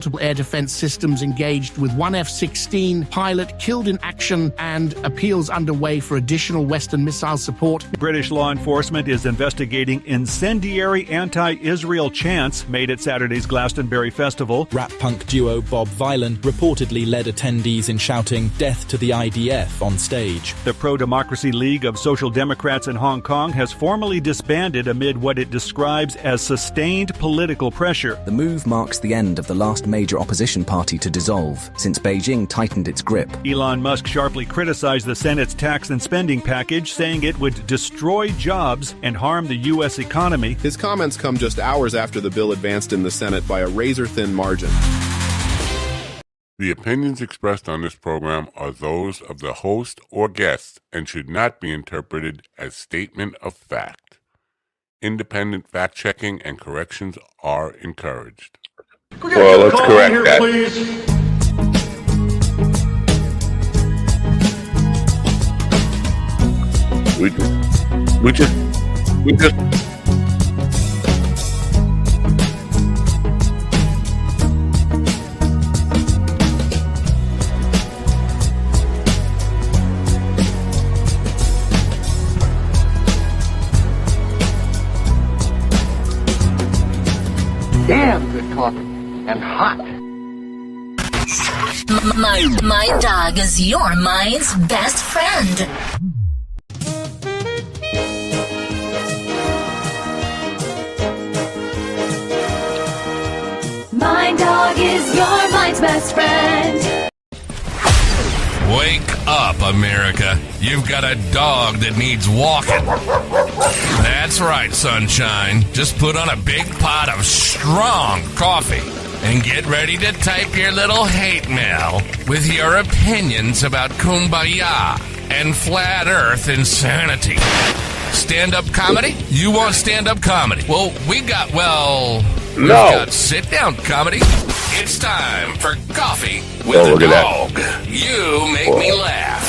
multiple air defense systems engaged, with one F-16 pilot killed in action, and appeals underway for additional Western missile support. British law enforcement is investigating incendiary anti-Israel chants made at Saturday's Glastonbury Festival. Rap punk duo Bob Vylan reportedly led attendees in shouting "Death to the IDF" on stage. The Pro-Democracy League of Social Democrats in Hong Kong has formally disbanded amid what it describes as sustained political pressure. The move marks the end of the last major opposition party to dissolve since Beijing tightened its grip. Elon Musk sharply criticized the Senate's tax and spending package, saying it would destroy jobs and harm the U.S. economy. His comments come just hours after the bill advanced in the Senate by a razor-thin margin. The opinions expressed on this program are those of the host or guests and should not be interpreted as statement of fact. Independent fact-checking and corrections are encouraged. Well, let's correct here, that. Please. We just. Damn good coffee and hot. My dog is your mind's best friend. My dog is your mind's best friend. Wake up, America. You've got a dog that needs walking. That's right, sunshine. Just put on a big pot of strong coffee and get ready to type your little hate mail with your opinions about kumbaya and flat earth insanity. Stand-up comedy? You want stand-up comedy? Well, we've got sit-down comedy. It's time for Coffee with a Dog. You make me laugh.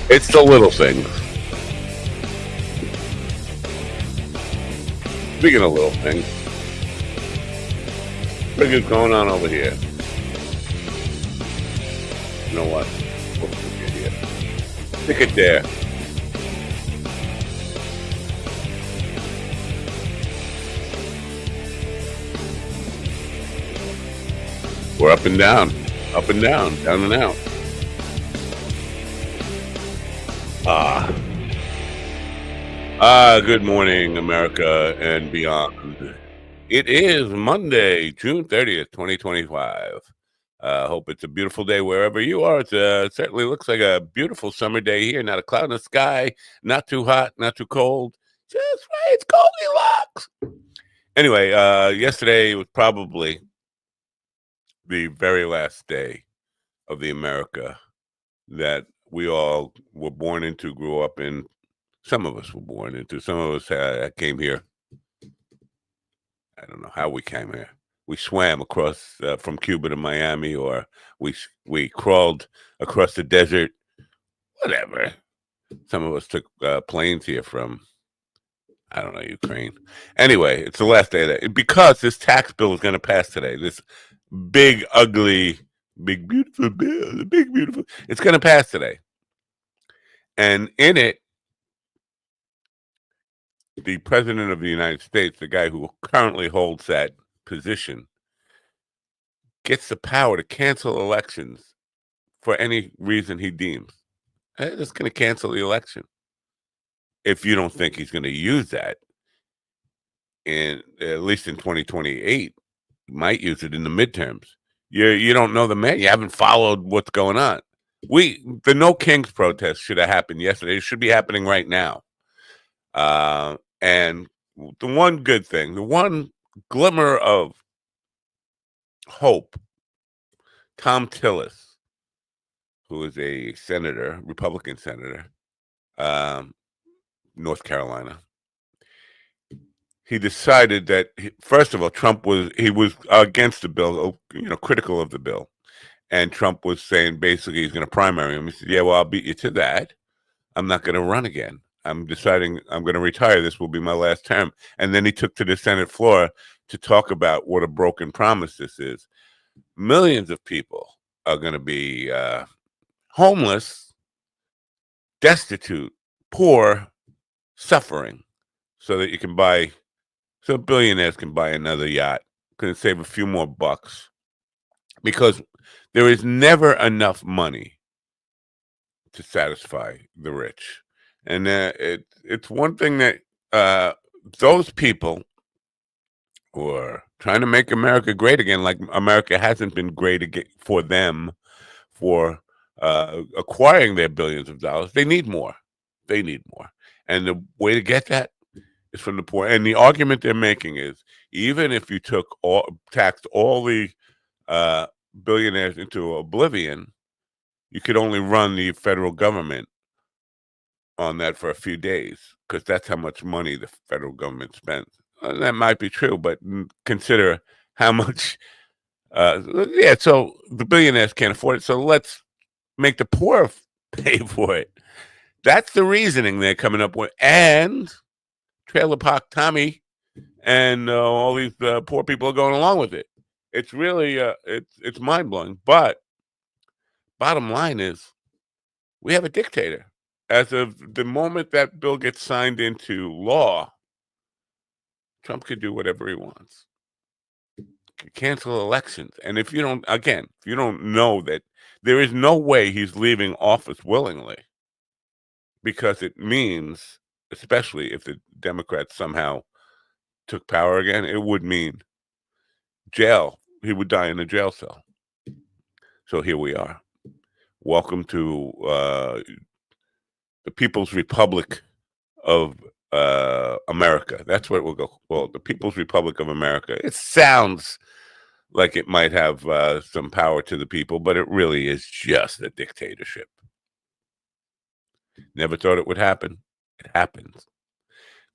It's the little things. Speaking of little things, what is going on over here? You know what? We'll stick it here. Stick it there. We're up and down, down and out. Good morning, America and beyond. It is Monday, June 30th, 2025. Hope it's a beautiful day wherever you are. It certainly looks like a beautiful summer day here. Not a cloud in the sky, not too hot, not too cold. Just right, it's Goldilocks. Anyway, yesterday was probably the very last day of the America that we all were born into, grew up in. Some of us were born into. Some of us came here. I don't know how we came here. We swam across from Cuba to Miami, or we crawled across the desert. Whatever. Some of us took planes here from, I don't know, Ukraine. Anyway, it's the last day of that. Because this tax bill is going to pass today. This big, ugly, big, beautiful bill. Big, beautiful. It's going to pass today. And in it, the president of the United States, the guy who currently holds that position, gets the power to cancel elections for any reason he deems. It's going to cancel the election. If you don't think he's going to use that, at least in 2028, he might use it in the midterms. You don't know the man. You haven't followed what's going on. The No Kings protest should have happened yesterday. It should be happening right now. And the one good thing, the one glimmer of hope, Tom Tillis, who is a senator, Republican senator, North Carolina, he decided that, first of all, Trump was against the bill, critical of the bill. And Trump was saying basically he's going to primary him. He said, yeah, well, I'll beat you to that. I'm not going to run again. I'm deciding I'm going to retire. This will be my last term. And then he took to the Senate floor to talk about what a broken promise this is. Millions of people are going to be homeless, destitute, poor, suffering, so that you can buy, so billionaires can buy another yacht, can save a few more bucks, because there is never enough money to satisfy the rich. And it's one thing that those people who are trying to make America great again, like America hasn't been great again for them, for acquiring their billions of dollars. They need more. They need more. And the way to get that is from the poor. And the argument they're making is, even if you taxed all the billionaires into oblivion, you could only run the federal government on that for a few days, because that's how much money the federal government spends. And that might be true, but consider how much. So the billionaires can't afford it. So let's make the poor pay for it. That's the reasoning they're coming up with. And Trailer Park Tommy and all these poor people are going along with it. It's really it's mind blowing. But bottom line is, we have a dictator. As of the moment that bill gets signed into law, Trump could do whatever he wants. Could cancel elections. And if you don't know that there is no way he's leaving office willingly, because it means, especially if the Democrats somehow took power again, it would mean jail. He would die in a jail cell. So here we are. Welcome to the People's Republic of America. That's what we'll go. Well, the People's Republic of America. It sounds like it might have some power to the people, but it really is just a dictatorship. Never thought it would happen. It happens.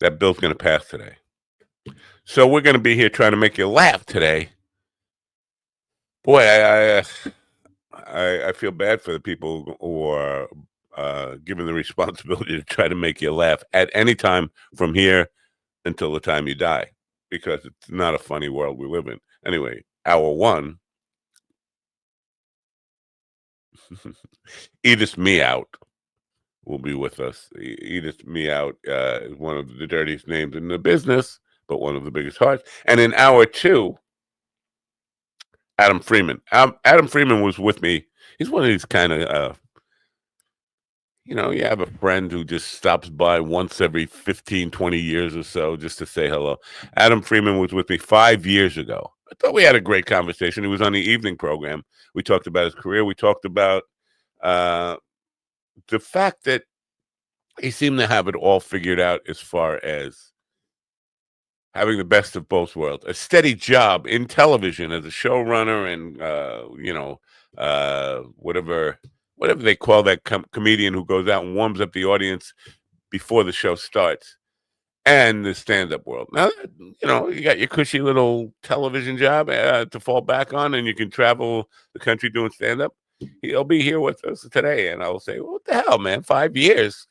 That bill's going to pass today. So we're going to be here trying to make you laugh today. Boy, I feel bad for the people who are given the responsibility to try to make you laugh at any time from here until the time you die, because it's not a funny world we live in. Anyway, hour one, Edith Meout will be with us. Edith Meout is one of the dirtiest names in the business, but one of the biggest hearts. And in hour two, Adam Freeman. Adam Freeman was with me. He's one of these kind of, you have a friend who just stops by once every 15, 20 years or so just to say hello. Adam Freeman was with me 5 years ago. I thought we had a great conversation. He was on the evening program. We talked about his career. We talked about the fact that he seemed to have it all figured out as far as having the best of both worlds, a steady job in television as a showrunner and, whatever they call that comedian who goes out and warms up the audience before the show starts, and the stand-up world. Now, you got your cushy little television job to fall back on, and you can travel the country doing stand-up. He'll be here with us today, and I'll say, what the hell, man, 5 years?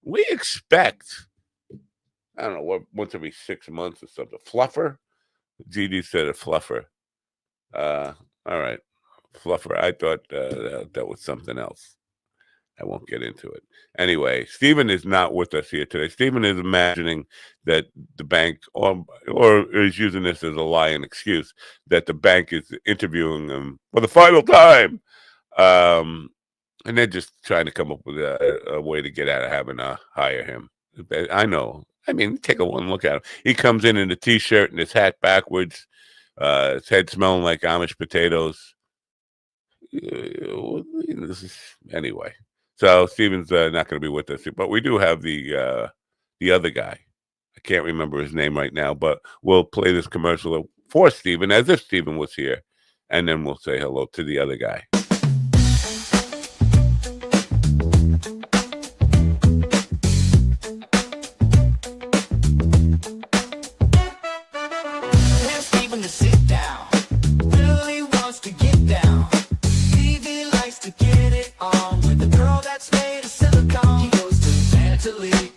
We expect, I don't know, once every 6 months or something. Fluffer? GD said a fluffer. All right. Fluffer. I thought that was something else. I won't get into it. Anyway, Stephen is not with us here today. Stephen is imagining that the bank, or is using this as a lie and excuse, that the bank is interviewing him for the final time. And they're just trying to come up with a way to get out of having to hire him. I know. I mean, take one look at him. He comes in a T-shirt and his hat backwards, his head smelling like Amish potatoes. Anyway, so Steven's not going to be with us, but we do have the other guy. I can't remember his name right now, but we'll play this commercial for Steven as if Steven was here, and then we'll say hello to the other guy.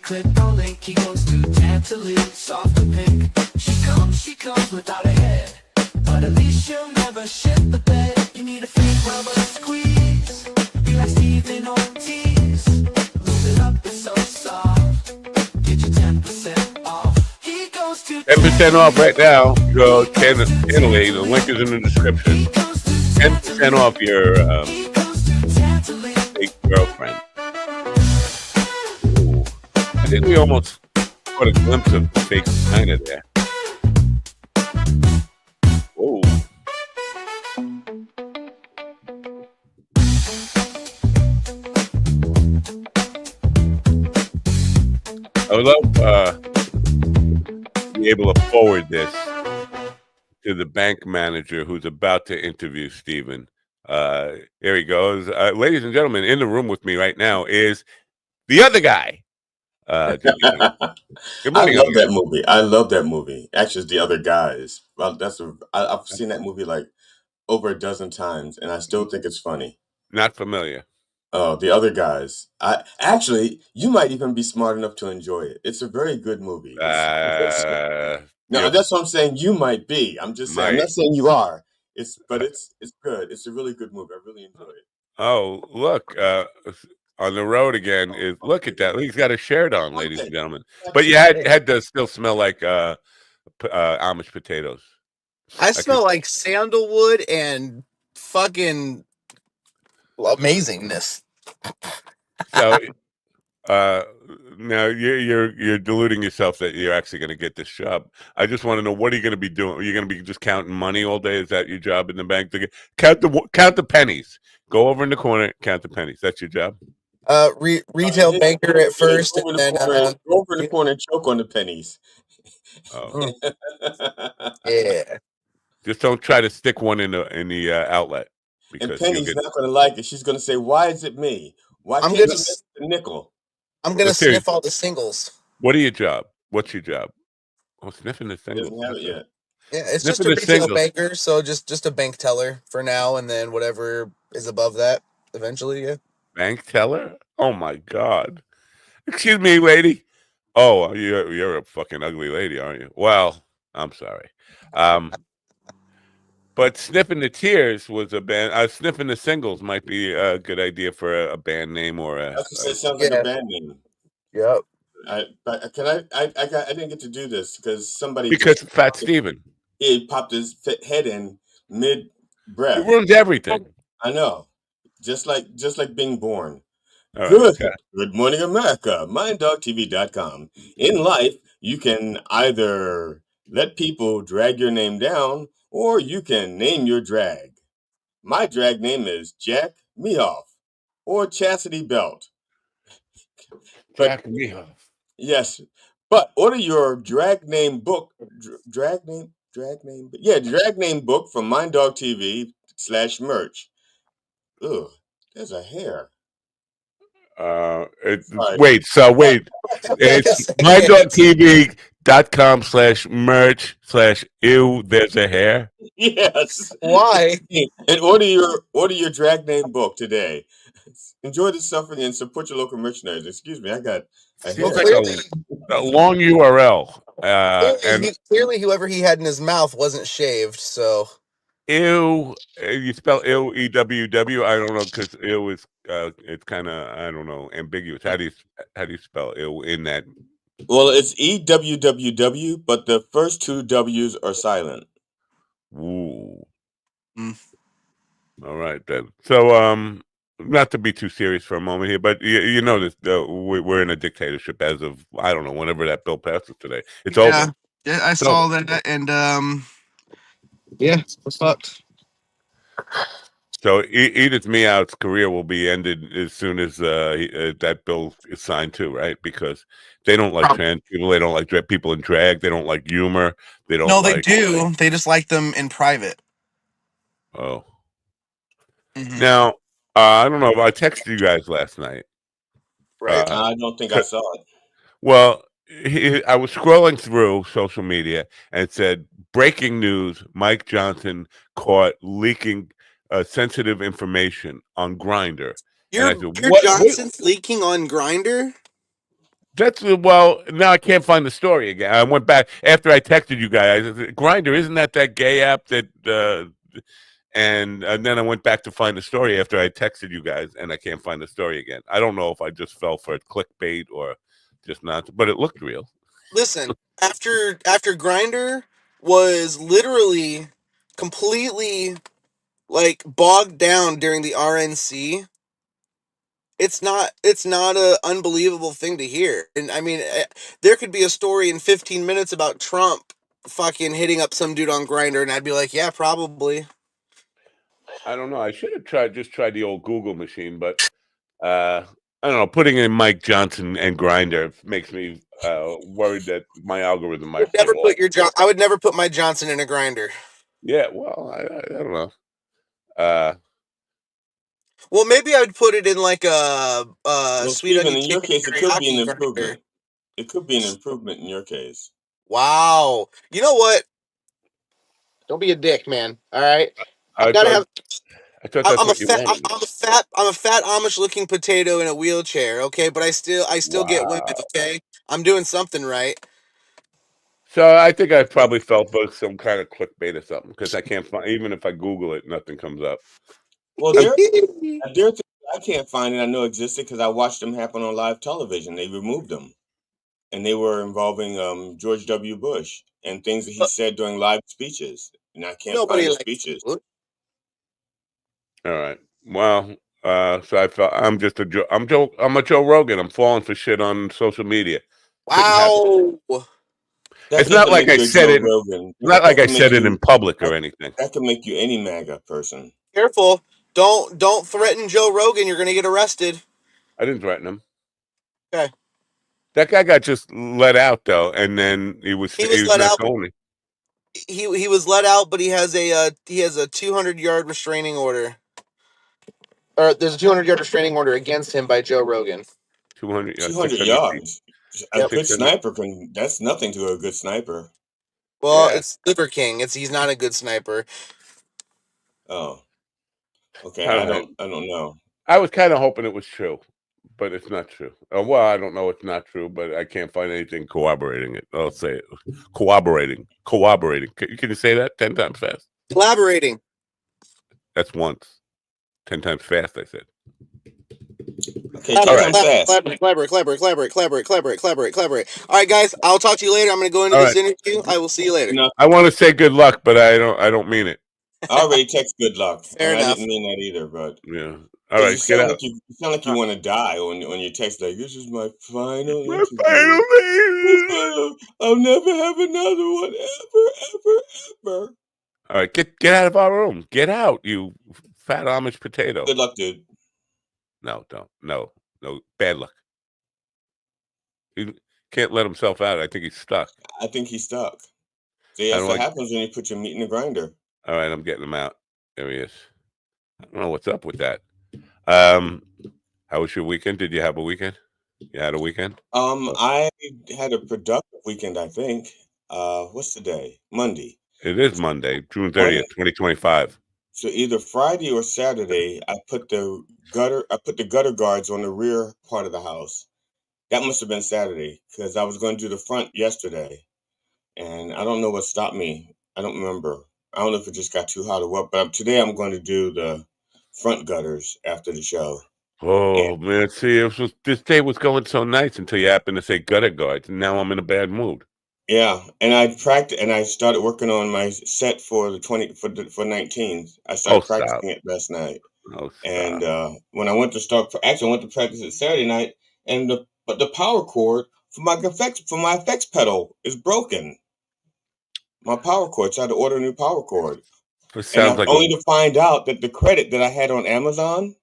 Click on link, he goes to Tantalene, soft and pink. She comes with a shit the bed. You need a fake rubber squeeze. Be like Stephen Ortiz. Lube it up, it's so soft. Get your 10% off. He goes to 10% off right now. Go Italy. The link is in the description. 10% off your fake girlfriend. Ooh. I think we almost caught a glimpse of fake China there. Whoa. I would love to be able to forward this to the bank manager who's about to interview Stephen. Here he goes. Ladies and gentlemen, in the room with me right now is the other guy. Good morning. I love that movie. I love that movie. Actually, it's The Other Guys. Well, I've seen that movie like over a dozen times, and I still think it's funny. Not familiar. Oh, The Other Guys. You might even be smart enough to enjoy it. It's a very good movie. No, that's what I'm saying. You might be. I'm just saying. I'm not saying you are. It's good. It's a really good movie. I really enjoy it. Oh, look. On the road again is look at that. He's got a shirt on, ladies and gentlemen. But your head does still smell like Amish potatoes. I smell like sandalwood and fucking amazingness. So now you're deluding yourself that you're actually going to get this job. I just want to know, what are you going to be doing? Are you going to be just counting money all day? Is that your job in the bank? Count the pennies. Go over in the corner, count the pennies. That's your job. Retail banker at first, and then go over in the corner and choke on the pennies. Oh. Yeah. Just don't try to stick one in the outlet. And Penny's not going to like it. She's going to say, "Why is it me? Why can't you miss the nickel?" I'm going to sniff all the singles. What are your job? What's your job? Oh, sniffing the singles. Doesn't have it yet. Yeah, it's just a retail banker, so just a bank teller for now, and then whatever is above that eventually. Yeah. Bank teller? Oh my God! Excuse me, lady. Oh, you're a fucking ugly lady, aren't you? Well, I'm sorry. But sniffing the tears was a band. Sniffing the singles might be a good idea for a band name or a. That sounds like a band name. Yep. I didn't get to do this because Fat Steven. He popped his head in mid breath. It ruins everything. I know. Just like being born. Right, Good morning, America. MindDogTV.com. In life, you can either let people drag your name down, or you can name your drag. My drag name is Jack Meoff or Chastity Belt. Jack Meoff. Yes, but order your drag name book. Drag name book from MindDogTV/merch. Ugh, there's a hair. Wait. It's MindDogTV.com/merch/ew. There's a hair. Yes. Why? And order your drag name book today. Enjoy the suffering and support your local merchandise. Excuse me, I got a hair. A long URL. Clearly, whoever he had in his mouth wasn't shaved, so. Ew. You spell ew, EWW. I don't know, because ew is it's kind of, I don't know, ambiguous. How do you spell ew in that? Well, it's EWWW, but the first two W's are silent. Ooh. All right then. So not to be too serious for a moment here, but you know this. We're in a dictatorship as of, I don't know, whenever that bill passes today. It's over. Yeah, I saw that, and yeah, it's fucked. So Edith Meow's career will be ended as soon as that bill is signed too, right? Because they don't like trans people, they don't like people in drag, they don't like humor, they don't. No, they do. They just like them in private. Oh. Now, I don't know if I texted you guys last night. Right. I don't think I saw it. Well, I was scrolling through social media and it said, breaking news, Mike Johnson caught leaking sensitive information on Grindr. Johnson's leaking on Grindr? Well, now I can't find the story again. I went back after I texted you guys. Grindr, isn't that gay app that And then I went back to find the story after I texted you guys, and I can't find the story again. I don't know if I just fell for clickbait or just not, but it looked real. Listen, after Grindr was literally completely like bogged down during the RNC, it's not a unbelievable thing to hear. And I mean, there could be a story in 15 minutes about Trump fucking hitting up some dude on Grindr, and I'd be like, yeah, probably. I don't know. I should have tried the old Google machine, but I don't know. Putting in Mike Johnson and Grindr makes me worried that my algorithm might fall off. I would never put my Johnson in a Grindr. Yeah, well, I don't know. Well, maybe I would put it in like a Well, sweet Steven, onion in your chicken case, it could be an teriyaki Grindr. improvement. It could be an improvement in your case. Wow. You know what? Don't be a dick, man. All right. I thought that's what you wanted. I'm a fat Amish looking potato in a wheelchair. Okay, but I still get women. Wow. Okay, I'm doing something right. So I think I probably fell for some kind of clickbait or something because I can't find, even if I Google it, nothing comes up. Well, there are things I can't find and I know existed because I watched them happen on live television. They removed them, and they were involving George W. Bush and things that he said during live speeches. And I can't find the speeches. All right. Well, so I felt I'm just a Joe. I'm a Joe Rogan. I'm falling for shit on social media. Wow. It's not like I said it. Not like I said it in public or anything. That could make you any MAGA person. Careful! Don't threaten Joe Rogan. You're gonna get arrested. I didn't threaten him. Okay. That guy got just let out though, and then he was let not out. only. He was let out, but he has a 200-yard restraining order. Or there's a 200-yard restraining order against him by Joe Rogan. 200 yards. A good sniper can. That's nothing to a good sniper. Well, it's Liver King. He's not a good sniper. Oh. Okay, I don't know. I was kind of hoping it was true, but it's not true. Well, I don't know it's not true, but I can't find anything corroborating it. I'll say it. Corroborating. Can you say that 10 times fast? Collaborating. That's once. 10 times fast, I said. Okay, collaborate. All right, guys, I'll talk to you later. I'm going to go into this interview. I will see you later. I want to say good luck, but I don't mean it. I already text good luck. Fair enough. I didn't mean that either, but yeah. All right, get out. You sound like you want to die when you text like, "This is my final interview. I'll never have another one ever." All right, get out of our room. Get out, you fat Amish potato. Good luck, dude. No, don't. No. Bad luck. He can't let himself out. I think he's stuck. I think he's stuck. See, that's what happens when you put your meat in the grinder. All right, I'm getting him out. There he is. I don't know what's up with that. How was your weekend? Did you have a weekend? You had a weekend? I had a productive weekend, I think. What's the day? Monday. It is Monday, June 30th, 2025. So either Friday or Saturday, I put the gutter guards on the rear part of the house. That must have been Saturday because I was going to do the front yesterday, and I don't know what stopped me. I don't remember. I don't know if it just got too hot or what. But today I'm going to do the front gutters after the show. Oh man, see, this day was going so nice until you happened to say gutter guards, and now I'm in a bad mood. Yeah, and I practiced, and I started working on my set for for 19. I started practicing it last night. And when I went to practice it Saturday night, and the power cord for my effects pedal is broken. My power cord, so I had to order a new power cord. Sounds like only to find out that the credit that I had on Amazon,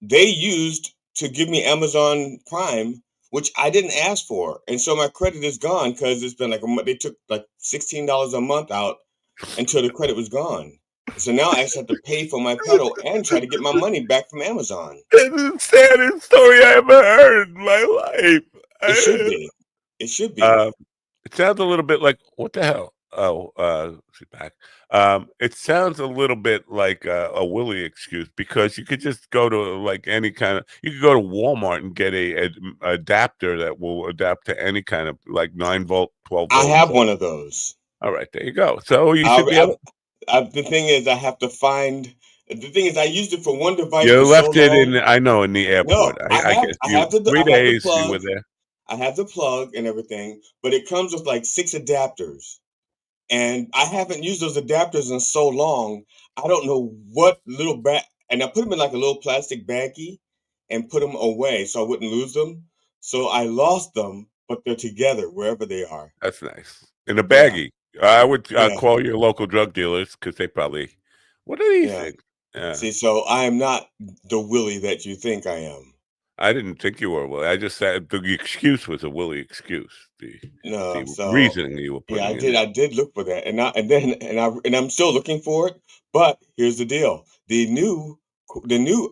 they used to give me Amazon Prime, which I didn't ask for, and so my credit is gone because it's been like a month. They took like $16 a month out until the credit was gone. So now I actually have to pay for my pedal and try to get my money back from Amazon. It's the saddest story I ever heard in my life. It should be. It should be. It sounds a little bit like what the hell? Oh, she's back. It sounds a little bit like a Willie excuse because you could just go to like any kind of. You could go to Walmart and get a adapter that will adapt to any kind of like 9-volt, 12-volt. I have one of those. All right, there you go. So you should be able. The thing is, I have to find. The thing is, I used it for one device You for so left it long. in. I know in the No, airport. I guess you three I have the days you were plug. there. I have the plug and everything, but it comes with like 6 adapters. And I haven't used those adapters in so long. I don't know what little bag, and I put them in like a little plastic baggie and put them away so I wouldn't lose them. So I lost them, but they're together wherever they are. That's nice. In a Yeah, baggie. I would yeah, call your local drug dealers because they probably. What are these yeah. things? Yeah. See, so I am not the Willie that you think I am. I didn't think you were a Willie. I just said the excuse was a Willie excuse. No, The so reasoning you were yeah, putting in there. I did look for that, and I'm still looking for it. But here's the deal: the new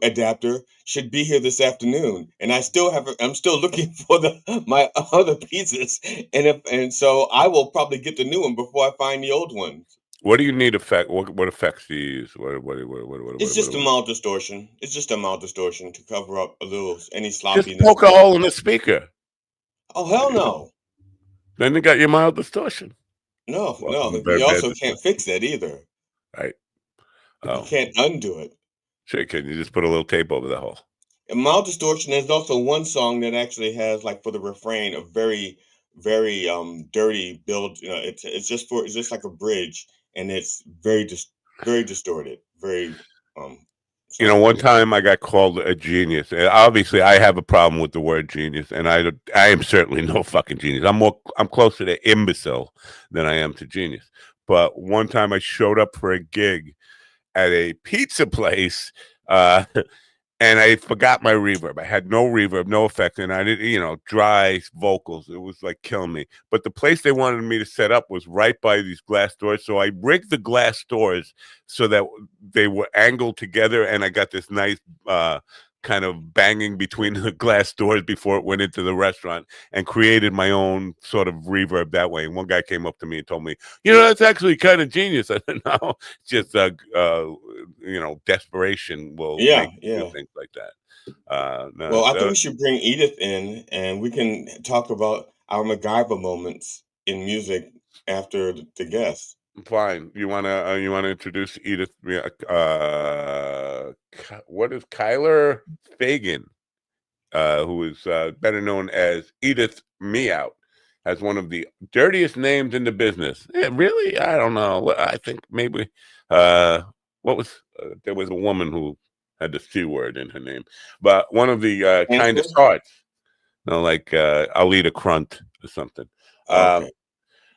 adapter should be here this afternoon, and I'm still looking for the my other pieces, and so I will probably get the new one before I find the old ones. What do you need effect? What effects do you use? It's just a mild distortion. It's just a mild distortion to cover up a little any Just sloppiness poke a that. hole in the speaker. Oh hell no! Then you got your mild distortion. No, Welcome no. to Very You Bad also can't Distortion. fix that either. Right. You Oh, can't undo it. sure. Can you just put a little tape over the hole? And mild distortion, there's also one song that actually has like for the refrain a very, very dirty build. It's just like a bridge, and it's very distorted. Very so One time I got called a genius. And obviously, I have a problem with the word genius, and I am certainly no fucking genius. I'm closer to imbecile than I am to genius. But one time I showed up for a gig at a pizza place, uh, and I forgot my reverb. I had no reverb, no effect, and I didn't, dry vocals. It was like killing me. But the place they wanted me to set up was right by these glass doors. So I rigged the glass doors so that they were angled together, and I got this nice kind of banging between the glass doors before it went into the restaurant, and created my own sort of reverb that way. And one guy came up to me and told me, that's actually kind of genius. I said, no, it's just desperation will yeah, make you do yeah. things like that. No, Well, I think so we should bring Edith in, and we can talk about our MacGyver moments in music after the guest. fine. You wanna introduce Edith? What is Kyler Fagan? Who is better known as Edith Meout, has one of the dirtiest names in the business. Really? I don't know. I think maybe there was a woman who had the C word in her name, but one of the Answer? kindest hearts. Like Alita Crunt or something. Oh, okay.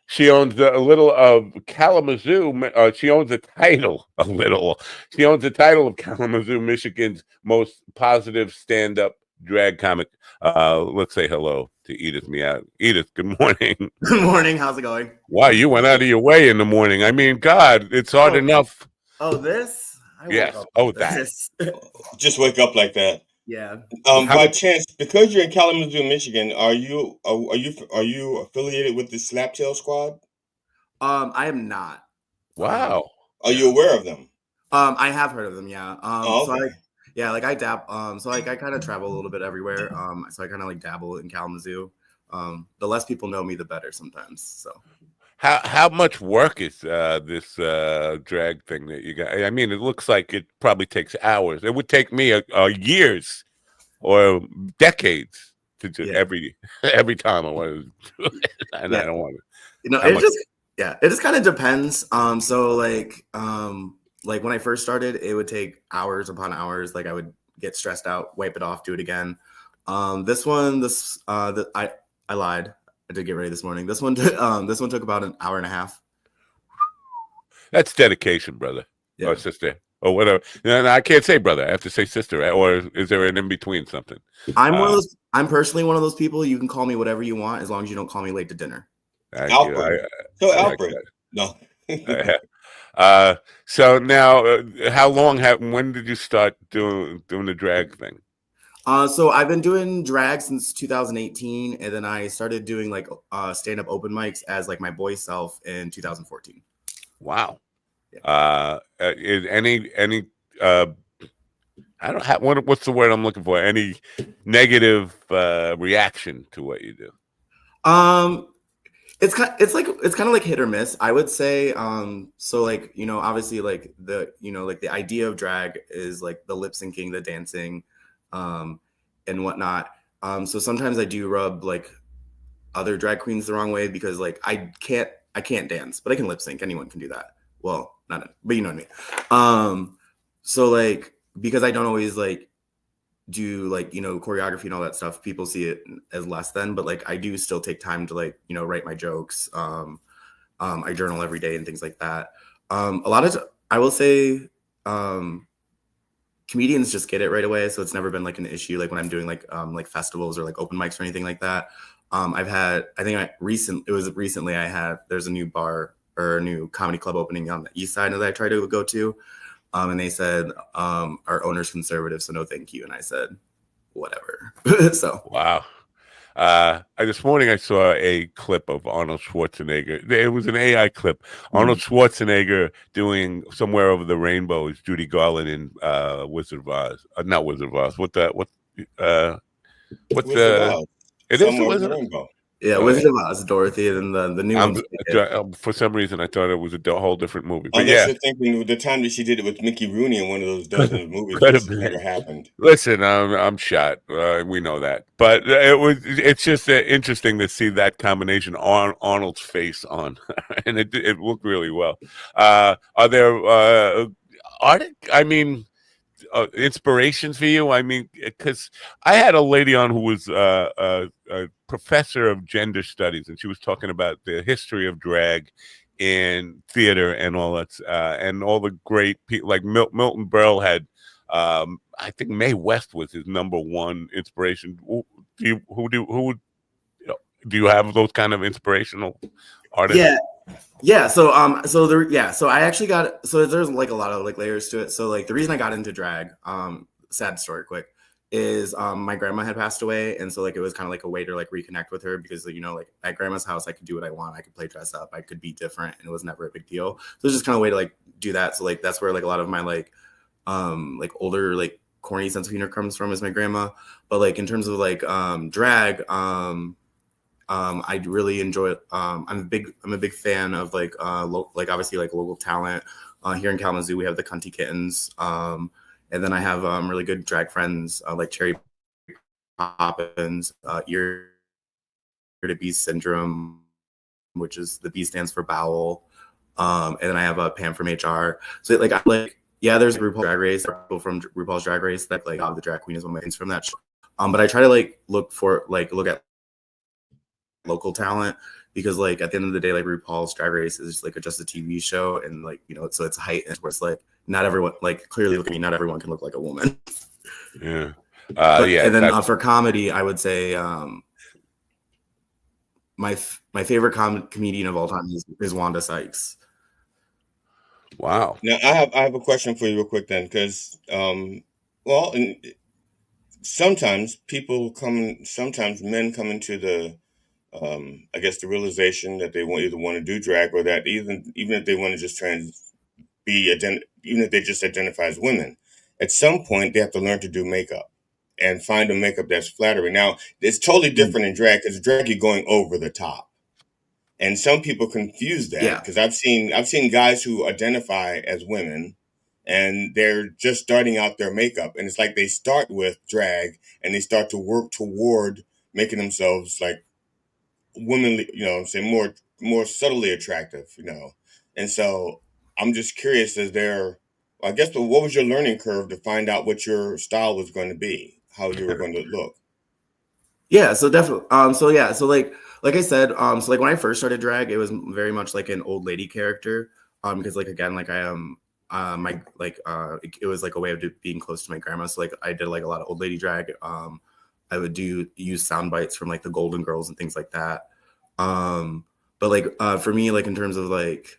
She owns a little of Kalamazoo. She owns the title a little. She owns the title of Kalamazoo, Michigan's most positive stand-up drag comic. Let's say hello to Edith Meow. Edith, good morning. Good morning. How's it going? Wow, you went out of your way in the morning. I mean, God, it's hard enough. Oh, this? I woke Yes. up Oh, like that. this. Just wake up like that. Yeah. By chance, because you're in Kalamazoo, Michigan, are you affiliated with the Slaptail Squad? I am not. Wow. Are you aware of them? I have heard of them, yeah. Oh, okay. I dab so like I kind of travel a little bit everywhere. So I kind of like dabble in Kalamazoo. The less people know me, the better sometimes. So How much work is this drag thing that you got? I mean, it looks like it probably takes hours. It would take me years or decades to do every time I want to do it, and I don't want to. It just kind of depends. So like when I first started, it would take hours upon hours. Like I would get stressed out, wipe it off, do it again. I lied. I did get ready this morning. This one took about an hour and a half. That's dedication, brother or sister or whatever. No, I can't say brother. I have to say sister. Right? Or is there an in between something? I'm personally one of those people. You can call me whatever you want as long as you don't call me late to dinner. Alfred. Alfred. No. So now, how long when did you start doing the drag thing? So I've been doing drag since 2018, and then I started doing like stand-up open mics as like my boy self in 2014. Wow. Yeah. Is any I don't have what's the word I'm looking for? Any negative reaction to what you do? It's kind of like hit or miss, I would say. So like, obviously like the idea of drag is like the lip syncing, the dancing, and whatnot. So sometimes I do rub like other drag queens the wrong way because like I can't dance, but I can lip sync. Anyone can do that. Well, not, but you know what I mean. So like, because I don't always like do like, choreography and all that stuff, people see it as less than, but like I do still take time to like, write my jokes. I journal every day and things like that. A lot of, I will say, comedians just get it right away. So it's never been like an issue. Like when I'm doing like festivals or like open mics or anything like that. There's a new bar or a new comedy club opening on the east side that I try to go to. And they said, our owner's conservative, so no thank you. And I said, whatever. So wow. This morning I saw a clip of Arnold Schwarzenegger. It was an AI clip. Arnold Schwarzenegger doing "Somewhere Over the Rainbow" is Judy Garland in Wizard of Oz. Not Wizard of Oz. Wizard of Oz. It is the Wizard of Rainbow. Yeah, Wizard of Oz, Dorothy, and the new one. For some reason, I thought it was a whole different movie. But Unless you're thinking the time that she did it with Mickey Rooney in one of those dozen of movies, which never happened. Listen, I'm shot. We know that, but it's just interesting to see that combination on Arnold's face on, and it looked really well. Are there inspirations for you? I mean, because I had a lady on who was a professor of gender studies, and she was talking about the history of drag in theater and all that, and all the great people like Milton Berle had. I think Mae West was his number one inspiration. Do you have those kind of inspirational artists? Yeah. So I actually there's like a lot of like layers to it. So like the reason I got into drag, sad story quick, is my grandma had passed away, and so like it was kind of like a way to like reconnect with her because like at grandma's house I could do what I want, I could play dress up, I could be different, and it was never a big deal. So it's just kind of a way to like do that. So like that's where like a lot of my like older like corny sense of humor comes from, is my grandma. But like in terms of like drag, I really enjoy it. I'm a big fan of like obviously like local talent. Here in Kalamazoo we have the Cunty Kittens. And then I have really good drag friends like Cherry Poppins, Ear to Beast Syndrome, which is the B stands for bowel. And then I have a Pam from HR. So like there's RuPaul's Drag Race, people from RuPaul's Drag Race that like the drag queen is one of my things from that show. But I try to like look at local talent, because like at the end of the day, like RuPaul's Drag Race is like just a TV show, and like so it's heightened where it's like not everyone, like clearly looking, not everyone can look like a woman. Yeah. And then for comedy, I would say my favorite comedian of all time is Wanda Sykes. Wow. Now I have a question for you real quick then, because sometimes men come into the I guess the realization that they either want to do drag, or that even if they want to just even if they just identify as women, at some point they have to learn to do makeup and find a makeup that's flattering. Now it's totally different in drag, because drag you're going over the top, and some people confuse that, because I've seen guys who identify as women and they're just starting out their makeup, and it's like they start with drag and they start to work toward making themselves like womanly, more subtly attractive, And so I'm just curious, what was your learning curve to find out what your style was going to be, how you were going to look? Yeah, so definitely. So like I said, so like when I first started drag, it was very much like an old lady character. Because like again, like I am it was like a way of being close to my grandma. So like I did like a lot of old lady drag. I would use sound bites from like the Golden Girls and things like that. But like for me, like in terms of like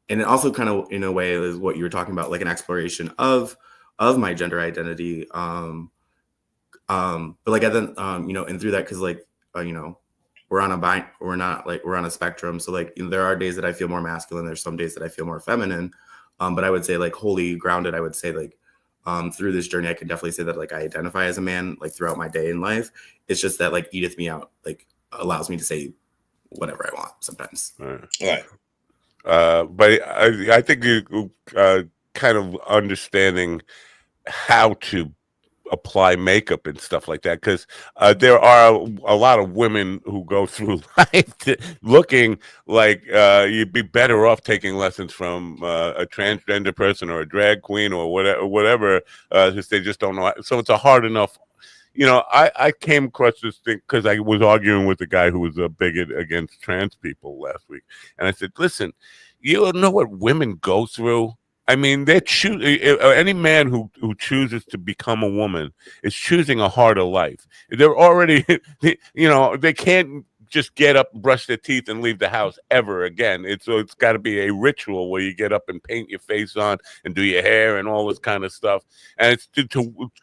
and it also kind of in a way is what you were talking about, like an exploration of my gender identity. But like then and through that, because like we're on a spectrum. So like there are days that I feel more masculine. There's some days that I feel more feminine. But I would say like wholly grounded, I would say like through this journey, I can definitely say that like I identify as a man like throughout my day in life. It's just that like Edith Me Out like allows me to say whatever I want sometimes. Right. But I think you kind of understanding how to apply makeup and stuff like that, because there are a lot of women who go through life looking like you'd be better off taking lessons from a transgender person or a drag queen or whatever, because they just don't know. So it's a hard enough. I came across this thing because I was arguing with a guy who was a bigot against trans people last week. And I said, listen, you don't know what women go through. I mean, any man who chooses to become a woman is choosing a harder life. They're already, they can't just get up, brush their teeth, and leave the house ever again. It's got to be a ritual where you get up and paint your face on and do your hair and all this kind of stuff. And it's to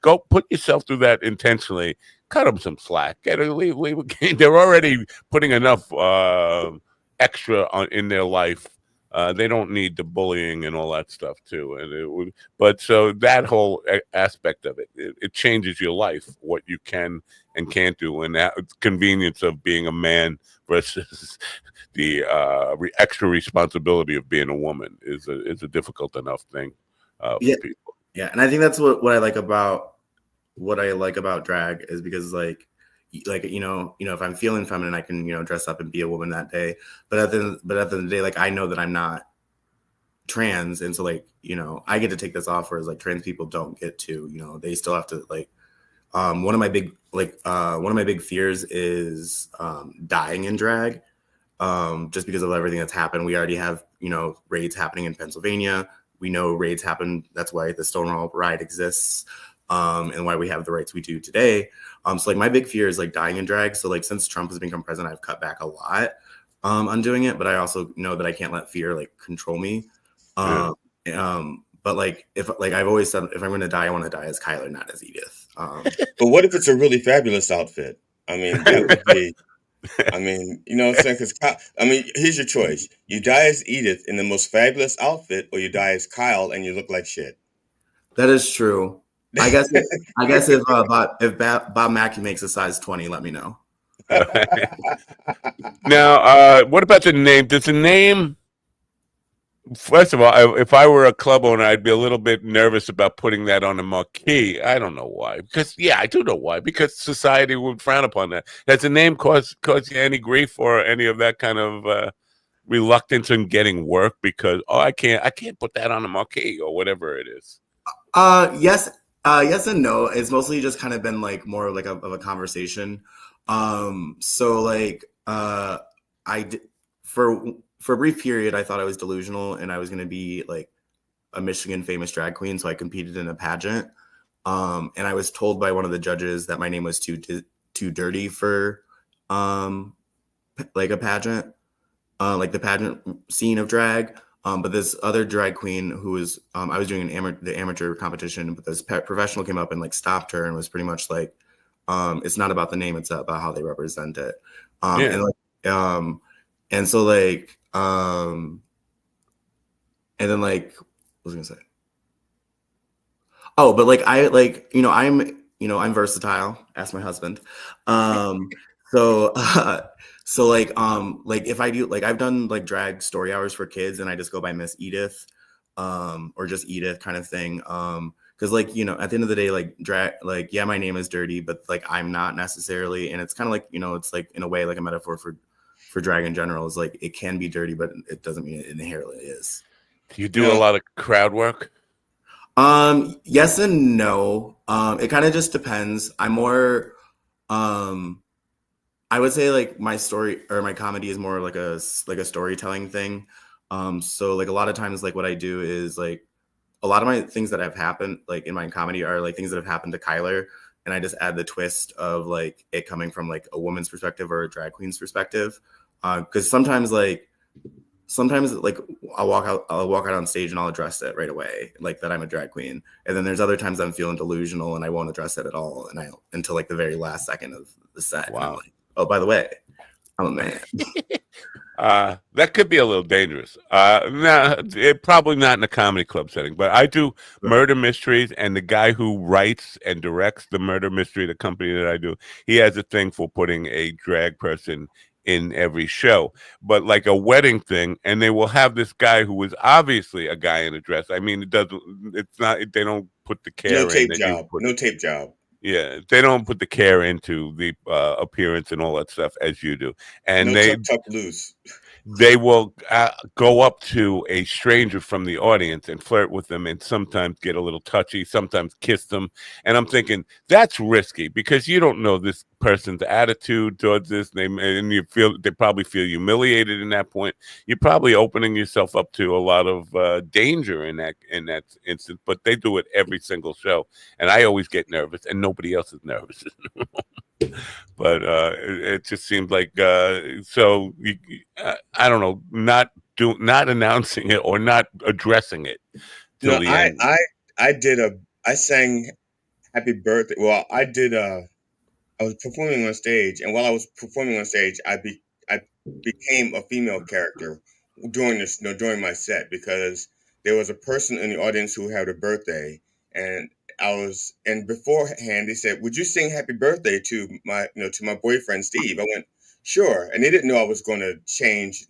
go put yourself through that intentionally. Cut them some slack. They're already putting enough extra in their life. They don't need the bullying and all that stuff too. But so that whole aspect of it changes your life, what you can and can't do, and that convenience of being a man versus the extra responsibility of being a woman is a difficult enough thing for people. Yeah, and I think that's what I like about drag is because like if I'm feeling feminine, I can dress up and be a woman that day. But at the end of the day, like I know that I'm not trans, and so like I get to take this off, whereas like trans people don't get to. They still have to like. One of my big fears is dying in drag, just because of everything that's happened. We already have raids happening in Pennsylvania. We know raids happen. That's why the Stonewall Ride exists. And why we have the rights we do today. So like my big fear is like dying in drag. So like since Trump has become president, I've cut back a lot on doing it, but I also know that I can't let fear like control me. But like I've always said, if I'm going to die, I want to die as Kyler, not as Edith. But what if it's a really fabulous outfit? I mean, that would be. I mean, you know what I'm saying? Because here's your choice: you die as Edith in the most fabulous outfit, or you die as Kyle and you look like shit. That is true. I guess if Bob Mackey makes a size 20, let me know. Now, what about the name? Does the name? First of all, if I were a club owner, I'd be a little bit nervous about putting that on a marquee. I don't know why. Because I do know why. Because society would frown upon that. Has the name caused you any grief or any of that kind of reluctance in getting work? Because I can't put that on a marquee or whatever it is. Yes and no. It's mostly just kind of been like more like of a conversation. So like for a brief period, I thought I was delusional and I was going to be like a Michigan famous drag queen. So I competed in a pageant. And I was told by one of the judges that my name was too dirty for like a pageant, like the pageant scene of drag. But this other drag queen who was, I was doing the amateur competition, but this professional came up and like stopped her and was pretty much like, it's not about the name, it's about how they represent it. And so like, and then like, what was I gonna say? Oh, but like I'm versatile. Ask my husband. So if I do, like I've done like drag story hours for kids and I just go by Miss Edith, or just Edith kind of thing. Cause like, at the end of the day, like drag, like, yeah, my name is dirty, but like, I'm not necessarily, and it's kind of like, it's like in a way, like a metaphor for drag in general is like, it can be dirty, but it doesn't mean it inherently is. Do you do a lot of crowd work? Yes and no. It kind of just depends. I'm more, I would say like my story or my comedy is more like a storytelling thing. So like a lot of times, like what I do is like a lot of my things that have happened, like in my comedy are like things that have happened to Kyler. And I just add the twist of like it coming from like a woman's perspective or a drag queen's perspective. Cause sometimes like I'll walk out on stage and I'll address it right away, like that I'm a drag queen. And then there's other times I'm feeling delusional and I won't address it at all. And until like the very last second of the set. Wow. Like, oh, by the way, I'm a man. That could be a little dangerous. Probably not in a comedy club setting, but I do murder mysteries, and the guy who writes and directs the murder mystery, the company that I do, he has a thing for putting a drag person in every show, but like a wedding thing, and they will have this guy who is obviously a guy in a dress. I mean, it's not, they don't put the No care in tape that you job. put. No tape job. Yeah, they don't put the care into the appearance and all that stuff as you do, and No tuck loose. they will go up to a stranger from the audience and flirt with them, and sometimes get a little touchy, sometimes kiss them. And I'm thinking that's risky because you don't know this person's attitude towards this. And they probably feel humiliated in that point. You're probably opening yourself up to a lot of danger in that instance. But they do it every single show, and I always get nervous, and nobody else is nervous. But it just seems like so I don't know, not announcing it or not addressing it till No, the end. I sang Happy Birthday. Well, I was performing on stage, and while I was performing on stage, I became a female character during my set, because there was a person in the audience who had a birthday, and and beforehand they said, "Would you sing Happy Birthday to my boyfriend Steve?" I went, "Sure," and they didn't know I was going to change,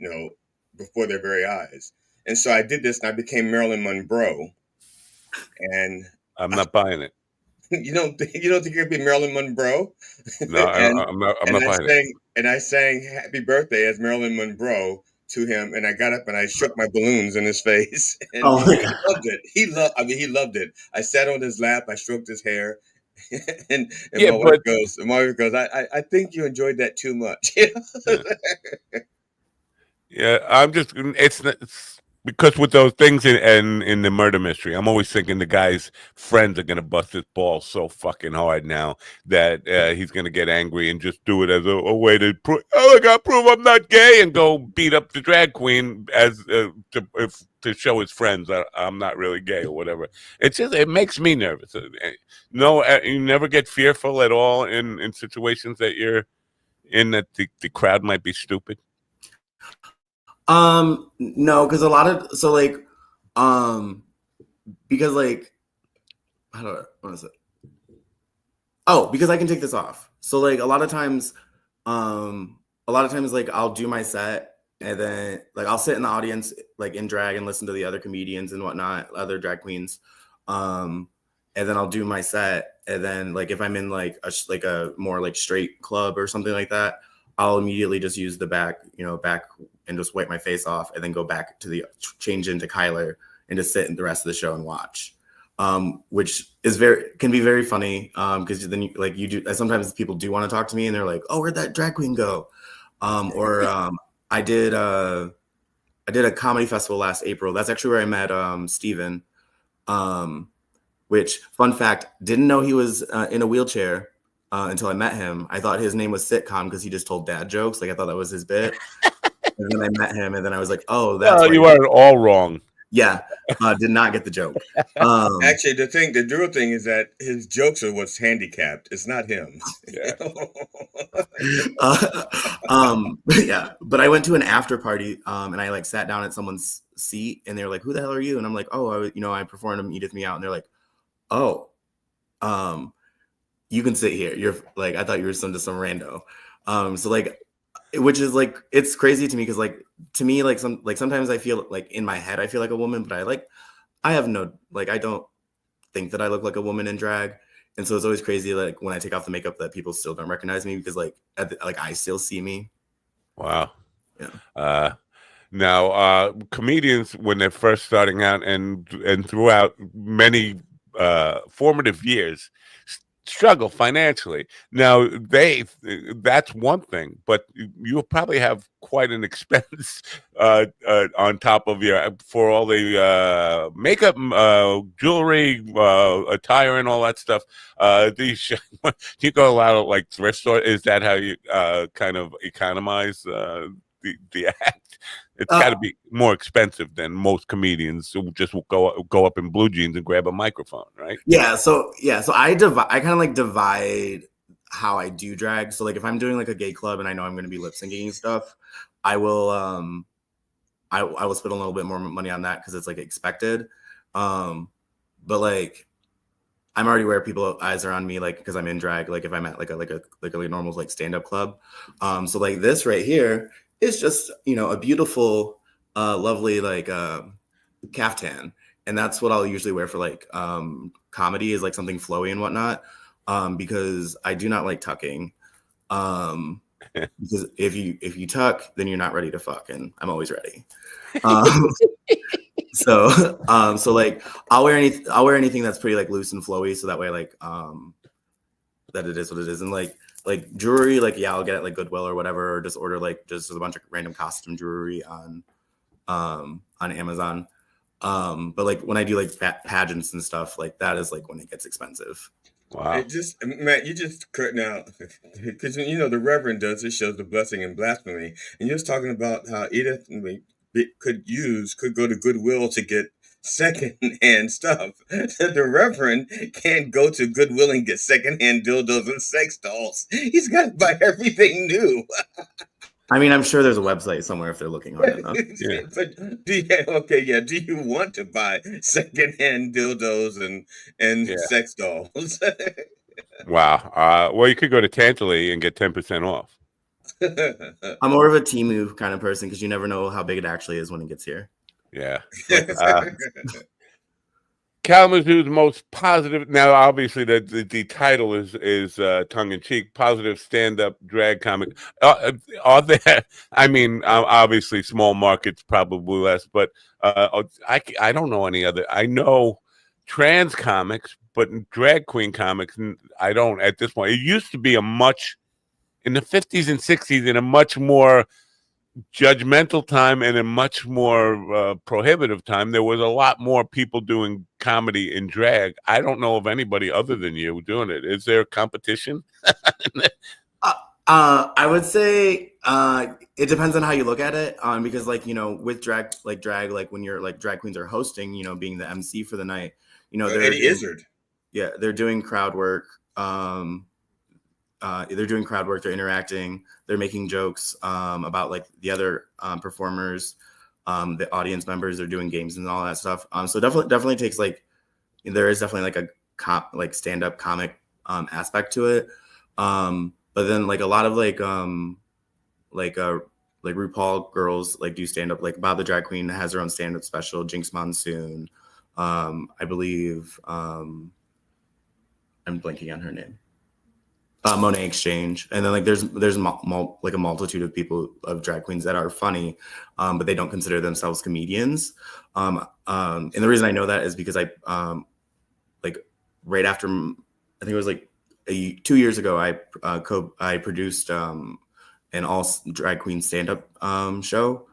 before their very eyes, and so I did this, and I became Marilyn Monroe, and I'm not buying it. you don't think you'd be Marilyn Monroe? No, I'm not buying it. I sang Happy Birthday as Marilyn Monroe to him, and I got up and I shook my balloons in his face, and Oh my he God. loved it. He loved it. I sat on his lap, I stroked his hair, and Yeah, my wife goes, I think you enjoyed that too much. Yeah, it's because with those things in the murder mystery, I'm always thinking the guy's friends are gonna bust his balls so fucking hard now that he's gonna get angry and just do it as a way to prove, I gotta prove I'm not gay, and go beat up the drag queen as to show his friends I'm not really gay or whatever. It makes me nervous. No, you never get fearful at all in situations that you're in, that the crowd might be stupid. No, because because like, what is it? Oh, because I can take this off. So like a lot of times like I'll do my set, and then like I'll sit in the audience like in drag and listen to the other comedians and whatnot, other drag queens. And then I'll do my set, and then like if I'm in like a more like straight club or something like that, I'll immediately just use the back and just wipe my face off, and then go back to change into Kyler and just sit in the rest of the show and watch. Which is can be very funny, because then you do, sometimes people do want to talk to me and they're like, "Oh, where'd that drag queen go?" I did a comedy festival last April. That's actually where I met Steven. Which, fun fact, didn't know he was in a wheelchair until I met him. I thought his name was Sitcom because he just told dad jokes. Like I thought that was his bit. And then I met him, and then I was like, "Oh, that's you are all wrong." Yeah, did not get the joke. Actually, the real thing is that his jokes are what's handicapped. It's not him. Yeah. Yeah, but I went to an after party, and I like sat down at someone's seat, and they were like, "Who the hell are you?" And I'm like, "Oh, I performed on Edith Me Out," and they're like, "Oh, you can sit here. You're like, I thought you were some rando." So like, which is like, it's crazy to me because like, to me, like sometimes I feel like in my head I feel like a woman, but I don't think that I look like a woman in drag, and so it's always crazy like when I take off the makeup that people still don't recognize me, because like I still see me. Wow. Yeah. Now, comedians, when they're first starting out and throughout many formative years, struggle financially. Now, that's one thing, but you'll probably have quite an expense on top of for all the makeup, jewelry, attire, and all that stuff. Do you go a lot of like thrift store? Is that how you kind of economize the act? It's got to be more expensive than most comedians who just will go up in blue jeans and grab a microphone, right? Yeah. So I kind of like divide how I do drag. So like if I'm doing like a gay club and I know I'm going to be lip syncing and stuff, I will I will spend a little bit more money on that because it's like expected. But like I'm already aware people eyes are on me, like, because I'm in drag, like if I'm at like a normal like stand-up club. So like this right here is just, you know, a beautiful, lovely like caftan. And that's what I'll usually wear for like comedy, is like something flowy and whatnot. Because I do not like tucking. Because if you tuck, then you're not ready to fuck, and I'm always ready. So like I'll wear anything that's pretty like loose and flowy, so that way like that it is what it is. And like jewelry, like yeah, I'll get it like Goodwill or whatever, or just order like just a bunch of random costume jewelry on Amazon. But like when I do like pageants and stuff, like that is like when it gets expensive. Wow. It just, Matt, you just cut now, because you know the Reverend does his shows, The Blessing and Blasphemy, and you're just talking about how Edith could go to Goodwill to get secondhand stuff. The Reverend can't go to Goodwill and get secondhand dildos and sex dolls. He's got to buy everything new. I mean, I'm sure there's a website somewhere if they're looking hard enough. Yeah. But do you want to buy secondhand dildos and Yeah. sex dolls? Wow. Well, you could go to Tantaley and get 10% off. I'm more of a Temu kind of person, because you never know how big it actually is when it gets here. Yeah. Kalamazoo's most positive. Now, obviously, the title is tongue in cheek. Positive stand-up drag comic. Are there? I mean, obviously, small markets probably less, but I don't know any other. I know trans comics, but drag queen comics, I don't at this point. It used to be in the 50s and 60s, in a much more judgmental time and a much more prohibitive time. There was a lot more people doing comedy in drag. I don't know of anybody other than you doing it. Is there competition? I would say it depends on how you look at it. Because like, you know, with drag, like when you're like drag queens are hosting, you know, being the MC for the night, you know, they're doing crowd work. They're doing crowd work, they're interacting, they're making jokes about like the other performers, the audience members, they're doing games and all that stuff. So definitely takes like, there is definitely like a stand-up comic aspect to it. But then like a lot of like RuPaul girls like do stand-up, like Bob the Drag Queen has her own stand-up special, Jinx Monsoon, I believe, I'm blanking on her name. Monet Exchange, and then like there's like a multitude of people, of drag queens that are funny, but they don't consider themselves comedians. And the reason I know that is because I like right after, I think it was like 2 years ago, I produced an all drag queen stand-up show,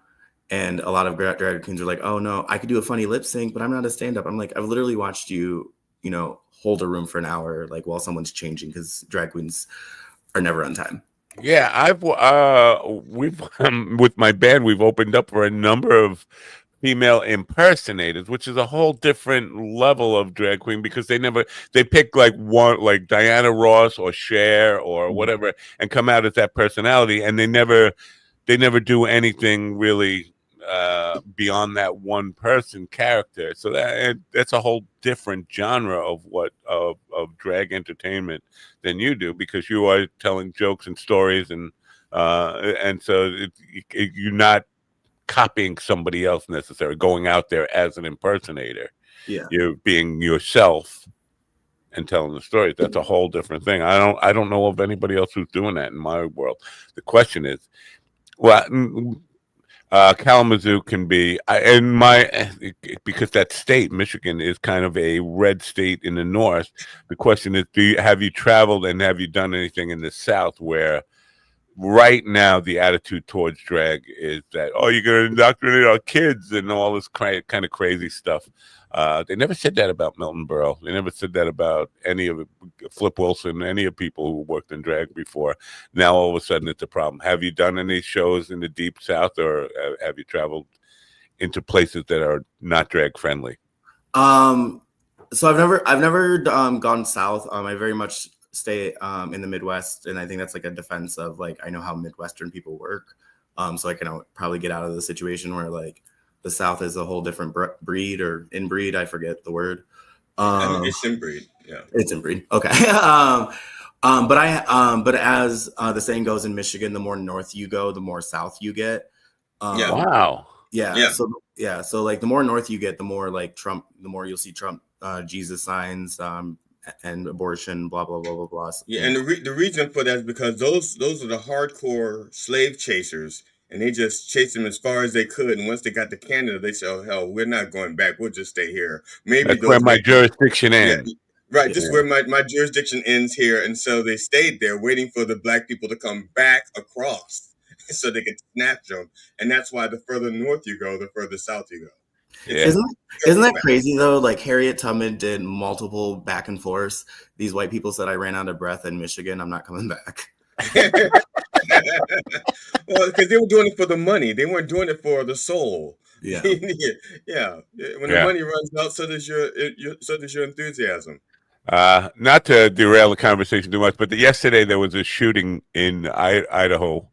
and a lot of drag queens are like, oh no, I could do a funny lip sync, but I'm not a stand-up. I'm like, I've literally watched you know, hold a room for an hour, like while someone's changing, because drag queens are never on time. Yeah, we've with my band, we've opened up for a number of female impersonators, which is a whole different level of drag queen, because they pick like one, like Diana Ross or Cher or whatever, and come out as that personality, and they never do anything really beyond that one person character. So that's a whole different genre of drag entertainment than you do, because you are telling jokes and stories, and so you're not copying somebody else necessarily, going out there as an impersonator. Yeah, you're being yourself and telling the stories. That's a whole different thing. I don't know of anybody else who's doing that in my world. The question is, well, Kalamazoo can be because that state, Michigan, is kind of a red state in the north. The question is, have you traveled and have you done anything in the south where right now the attitude towards drag is that, oh, you're going to indoctrinate our kids and all this kind of crazy stuff? They never said that about Milton Berle. They never said that about any of it, Flip Wilson, any of people who worked in drag before. Now all of a sudden it's a problem. Have you done any shows in the deep south, or have you traveled into places that are not drag friendly? So I've never gone south. I very much stay in the Midwest, and I think that's like a defense of like, I know how Midwestern people work. So I can probably get out of the situation where like the South is a whole different breed or inbreed. I forget the word. It's inbreed. Yeah. It's inbreed. Okay. But as the saying goes in Michigan, the more north you go, the more south you get. Yeah. Wow. Yeah. So like the more north you get, the more like Trump, the more you'll see Trump, Jesus signs, and abortion, blah blah blah blah blah. Yeah, and the reason for that is because those are the hardcore slave chasers, and they just chased them as far as they could. And once they got to Canada, they said, "Oh hell, we're not going back. We'll just stay here." Maybe That's where those my white people, jurisdiction yeah, ends. right. This is where my jurisdiction ends here, and so they stayed there, waiting for the black people to come back across, so they could snatch them. And that's why the further north you go, the further south you go. Yeah. Isn't that crazy though? Like Harriet Tubman did multiple back and forths. These white people said, "I ran out of breath in Michigan. I'm not coming back." Well, because they were doing it for the money. They weren't doing it for the soul. Yeah. Yeah. When the money runs out, so does your enthusiasm. Not to derail the conversation too much, but yesterday there was a shooting in Idaho,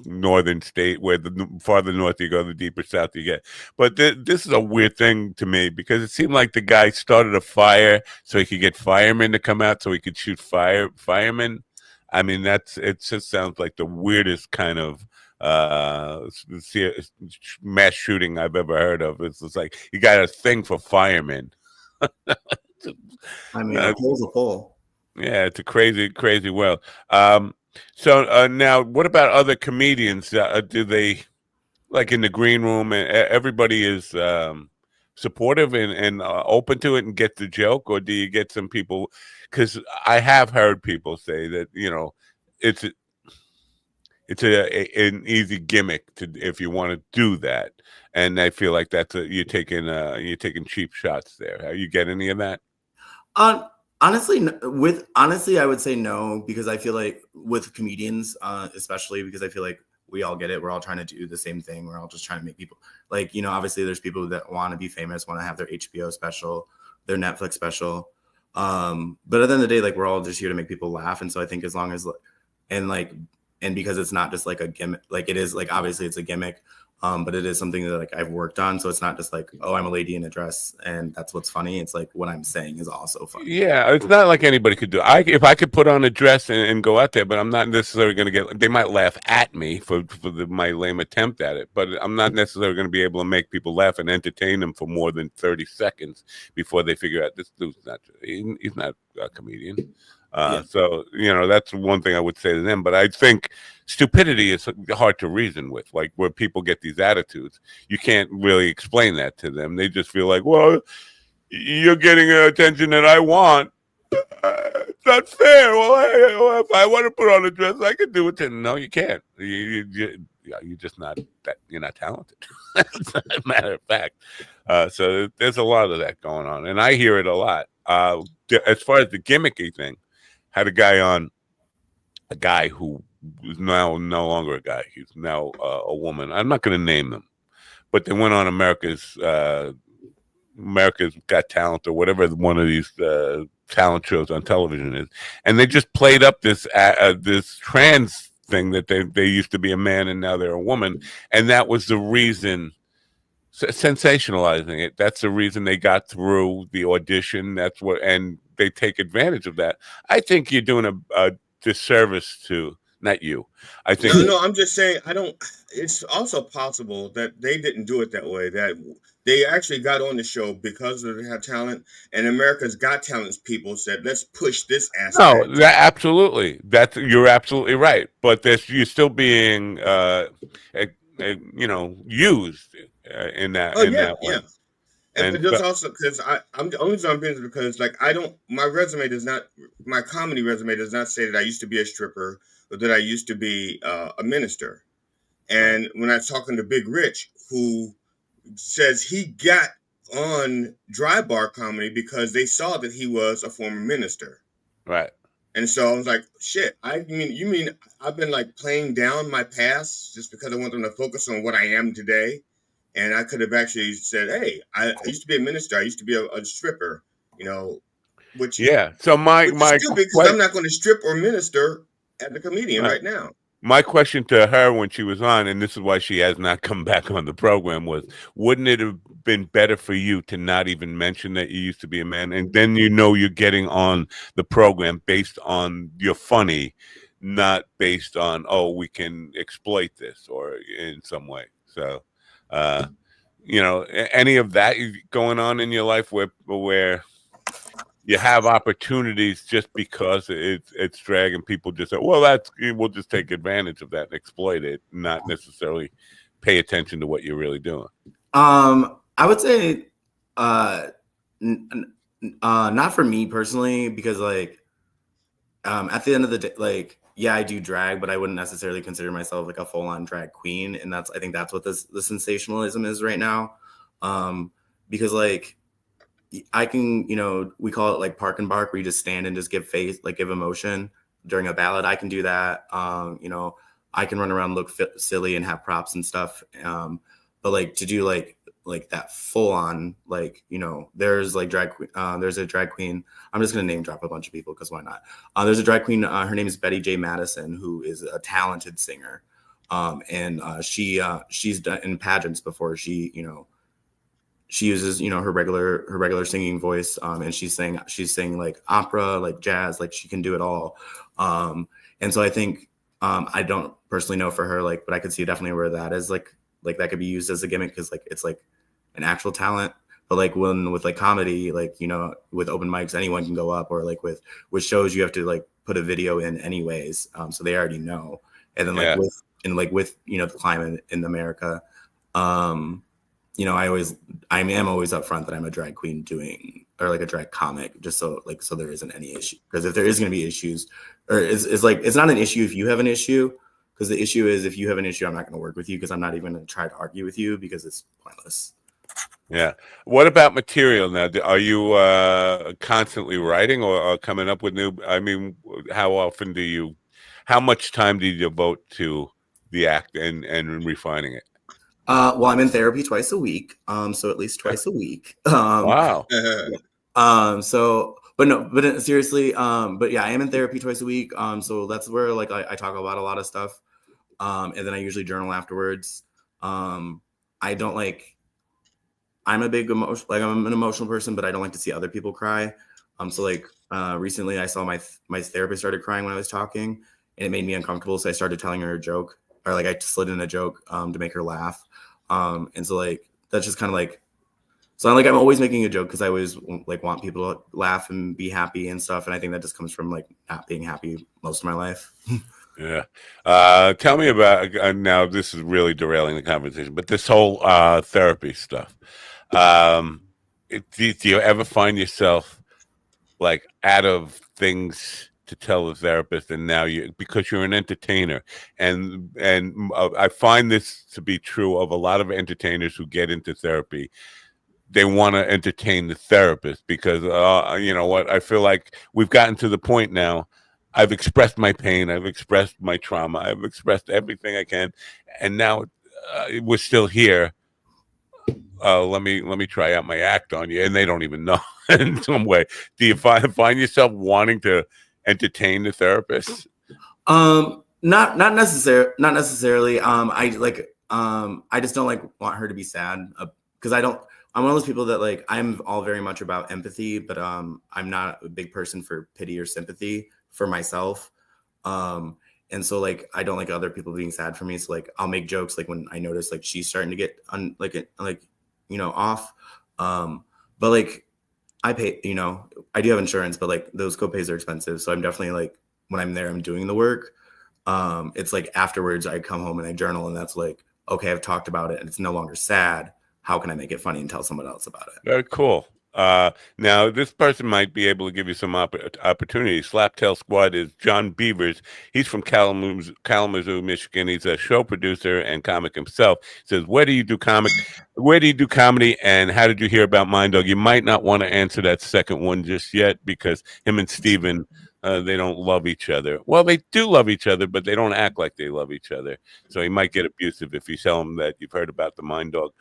northern state, where the farther north you go, the deeper south you get. But this is a weird thing to me because it seemed like the guy started a fire so he could get firemen to come out so he could shoot firemen. I mean, it just sounds like the weirdest kind of mass shooting I've ever heard of. It's just like you got a thing for firemen. I mean, a pole's a pole. Yeah, it's a crazy world. So now, what about other comedians? Do they, like in the green room, and everybody is supportive and open to it and get the joke, or do you get some people? Because I have heard people say that it's an easy gimmick to if you want to do that, and I feel like you're taking cheap shots there. Are you get any of that? Honestly, I would say no, because I feel like with comedians, especially because I feel like we all get it. We're all trying to do the same thing. We're all just trying to make people like, obviously there's people that want to be famous, want to have their HBO special, their Netflix special. But at the end of the day, like we're all just here to make people laugh. And so I think as long as, and because it's not just like a gimmick, like it is like, obviously it's a gimmick. But it is something that like I've worked on. So it's not just like, oh, I'm a lady in a dress and that's what's funny. It's like what I'm saying is also funny. Yeah, it's not like anybody could do. If I could put on a dress and go out there, but I'm not necessarily going to get. They might laugh at me for my lame attempt at it, but I'm not necessarily going to be able to make people laugh and entertain them for more than 30 seconds before they figure out this dude's not. He's not a comedian. So that's one thing I would say to them. But I think stupidity is hard to reason with. Like where people get these attitudes, you can't really explain that to them. They just feel like, well, you're getting attention that I want. It's not fair. Well, if I want to put on a dress, I can do it. No, you can't. You're just not that. You're not talented. As a matter of fact. So there's a lot of that going on, and I hear it a lot. As far as the gimmicky thing. Had a guy who is now no longer a guy. He's now a woman. I'm not going to name them, but they went on America's Got Talent or whatever one of these talent shows on television is, and they just played up this trans thing that they used to be a man and now they're a woman, and that was the reason. Sensationalizing it. That's the reason they got through the audition. That's what, and they take advantage of that. I think you're doing a disservice to not you. I think no. I'm just saying. I don't. It's also possible that they didn't do it that way. That they actually got on the show because they have talent, and America's Got Talent people said, "Let's push this aspect." No, absolutely. You're absolutely right. But you're still being used in that. Oh, in yeah, that way. yeah. And there's also because I'm the only reason I'm being because like my comedy resume does not say that I used to be a stripper or that I used to be a minister. And when I was talking to Big Rich, who says he got on dry bar comedy because they saw that he was a former minister. Right. And so I was like, shit, you mean I've been like playing down my past just because I want them to focus on what I am today? And I could have actually said, hey, I used to be a minister. I used to be a stripper, which. Yeah. So my stupid because I'm not going to strip or minister as a comedian right now. My question to her when she was on, and this is why she has not come back on the program, was wouldn't it have been better for you to not even mention that you used to be a man? And then you're getting on the program based on you're funny, not based on, oh, we can exploit this or in some way. So, any of that going on in your life where you have opportunities just because it's drag and people just say, well, we'll just take advantage of that and exploit it, not necessarily pay attention to what you're really doing. I would say not for me personally, because like at the end of the day, like, yeah, I do drag, but I wouldn't necessarily consider myself like a full-on drag queen. And I think that's what the sensationalism is right now. Because like I can, we call it like park and bark, where you just stand and just give emotion during a ballad. I can do that. I can run around, look silly, and have props and stuff. But like to do like that full on, like, there's like there's a drag queen. I'm just gonna name drop a bunch of people because why not? There's a drag queen. Her name is Betty J. Madison, who is a talented singer, and she's done in pageants before. She uses her regular singing voice, and she's saying like opera, like jazz, like she can do it all. And so I think I don't personally know for her, like, but I could see definitely where that is like that could be used as a gimmick, because like it's like an actual talent. But like with like comedy, like, with open mics, anyone can go up, or like with shows you have to like put a video in anyways, so they already know. And then like with the climate in America, I am always upfront that I'm a drag queen or like a drag comic, just so there isn't any issue. Because if there is going to be issues, or it's like, it's not an issue if you have an issue, because the issue is if you have an issue, I'm not going to work with you, because I'm not even going to try to argue with you, because it's pointless. Yeah. What about material now? Are you constantly writing or coming up with new? I mean, how much time do you devote to the act and refining it? Well, I'm in therapy twice a week, so at least twice a week. Wow. But seriously, but yeah, I am in therapy twice a week. So that's where like I talk about a lot of stuff, and then I usually journal afterwards. I don't like. I'm a big I'm an emotional person, but I don't like to see other people cry. So like recently, I saw my therapist started crying when I was talking, and it made me uncomfortable. So I started telling her a joke, or like I slid in a joke to make her laugh. And so like that's just kind of like, so I'm always making a joke because I always like want people to laugh and be happy and stuff. And I think that just comes from like not being happy most of my life. Yeah. Tell me about now. This is really derailing the conversation, but this whole therapy stuff. Do you ever find yourself like out of things to tell the therapist, and now because you're an entertainer, and I find this to be true of a lot of entertainers who get into therapy. They want to entertain the therapist because you know what, I feel like we've gotten to the point now. I've expressed my pain, I've expressed my trauma, I've expressed everything I can, and now we're still here. Let me try out my act on you, and they don't even know in some way. Do you find yourself wanting to entertain the therapist? Not necessarily. I just don't like want her to be sad, because I'm one of those people that like, I'm all very much about empathy, but I'm not a big person for pity or sympathy for myself. And so like I don't like other people being sad for me. So like I'll make jokes like when I notice like she's starting to get off. But like I pay, I do have insurance, but like those copays are expensive. So I'm definitely like, when I'm there, I'm doing the work. It's like afterwards I come home and I journal, and that's like, okay, I've talked about it and it's no longer sad. How can I make it funny and tell someone else about it? Very cool. Now this person might be able to give you some opportunities. Slaptail Squad is John Beavers. He's from Kalamazoo, Michigan. He's a show producer and comic himself. He says, where do you do comedy, and how did you hear about Mind Dog? You might not want to answer that second one just yet, because him and Steven, they don't love each other. Well, they do love each other, but they don't act like they love each other. So he might get abusive if you tell him that you've heard about the Mind Dog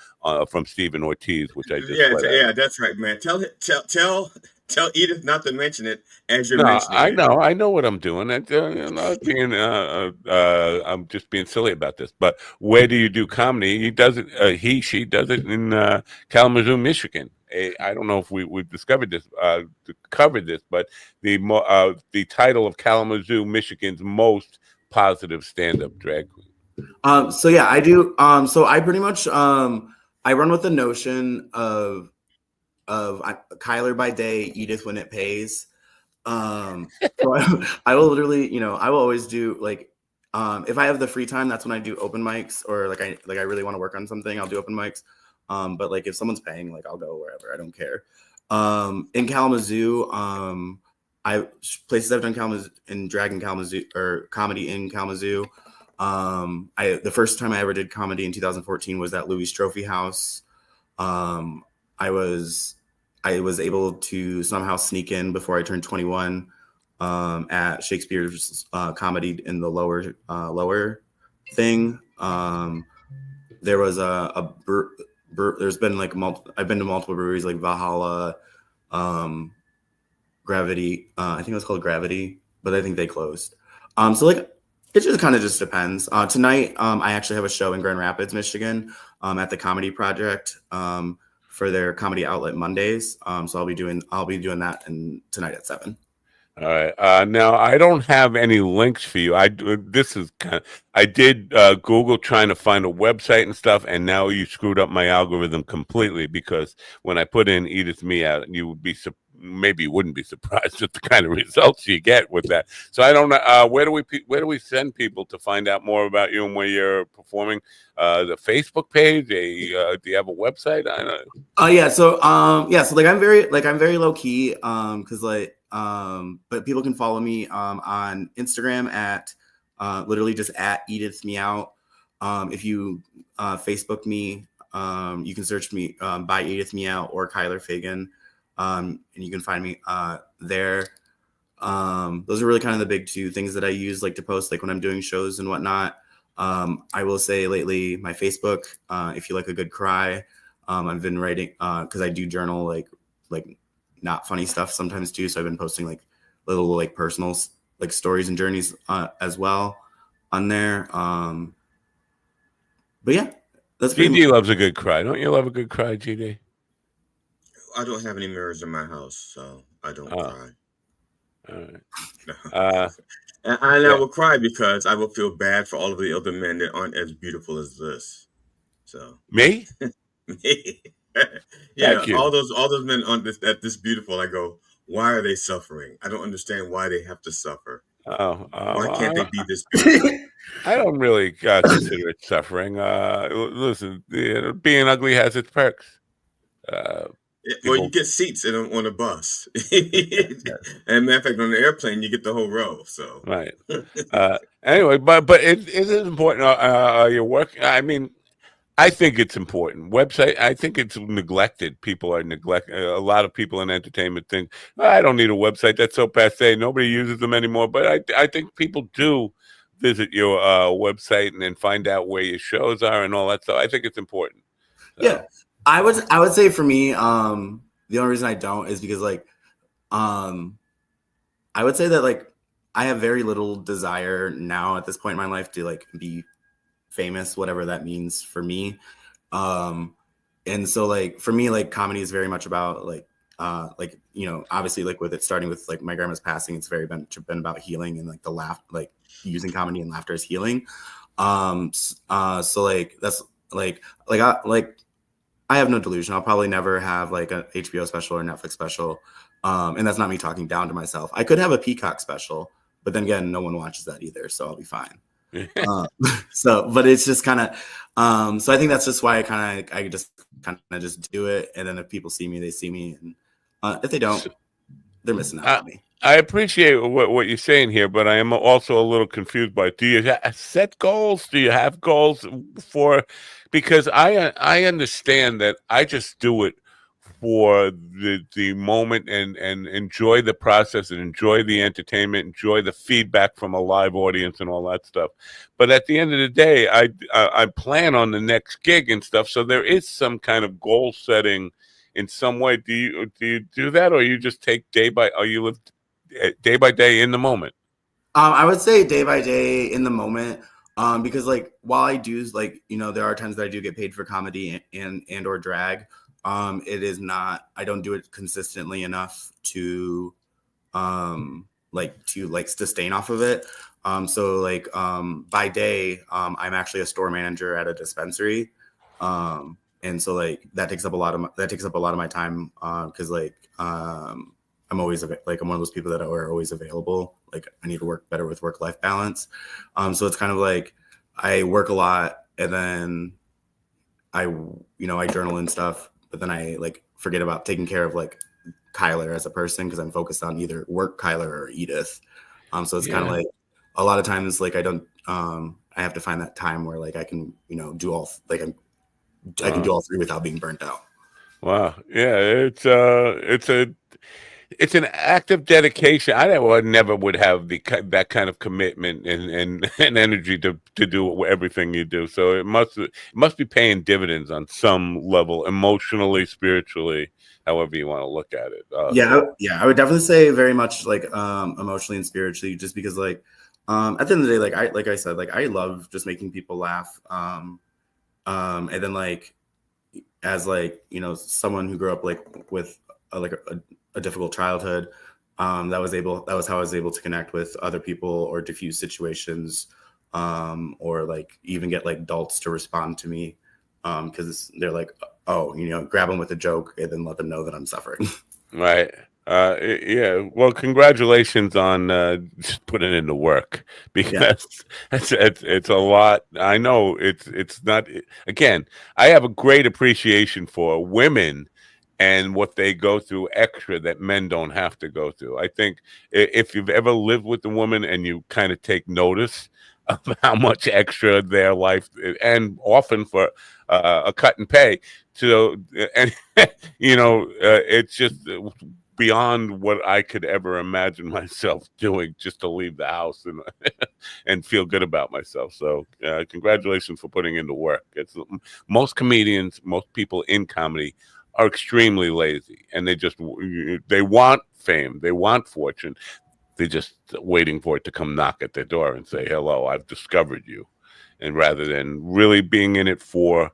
from Stephen Ortiz, which I just yeah, that's right, man. Tell Tell Edith not to mention it as you're No, mentioning it. I know what I'm doing. I'm just being silly about this. But where do you do comedy? He does it. She does it in Kalamazoo, Michigan. I don't know if we've discovered this, covered this, but the title of Kalamazoo, Michigan's most positive stand-up drag queen. So yeah, I do. So I pretty much I run with the notion of Kyler by day, Edith when it pays. So I will literally, I will always do like, if I have the free time, that's when I do open mics, or like I really want to work on something, I'll do open mics. But like if someone's paying, like I'll go wherever, I don't care. In Kalamazoo, places I've done Kalamazoo in drag in Kalamazoo or comedy in Kalamazoo. The first time I ever did comedy in 2014 was at Louis Trophy House. I was able to somehow sneak in before I turned 21 at Shakespeare's comedy in the lower thing. There was there's been like I've been to multiple breweries like Valhalla, Gravity. I think it was called Gravity, but I think they closed. So like it just kind of just depends. Tonight, I actually have a show in Grand Rapids, Michigan, at the Comedy Project. For their comedy outlet Mondays. So I'll be doing that tonight at 7. All right. Now I don't have any links for you. I did Google trying to find a website and stuff, and now you screwed up my algorithm completely, because when I put in Edith Me Out, you would be maybe you wouldn't be surprised at the kind of results you get with that. So I don't know where do we send people to find out more about you and where you're performing? The Facebook page? Do you have a website? I don't know. Yeah. So so like I'm very low key. But people can follow me on Instagram at literally just at Edith Me Out. If you Facebook me, you can search me by Edith Me Out or Kyler Fagan. And you can find me there. Those are really kind of the big two things that I use like to post like when I'm doing shows and whatnot. I will say lately my Facebook, if you like a good cry, I've been writing because I do journal like not funny stuff sometimes too. So I've been posting like little like personal like stories and journeys as well on there. But yeah, that's GD loves a good cry. Don't you love a good cry, GD? I don't have any mirrors in my house, so I don't cry. All right. And I will cry because I will feel bad for all of the other men that aren't as beautiful as this. So me? Me. Yeah, all those men on this beautiful. I go, why are they suffering? I don't understand why they have to suffer. Why can't they be this beautiful? I don't really consider it suffering. Listen, being ugly has its perks. Well, you get seats on a bus. And matter of fact, on the airplane, you get the whole row. So right. Anyway, but it is important. Your work. I mean, I think it's important. Website. I think it's neglected. People are a lot of people in entertainment think, I don't need a website. That's so passe. Nobody uses them anymore. But I think people do visit your website and then find out where your shows are and all that stuff. I think it's important. So. Yeah. I would say for me, the only reason I don't is because like, I would say that like I have very little desire now at this point in my life to like be famous, whatever that means for me. And so like for me, like comedy is very much about like obviously like with it starting with like my grandma's passing, it's very been about healing and like the laugh, like using comedy and laughter as healing. So like that's I have no delusion. I'll probably never have like a HBO special or Netflix special. And that's not me talking down to myself. I could have a Peacock special, but then again, no one watches that either. So I'll be fine. But it's just kind of, so I think that's just why I just do it. And then if people see me, they see me. And if they don't, they're missing out on me. I appreciate what you're saying here, but I am also a little confused by it. Do you set goals? Do you have goals because I understand that I just do it for the moment and enjoy the process and enjoy the entertainment, enjoy the feedback from a live audience and all that stuff. But at the end of the day, I plan on the next gig and stuff. So there is some kind of goal setting in some way. Do you do that, or you just take or you live day by day in the moment? I would say day by day in the moment, because like while I do like there are times that I do get paid for comedy and or drag. It is not. I don't do it consistently enough to like sustain off of it. So like by day, I'm actually a store manager at a dispensary. And so like that takes up a lot of my time because I'm always like I'm one of those people that are always available. Like I need to work better with work-life balance. So it's kind of like I work a lot and then I journal and stuff, but then I like forget about taking care of like Kyler as a person because I'm focused on either work Kyler or Edith. So it's kind of like a lot of times like I don't I have to find that time where like I can do all like I can do all three without being burnt out. Wow. Yeah, it's an act of dedication. I never would have that kind of commitment and and energy to do everything you do. So it must be paying dividends on some level, emotionally, spiritually, however you want to look at it. I would definitely say very much like emotionally and spiritually, just because like at the end of the day, like I said, like I love just making people laugh. And then like as like someone who grew up like with a difficult childhood, that was how I was able to connect with other people or diffuse situations, or like even get like adults to respond to me, because they're like, oh, grab them with a joke and then let them know that I'm suffering. Right. Yeah. Well, congratulations on just putting in the work, because it's a lot. I know it's not. Again, I have a great appreciation for women and what they go through extra that men don't have to go through. I think if you've ever lived with a woman and you kind of take notice of how much extra their life, and often for a cut and pay. So, and it's just beyond what I could ever imagine myself doing just to leave the house and and feel good about myself. So, congratulations for putting in the work. Most comedians, most people in comedy are extremely lazy, and they want fame, they want fortune. They're just waiting for it to come knock at their door and say, hello, I've discovered you. And rather than really being in it for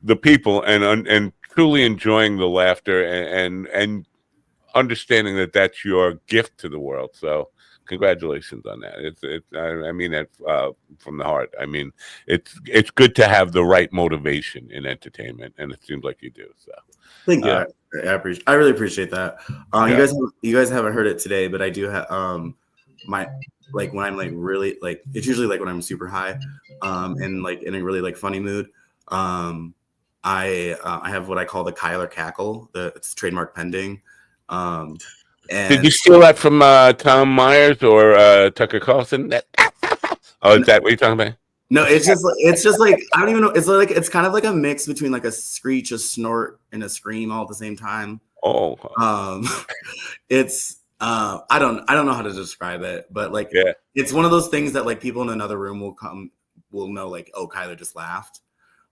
the people and truly enjoying the laughter and understanding that that's your gift to the world. So congratulations on that. I mean that from the heart. I mean, it's good to have the right motivation in entertainment, and it seems like you do. So thank you. I really appreciate that. You guys haven't heard it today, but I do have my like when I'm like really like it's usually like when I'm super high, and like in a really like funny mood. I have what I call the Kyler cackle. It's trademark pending. And did you steal that from Tom Myers or Tucker Carlson? Oh, is that what you're talking about? No, it's just like I don't even know. It's kind of like a mix between like a screech, a snort, and a scream all at the same time. Oh, it's I don't know how to describe it, but like it's one of those things that like people in another room will know like, oh, Kyler just laughed.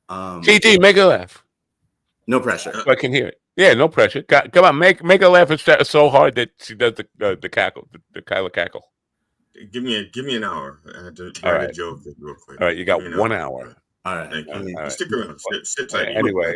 GD, make her laugh. No pressure. I can hear it. Yeah, no pressure. Come on, make her laugh so hard that she does the cackle, the Kyler cackle. Give me an hour. I had to write a joke real quick. All right, you got 1 hour. All right. Thank you. All right. Stick around. Sit tight. Anyway,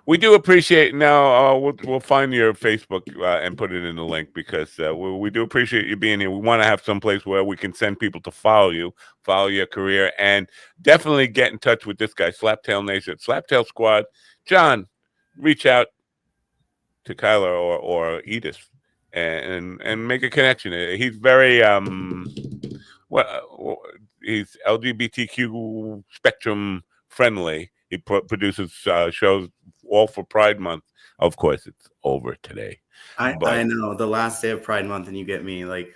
we do appreciate now. We'll find your Facebook and put it in the link, because we do appreciate you being here. We want to have some place where we can send people to follow your career, and definitely get in touch with this guy, Slaptail Nation, Slaptail Squad. John, reach out to Kyler or Edith and make a connection. He's very he's LGBTQ spectrum friendly. He produces shows all for Pride Month. Of course, it's over today. I know, the last day of Pride Month, and you get me like,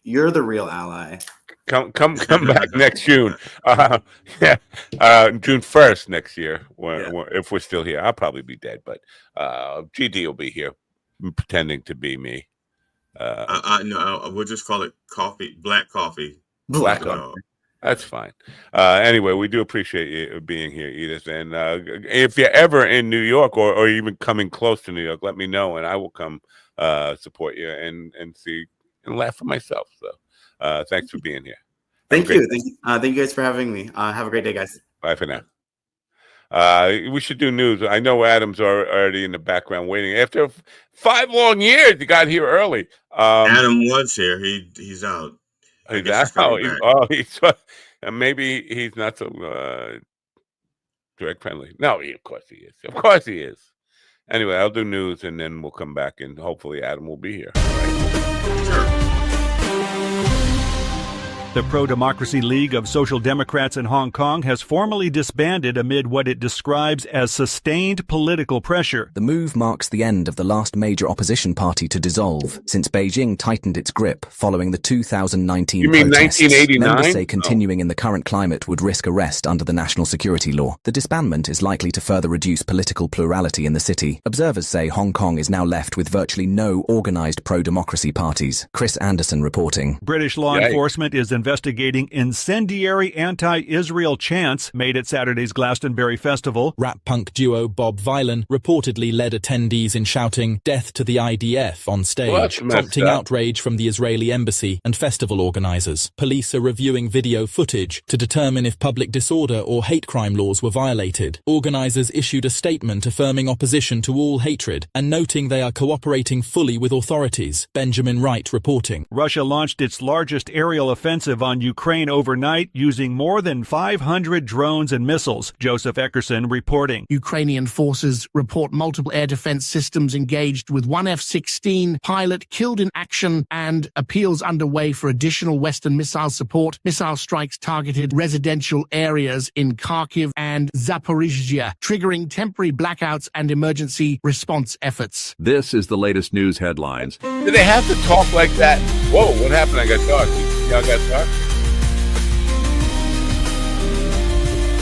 you're the real ally. Come back next June. June 1st next year. If we're still here, I'll probably be dead, but GD will be here, pretending to be me. No, we'll just call it coffee, black coffee. Black coffee. That's fine. Anyway, we do appreciate you being here, Edith. And if you're ever in New York or even coming close to New York, let me know, and I will come support you and see and laugh for myself. So thanks for being here. Thank you. Thank you guys for having me. Have a great day, guys. Bye for now. We should do news. I know Adam's already in the background waiting. After 5 long years, you got here early. Adam was here. He's out. He's out. Maybe he's not so direct friendly. No, of course he is. Of course he is. Anyway, I'll do news and then we'll come back and hopefully Adam will be here. Right? Sure. The Pro-Democracy League of Social Democrats in Hong Kong has formally disbanded amid what it describes as sustained political pressure. The move marks the end of the last major opposition party to dissolve, since Beijing tightened its grip following the 2019 You mean protests. 1989? Members say continuing in the current climate would risk arrest under the national security law. The disbandment is likely to further reduce political plurality in the city. Observers say Hong Kong is now left with virtually no organized pro-democracy parties. Chris Anderson reporting. British law enforcement is investigating incendiary anti-Israel chants made at Saturday's Glastonbury Festival. Rap punk duo Bob Vylan reportedly led attendees in shouting "Death to the IDF" on stage, prompting outrage from the Israeli embassy and festival organizers. Police are reviewing video footage to determine if public disorder or hate crime laws were violated. Organizers issued a statement affirming opposition to all hatred and noting they are cooperating fully with authorities. Benjamin Wright reporting. Russia launched its largest aerial offensive on Ukraine overnight using more than 500 drones and missiles. Joseph Eckerson reporting. Ukrainian forces report multiple air defense systems engaged with one F-16 pilot killed in action and appeals underway for additional Western missile support. Missile strikes targeted residential areas in Kharkiv and Zaporizhzhia, triggering temporary blackouts and emergency response efforts. This is the latest news headlines. Do they have to talk like that? Whoa, what happened? I got dark. Y'all got dark?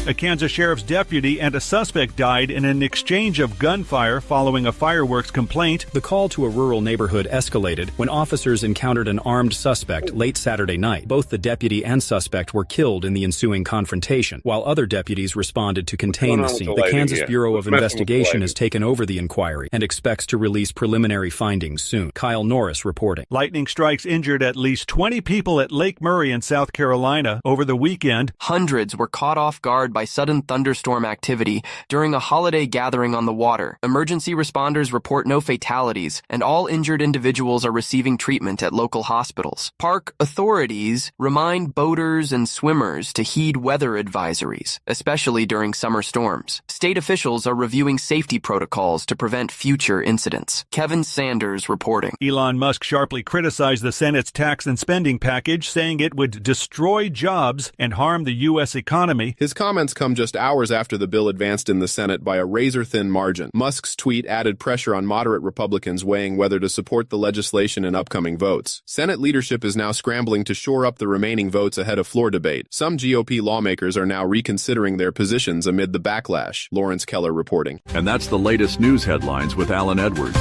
A Kansas sheriff's deputy and a suspect died in an exchange of gunfire following a fireworks complaint. The call to a rural neighborhood escalated when officers encountered an armed suspect late Saturday night. Both the deputy and suspect were killed in the ensuing confrontation, while other deputies responded to contain the scene. The Kansas Bureau of Investigation has taken over the inquiry and expects to release preliminary findings soon. Kyle Norris reporting. Lightning strikes injured at least 20 people at Lake Murray in South Carolina over the weekend. Hundreds were caught off guard by sudden thunderstorm activity during a holiday gathering on the water. Emergency responders report no fatalities, and all injured individuals are receiving treatment at local hospitals. Park authorities remind boaters and swimmers to heed weather advisories, especially during summer storms. State officials are reviewing safety protocols to prevent future incidents. Kevin Sanders reporting. Elon Musk sharply criticized the Senate's tax and spending package, saying it would destroy jobs and harm the U.S. economy. His comments come just hours after the bill advanced in the Senate by a razor-thin margin. Musk's tweet added pressure on moderate Republicans weighing whether to support the legislation in upcoming votes. Senate leadership is now scrambling to shore up the remaining votes ahead of floor debate. Some GOP lawmakers are now reconsidering their positions amid the backlash. Lawrence Keller reporting. And that's the latest news headlines with Alan Edwards.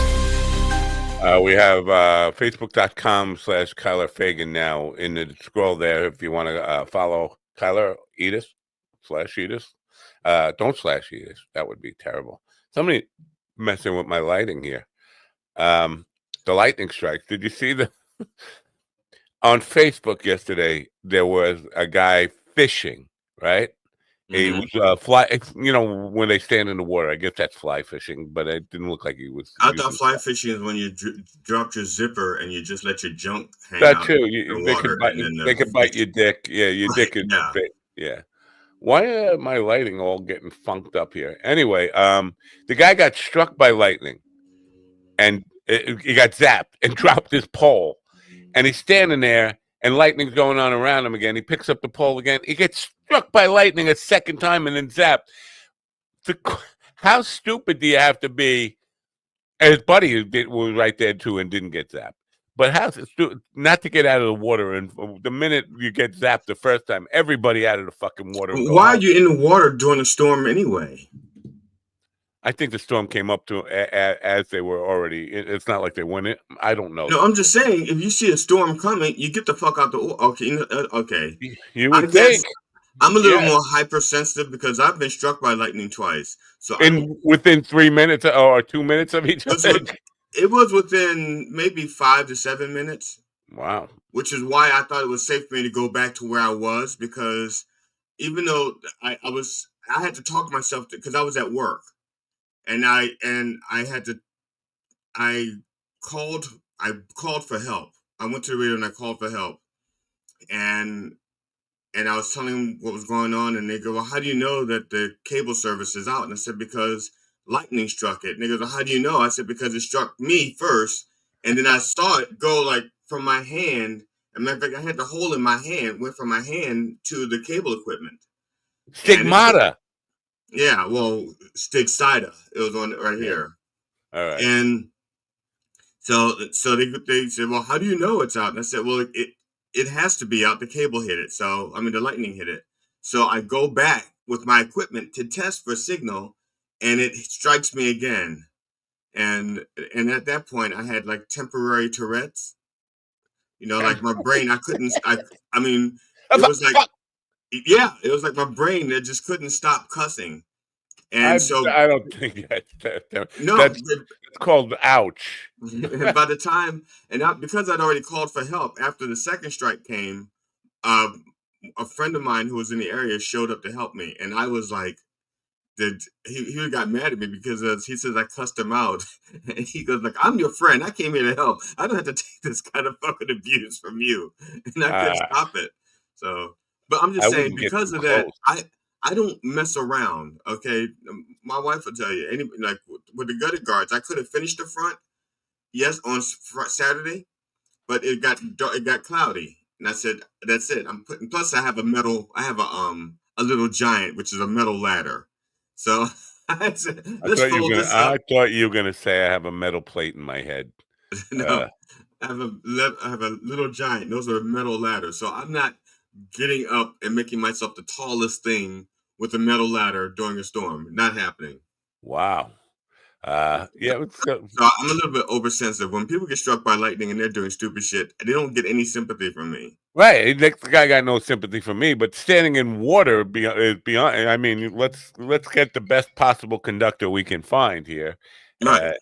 We have Facebook.com/Kyler Fagan now in the scroll there if you want to follow Kyler Edith. /Edith. Don't /Edith. That would be terrible. Somebody messing with my lighting here. The lightning strikes. Did you see the on Facebook yesterday? There was a guy fishing, right? He was fly. You know, when they stand in the water, I guess that's fly fishing, but it didn't look like he was. I thought fly fishing is when you dropped your zipper and you just let your junk hang that out. too. They could bite your dick. Yeah, your dick is big. Yeah. Why am I lighting all getting funked up here? Anyway, the guy got struck by lightning, and he got zapped and dropped his pole, and he's standing there, and lightning's going on around him again. He picks up the pole again. He gets struck by lightning a second time and then zapped. How stupid do you have to be? And his buddy was right there too and didn't get zapped. But how not to get out of the water, and the minute you get zapped the first time, everybody out of the fucking water. Why are you in the water during a storm anyway? I think the storm came up to as they were already. It's not like they went in. I don't know. No, I'm just saying, if you see a storm coming, you get the fuck out the. Okay, okay. You I would guess think. I'm a little Yeah. more hypersensitive because I've been struck by lightning twice. So Within 3 minutes or 2 minutes of each other. it was within maybe 5 to 7 minutes. Wow. Which is why I thought it was safe for me to go back to where I was, because even though I had to talk myself because I was at work, and I had to I called for help. I went to the radio and I called for help, and I was telling them what was going on, and they go, "Well, how do you know that the cable service is out?" And I said, "Because lightning struck it." And they go, "Well, how do you know?" I said, "Because it struck me first, and then I saw it go like from my hand. And matter of fact, I had the hole in my hand, went from my hand to the cable equipment." Stigmata. Yeah, well, Stigmata. It was on right here. All right. And so they said, "Well, how do you know it's out?" And I said, "Well, it has to be out. The cable hit it. So, I mean, the lightning hit it." So I go back with my equipment to test for signal, and it strikes me again. And at that point, I had like temporary Tourette's. You know, like my brain, I mean, it was like, yeah, it was like my brain that just couldn't stop cussing. And I don't think no, that's called ouch. by the time, because I'd already called for help after the second strike came, a friend of mine who was in the area showed up to help me, and I was like, he got mad at me because he says I cussed him out, and he goes like, "I'm your friend. I came here to help. I don't have to take this kind of fucking abuse from you," and I couldn't stop it. So, but I'm just saying, because of that, I don't mess around. Okay, my wife will tell you, like with the gutter guards, I could have finished the front, yes, on Saturday, but it got cloudy, and I said, "That's it. I'm putting." Plus, I have a little giant, which is a metal ladder. So I said, "Let's fold this up." I thought you were gonna say I have a metal plate in my head. No, I have a little giant. Those are metal ladders. So I'm not getting up and making myself the tallest thing with a metal ladder during a storm. Not happening. Wow. Yeah. So I'm a little bit oversensitive. When people get struck by lightning and they're doing stupid shit, they don't get any sympathy from me. Right, the guy got no sympathy for me, but standing in water is beyond. I mean, let's get the best possible conductor we can find here. Right.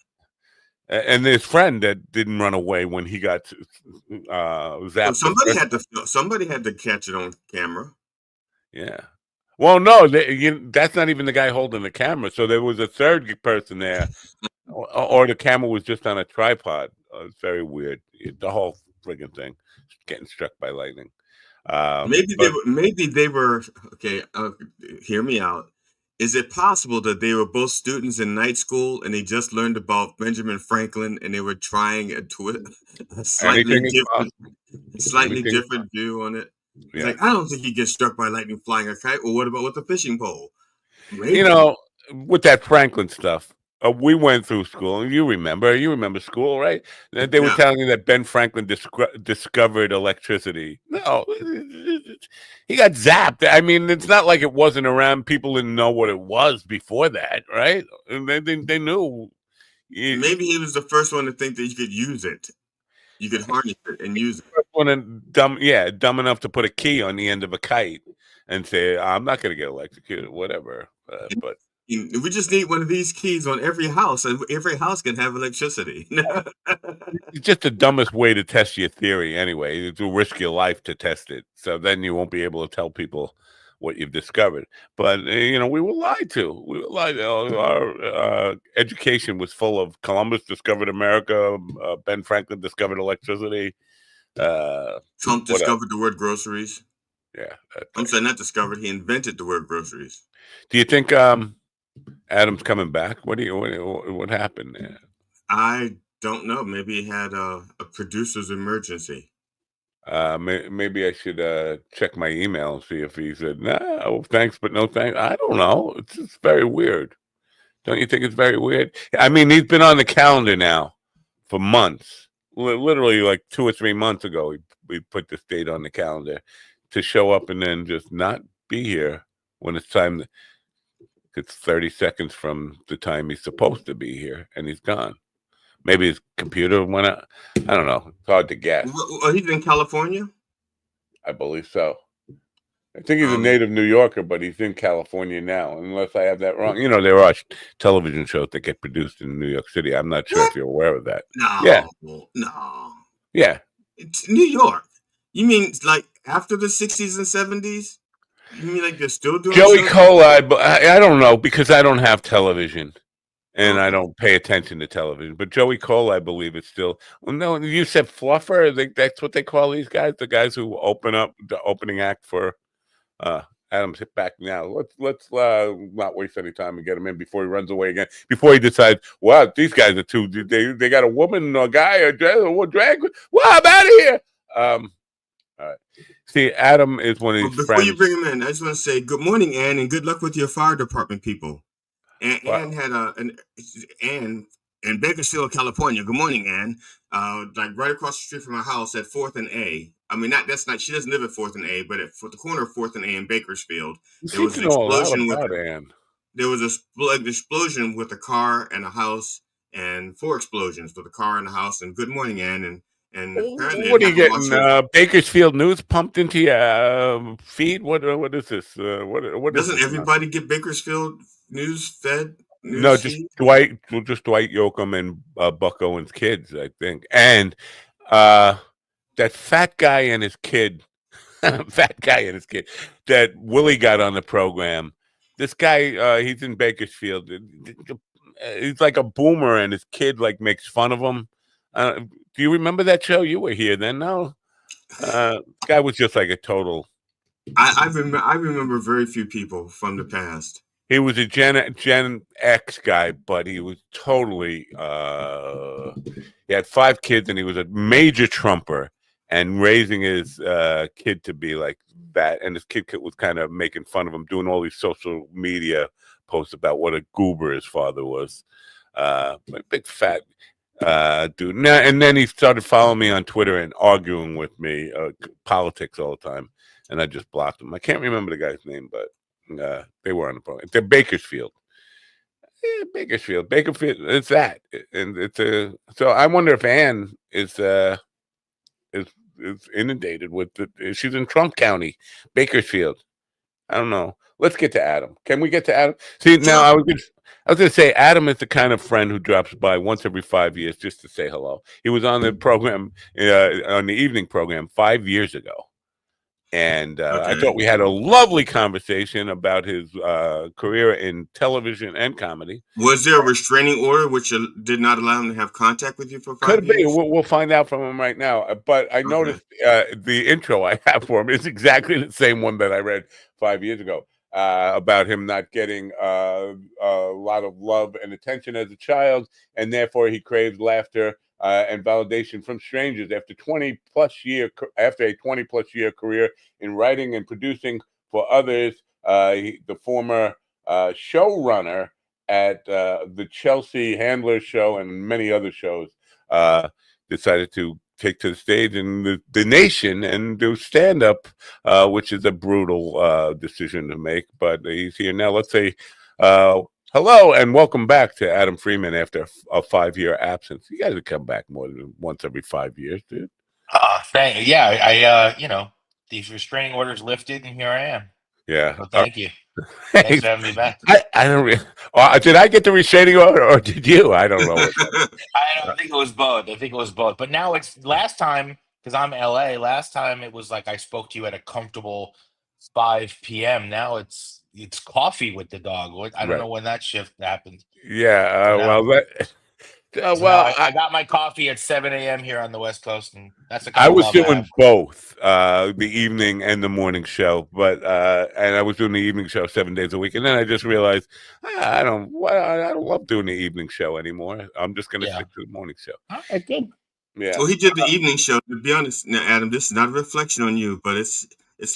And his friend that didn't run away when he got zapped. Well, somebody had to catch it on camera. Yeah. Well, no, that's not even the guy holding the camera. So there was a third person there, or the camera was just on a tripod. It's very weird. The whole friggin' thing, getting struck by lightning. Maybe they were okay. Hear me out. Is it possible that they were both students in night school and they just learned about Benjamin Franklin and they were trying a slightly different view on it? Yeah. Like, I don't think he gets struck by lightning flying a kite. Well, what about with a fishing pole? Maybe. You know, with that Franklin stuff, we went through school, and you remember school, right? They were telling you that Ben Franklin discovered electricity. No, he got zapped. I mean, it's not like it wasn't around. People didn't know what it was before that, right? And they knew. Maybe he was the first one to think that you could use it. You could harness it and use it. Dumb enough to put a key on the end of a kite and say, "I'm not going to get electrocuted," whatever. But we just need one of these keys on every house, and every house can have electricity. It's just the dumbest way to test your theory, anyway. To risk your life to test it, so then you won't be able to tell people what you've discovered. But we were lied to. We were lied to. Our education was full of Columbus discovered America, Ben Franklin discovered electricity. Trump discovered the word groceries. Yeah, I'm saying not discovered. He invented the word groceries. Do you think Adam's coming back? What happened there? I don't know. Maybe he had a producer's emergency. Maybe I should check my email and see if he said, "No, thanks, but no thanks." I don't know. It's just very weird. Don't you think it's very weird? I mean, he's been on the calendar now for months. Literally, like 2 or 3 months ago, we put this date on the calendar to show up and then just not be here when it's time. It's 30 seconds from the time he's supposed to be here, and he's gone. Maybe his computer went out. I don't know. It's hard to guess. He's in California? I believe so. I think he's a native New Yorker, but he's in California now, unless I have that wrong. You know, there are television shows that get produced in New York City. I'm not sure if you're aware of that. No. Yeah. It's New York. You mean like after the 60s and 70s? You mean like they're still doing Joey Cola, I don't know, because I don't have television. And I don't pay attention to television. But Joey Cole, I believe, is still. Well, no, you said fluffer. That's what they call these guys. The guys who open up the opening act for Adam's hit back now. Let's not waste any time and get him in before he runs away again. Before he decides, wow, these guys are too. They got a woman, a guy, a drag. Wow, I'm out of here. All right. See, Adam is one of these before friends. You bring him in, I just want to say good morning, Ann, and good luck with your fire department people. Ann had Ann in Bakersfield, California. Good morning, Ann. Like right across the street from my house at 4th and A. I mean, she doesn't live at 4th and A, but at the corner of 4th and A in Bakersfield, there was an explosion there was an explosion with a car and a house, and 4 explosions with a car and a house. And good morning, Ann. And apparently, what are you getting? Bakersfield news pumped into your feed? What is this? What doesn't everybody get Bakersfield news fed? No, just Dwight Yoakam and Buck Owens' kids, I think, and that fat guy and his kid, that Willie got on the program. This guy, he's in Bakersfield. He's like a boomer, and his kid like makes fun of him. Do you remember that show? You were here then. No, guy was just like a total. I remember very few people from the past. He was a Gen X guy, but he was totally. He had 5 kids, and he was a major Trumper, and raising his kid to be like that. And his kid was kind of making fun of him, doing all these social media posts about what a goober his father was. Big fat dude. And then he started following me on Twitter and arguing with me politics all the time, and I just blocked him. I can't remember the guy's name, but they were on the program. They're Bakersfield. Yeah, Bakersfield. It's that, and it's so I wonder if Ann is inundated with she's in Trump County, Bakersfield. I don't know. Let's get to Adam. Can we get to Adam? See, now I was going to say Adam is the kind of friend who drops by once every 5 years just to say hello. He was on the program, on the evening program 5 years ago. And I thought we had a lovely conversation about his career in television and comedy. Was there a restraining order which did not allow him to have contact with you for 5 years? Could be. We'll find out from him right now. But I noticed the intro I have for him is exactly the same one that I read 5 years ago about him not getting a lot of love and attention as a child, and therefore he craves laughter and validation from strangers after a 20-plus year career in writing and producing for others. The former showrunner at the Chelsea Handler Show and many other shows decided to take to the stage in the nation and do stand-up, which is a brutal decision to make. But he's here now. Let's say hello and welcome back to Adam Freeman after a 5-year absence. You guys have come back more than once every 5 years, dude. I these restraining orders lifted, and here I am. Yeah. So thank you. Thanks for having me back. I don't. Did I get the restraining order, or did you? I don't know. I think it was both. But now it's last time, because I'm LA. Last time it was like I spoke to you at a comfortable 5 p.m. Now it's coffee with the dog. I don't know when that shift happened. Yeah. I got my coffee at 7 a.m. here on the West Coast, and that's a. I was doing both, the evening and the morning show, and I was doing the evening show 7 days a week, and then I just realized I don't love doing the evening show anymore. I'm just going to stick to the morning show. All right, good. Yeah. Well, he did the evening show. To be honest, now, Adam, this is not a reflection on you, but it's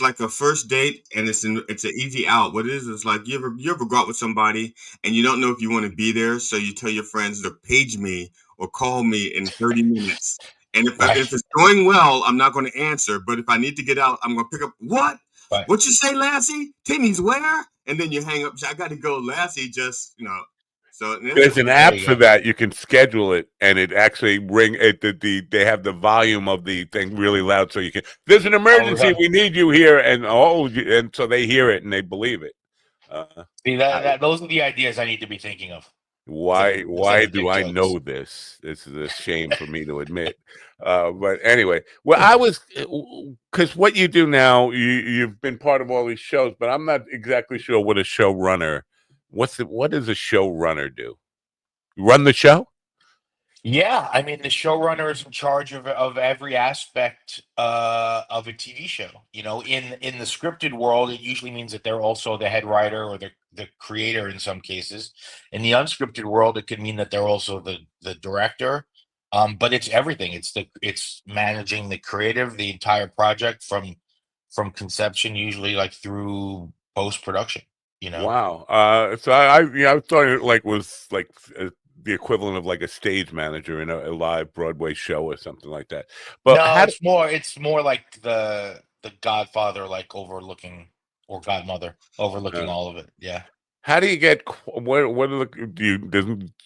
like a first date, and it's an easy out. What it is like you ever go out with somebody and you don't know if you want to be there, so you tell your friends to page me or call me in 30 minutes. And if it's going well, I'm not going to answer. But if I need to get out, I'm going to pick up. What? Right. What you say, Lassie? Timmy's where? And then you hang up. I got to go, Lassie. Just So There's an There app you for go. that. You can schedule it, and it actually ring it. They have the volume of the thing really loud, so you can. There's an emergency. really? We need you here, and so they hear it and they believe it. See those are the ideas I need to be thinking of. Instead Why of do dick I jokes. know this? This is a shame for me to admit. But anyway, well, I was because what you do now, you've been part of all these shows, but I'm not exactly sure what a showrunner. What does a showrunner do? Run the show? Yeah, I mean the showrunner is in charge of every aspect of a TV show. In the scripted world, it usually means that they're also the head writer or the creator in some cases. In the unscripted world, it could mean that they're also the director. But it's everything. It's managing the creative, the entire project from conception, usually like through post production. You know. Wow. So I thought it was like the equivalent of like a stage manager in a live Broadway show or something like that. But No, it's more like the Godfather, like overlooking, or Godmother overlooking all of it. Yeah. how do you get what are the do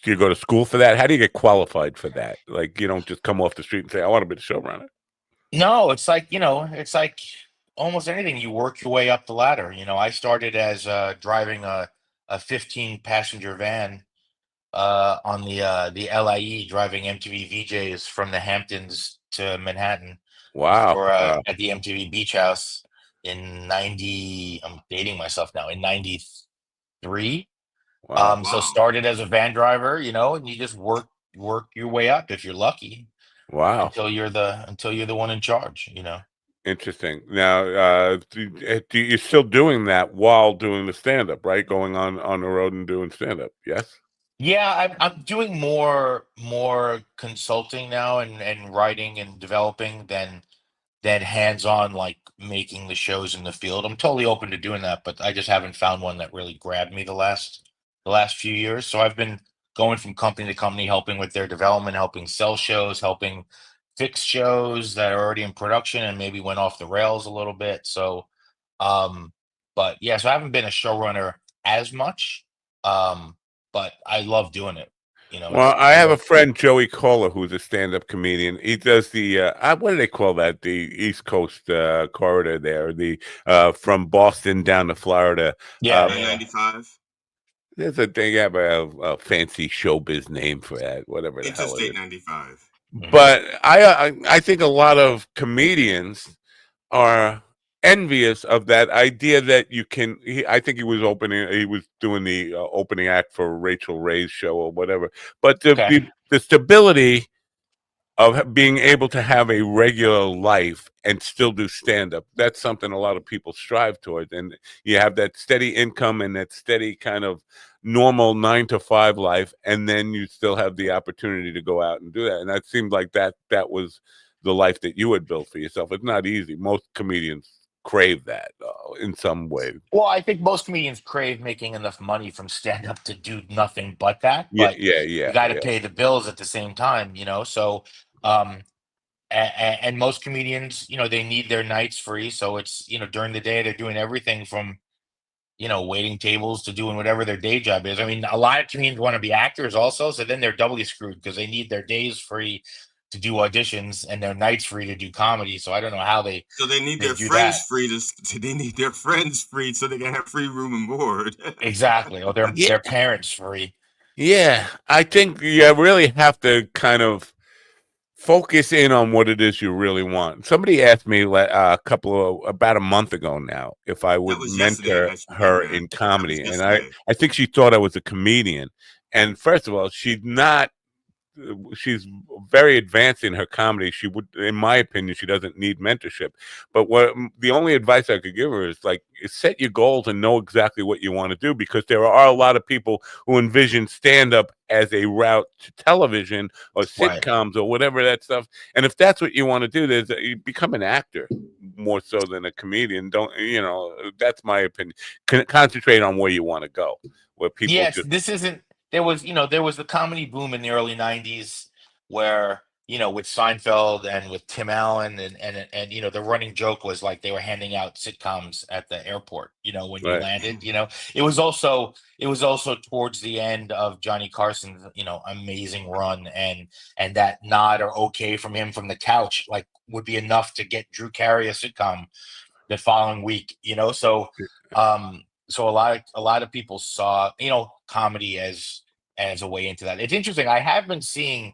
you go to school for that? How do you get qualified for that? Like you don't just come off the street and say I want to be the showrunner. No, it's like almost anything. You work your way up the ladder. I started as driving a 15 passenger van on the LIE, driving MTV VJs from the Hamptons to Manhattan Wow. for at the MTV Beach House in 90. I'm dating myself now, in 93. Wow. So started as a van driver, and you just work your way up if you're lucky Wow. until you're the one in charge. Interesting. Now, you're still doing that while doing the stand up, right? Going on the road and doing stand up. Yes. Yeah, I'm doing more consulting now, and writing and developing than hands-on, like making the shows in the field. I'm totally open to doing that, but I just haven't found one that really grabbed me the last few years. So I've been going from company to company, helping with their development, helping sell shows, helping fix shows that are already in production and maybe went off the rails a little bit. So, um, but yeah, so I haven't been a showrunner as much, um, but I love doing it. Well, It's I have a more. friend, Joey Kohler, who's a stand-up comedian. He does the what do they call that? The East Coast corridor there, the from Boston down to Florida. Yeah, yeah, yeah. 95. There's they have a fancy showbiz name for that, whatever the hell it Interstate is. 95. But I think a lot of comedians are envious of that idea that you can. I think he was doing the opening act for Rachel Ray's show or whatever. But Okay. the stability of being able to have a regular life and still do stand up, that's something a lot of people strive towards. And you have that steady income and that steady kind of normal 9 to 5 life, and then you still have the opportunity to go out and do that. And that seemed like that was the life that you had built for yourself. It's not easy. Most comedians crave that in some way. Well, I think most comedians crave making enough money from stand up to do nothing but that, Yeah, but yeah, you yeah, got to yeah. pay the bills at the same time. So, um, and most comedians, they need their nights free. So it's, during the day, they're doing everything from, waiting tables to doing whatever their day job is. I mean, a lot of comedians want to be actors also. So then they're doubly screwed because they need their days free to do auditions and their nights free to do comedy. So I don't know how they So they need their do friends that. free they need their friends free so they can have free room and board. Exactly. Or their Yeah. their parents free. Yeah, I think you really have to kind of focus in on what it is you really want. Somebody asked me about a month ago now if I That would was yesterday, mentor actually, her Batman. in That was comedy, and yesterday. I think she thought I was a comedian. And first of all, she's very advanced in her comedy. She would, in my opinion, she doesn't need mentorship. But the only advice I could give her is set your goals and know exactly what you want to do, because there are a lot of people who envision stand up as a route to television or Right. sitcoms or whatever that stuff. And if that's what you want to do, you become an actor more so than a comedian. Don't that's my opinion. Concentrate on where you want to go, where people Yes, just this isn't there was the comedy boom in the early 90s where, with Seinfeld and with Tim Allen, and the running joke was like they were handing out sitcoms at the airport, when you Right. landed. It was also towards the end of Johnny Carson's, amazing run, and that nod or okay from him from the couch like would be enough to get Drew Carey a sitcom the following week. So a lot of people saw, comedy as a way into that. It's interesting. I have been seeing,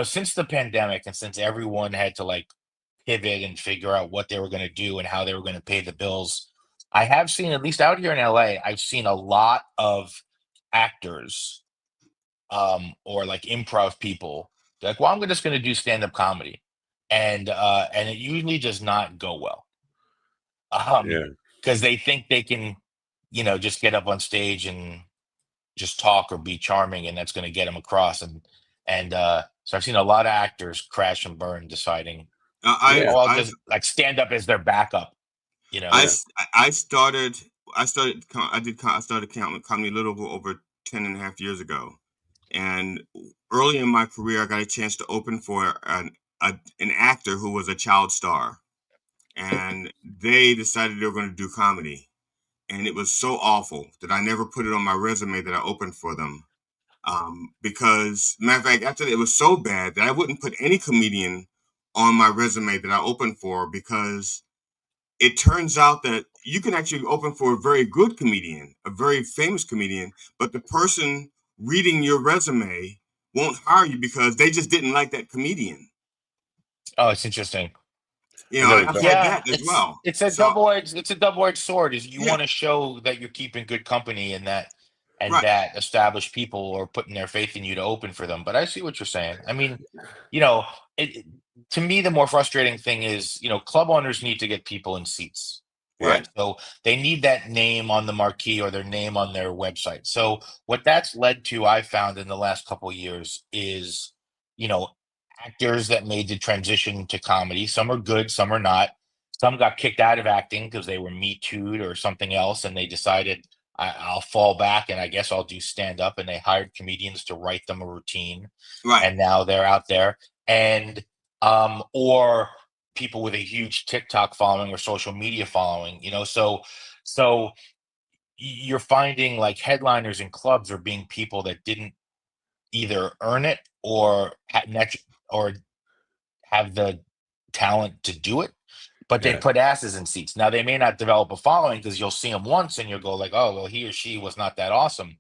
since the pandemic and since everyone had to like pivot and figure out what they were going to do and how they were going to pay the bills. I have seen, at least out here in LA, I've seen a lot of actors, or like improv people. They're like, well, I'm just going to do stand-up comedy. And it usually does not go well. Yeah. Because they think they can, just get up on stage and just talk or be charming, and that's going to get them across. And so I've seen a lot of actors crash and burn, deciding, I'll just like stand up as their backup. I started comedy a little over 10 and a half years ago. And early in my career, I got a chance to open for an actor who was a child star. And they decided they were going to do comedy. And it was so awful that I never put it on my resume that I opened for them. Because, matter of fact, after that, it was so bad that I wouldn't put any comedian on my resume that I opened for, because it turns out that you can actually open for a very good comedian, a very famous comedian, but the person reading your resume won't hire you because they just didn't like that comedian. Oh, it's interesting. I've had that as well. It's a double-edged sword. Is you want to show that you're keeping good company, and that established people are putting their faith in you to open for them. But I see what you're saying. I mean, to me, the more frustrating thing is, club owners need to get people in seats. Right. So they need that name on the marquee or their name on their website. So what that's led to, I found in the last couple of years, is, actors that made the transition to comedy. Some are good, some are not. Some got kicked out of acting because they were Me Too'd or something else, and they decided, I'll fall back and I guess I'll do stand up. And they hired comedians to write them a routine. Right. And now they're out there. And or people with a huge TikTok following or social media following, so you're finding like headliners in clubs are being people that didn't either earn it or have the talent to do it, but they put asses in seats. Now they may not develop a following because you'll see them once and you'll go like, oh, well, he or she was not that awesome.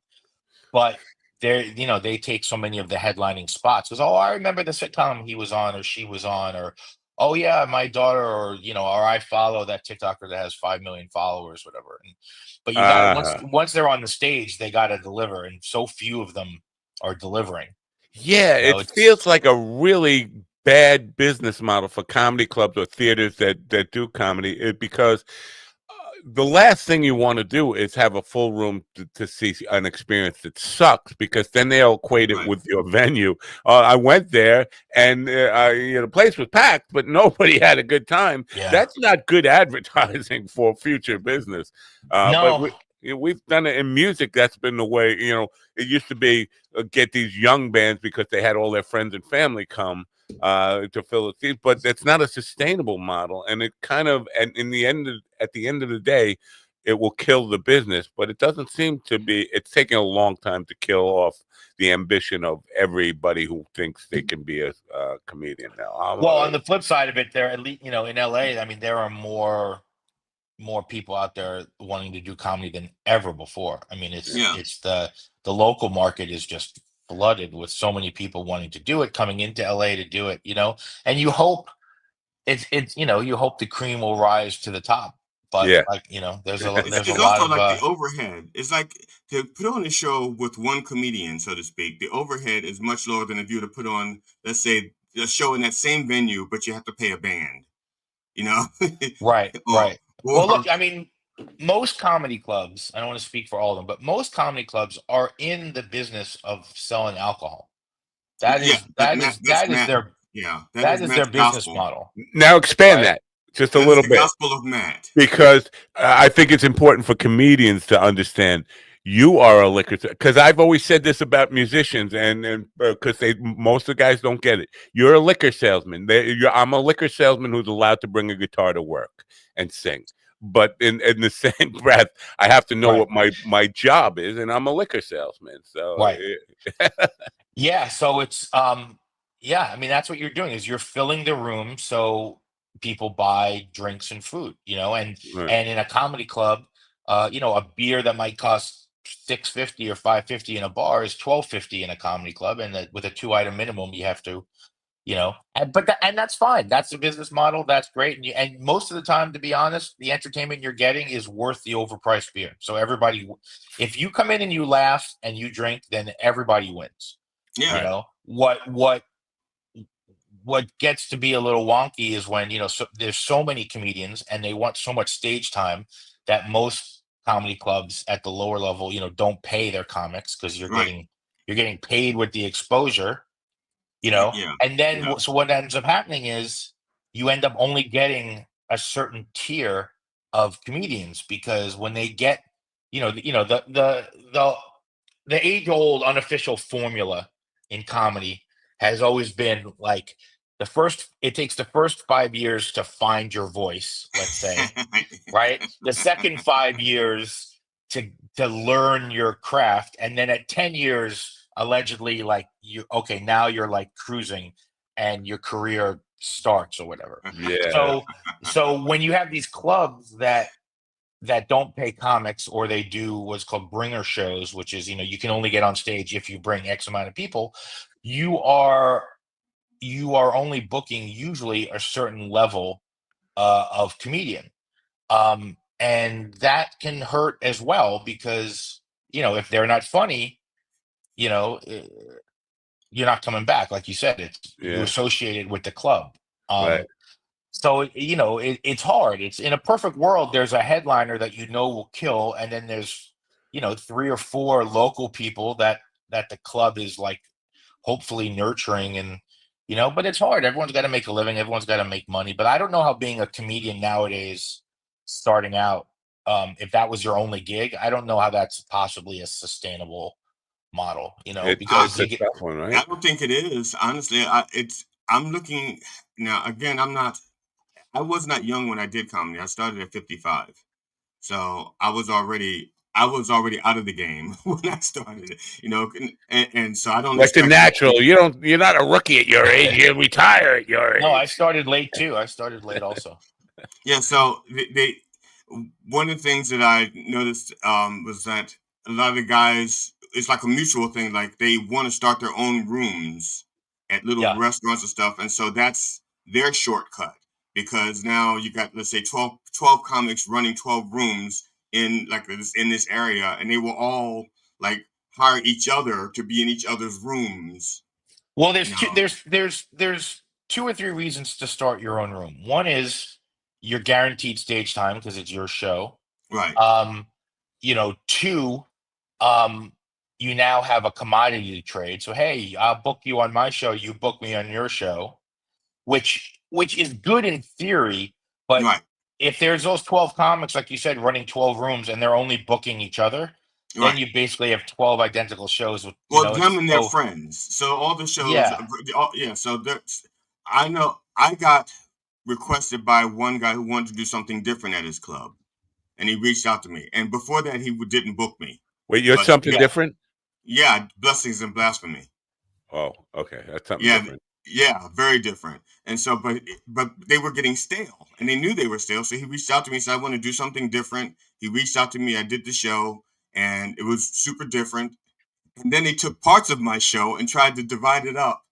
But they take so many of the headlining spots because, oh, I remember the sitcom he was on or she was on, or, oh yeah, my daughter, or or I follow that TikToker that has 5 million followers, whatever. But you got once they're on the stage, they got to deliver, and so few of them are delivering. Yeah, it feels like a really bad business model for comedy clubs or theaters that do comedy, because the last thing you want to do is have a full room to see an experience that sucks, because then they'll equate it with your venue. I went there and the place was packed, but nobody had a good time. Yeah. That's not good advertising for future business. No. But we've done it in music. That's been the way. It used to be get these young bands because they had all their friends and family come to fill the seats, but it's not a sustainable model, and it kind of, and at the end of the day, it will kill the business. But it doesn't seem to be. It's taking a long time to kill off the ambition of everybody who thinks they can be a comedian now. Well, on the flip side of it, there, at least in LA, I mean, there are more people out there wanting to do comedy than ever before. I mean, it's the local market is just flooded with so many people wanting to do it, coming into LA to do it, and you hope you hope the cream will rise to the top. But there's a lot also of like the overhead. It's like to put on a show with one comedian, so to speak. The overhead is much lower than if you were to put on, let's say, a show in that same venue, but you have to pay a band. Right. Well, look, I mean, most comedy clubs, I don't want to speak for all of them, but most comedy clubs are in the business of selling alcohol. That is their business model. Now expand that just a little bit. Gospel of Matt. Because I think it's important for comedians to understand You are a liquor, because I've always said this about musicians, and because most of the guys don't get it. You're a liquor salesman. I'm a liquor salesman who's allowed to bring a guitar to work and sing. But in the same breath, I have to know Right. what my job is, and I'm a liquor salesman. So Right. Yeah, so it's yeah, I mean that's what you're doing is you're filling the room so people buy drinks and food, you know, right. and in a comedy club, you know, a beer that might cost 650 or 550 in a bar is 1250 in a comedy club, and with a 2 item minimum you have to, you know, and that's fine. That's the business model. That's great. And most of the time, to be honest, the entertainment you're getting is worth the overpriced beer. So if you come in and you laugh and you drink, then everybody wins. Yeah. You Right. know what gets to be a little wonky is when, you know, there's so many comedians and they want so much stage time that most comedy clubs at the lower level, you know, don't pay their comics because Right. you're getting paid with the exposure, you know. Yeah. And then Yeah. so what ends up happening is you end up only getting a certain tier of comedians because when they get, the age old unofficial formula in comedy has always been like it takes the first 5 years to find your voice, let's say, right? The second 5 years to learn your craft, and then at 10 years, allegedly, like now you're like cruising, and your career starts or whatever. Yeah. So when you have these clubs that don't pay comics, or they do what's called bringer shows, which is, you know, you can only get on stage if you bring X amount of people, you are only booking usually a certain level of comedian. And that can hurt as well because, you know, if they're not funny, you know, you're not coming back. Like you said, you Yeah. associated with the club. Right. So, you know, it's hard. It's in a perfect world, there's a headliner that you know will kill, and then there's, you know, 3 or 4 local people that the club is like hopefully nurturing, and you know, but it's hard. Everyone's got to make a living, everyone's got to make money. But I don't know how being a comedian nowadays, starting out, if that was your only gig, I don't know how that's possibly a sustainable model, you know, It's because a you get tough one, right? I don't think it is. Honestly, I'm looking now again, I was not young when I did comedy. I started at 55. So I was already out of the game when I started, you know, and so I don't Like the expect natural. You're not a rookie at your age. You retire at your no, I age. started late too. I started late also. Yeah, so one of the things that I noticed was that a lot of the guys, it's like a mutual thing. Like they want to start their own rooms at little Yeah. restaurants and stuff, and so that's their shortcut because now you got, let's say, 12 comics running 12 rooms in this area, and they will all like hire each other to be in each other's rooms. Well, You there's two, know, there's 2 or 3 reasons to start your own room. One is you're guaranteed stage time because it's your show. right? Um, you know, two, um, you now have a commodity to trade. So hey, I'll book you on my show, you book me on your show, which is good in theory, but Right, if there's those 12 comics, like you said, running 12 rooms and they're only booking each other, then right. you basically have 12 identical shows with, you Well, know, them it's and their so friends. So all the shows, yeah. yeah. So there's, I know I got requested by one guy who wanted to do something different at his club, and he reached out to me. And before that, didn't book me. Wait, you're But something Yeah. different? yeah, blessings and blasphemy. Oh, okay. That's something Yeah, different. yeah, very different. And so, but they were getting stale, and they knew they were stale. So he reached out to me and said, "I want to do something different." He reached out to me. I did the show, and it was super different. And then they took parts of my show and tried to divide it up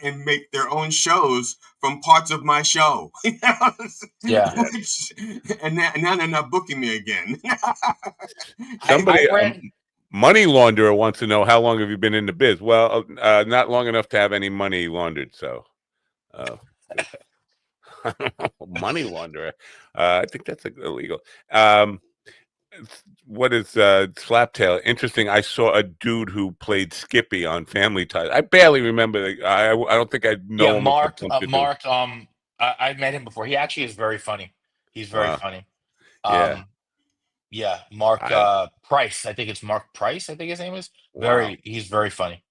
and make their own shows from parts of my show. Yeah. And now they're not booking me again. I Somebody, read money launderer wants to know how long have you been in the biz? Well, not long enough to have any money laundered. So, money launderer. I think that's illegal. What is Slaptail? Interesting. I saw a dude who played Skippy on Family Ties. I barely remember. I don't think I Yeah, know him. Mark, I've met him before. He actually is very funny. He's very Wow. funny. Yeah. Um, Yeah, Mark I, Price. I think it's Mark Price. I think his name is. wow. He's very funny.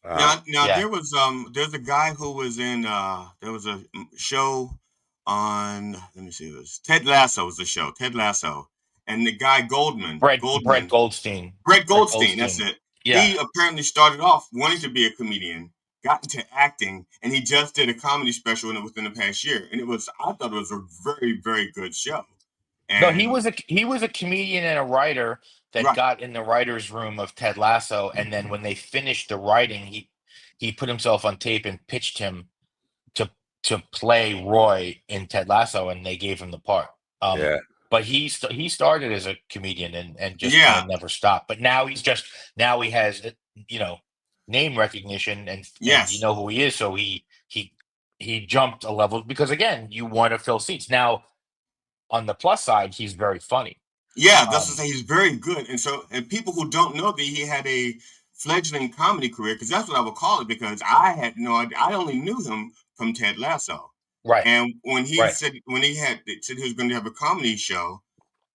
Now Yeah. there's a guy who was in there was a show on, let me see this. Ted Lasso was the show. Ted Lasso. And the guy Brett Goldstein. Brett Brett Goldstein, that's Goldstein. it. Yeah. He apparently started off wanting to be a comedian, got into acting, and he just did a comedy special within the past year. And I thought it was a very, very good show. No, And he was a comedian and a writer that right, got in the writers' room of Ted Lasso, and then when they finished the writing, he put himself on tape and pitched him to play Roy in Ted Lasso, and they gave him the part. Yeah. But he started as a comedian and just kind yeah, of never stopped. But now now he has name recognition and you yes. know who he is, so he jumped a level because again you want to fill seats. Now on the plus side, he's very funny. Yeah, that's to Um, say he's very good. And people who don't know that he had a fledgling comedy career, because that's what I would call it, because I had no idea. I only knew him from Ted Lasso. right, And right, when he said he was going to have a comedy show,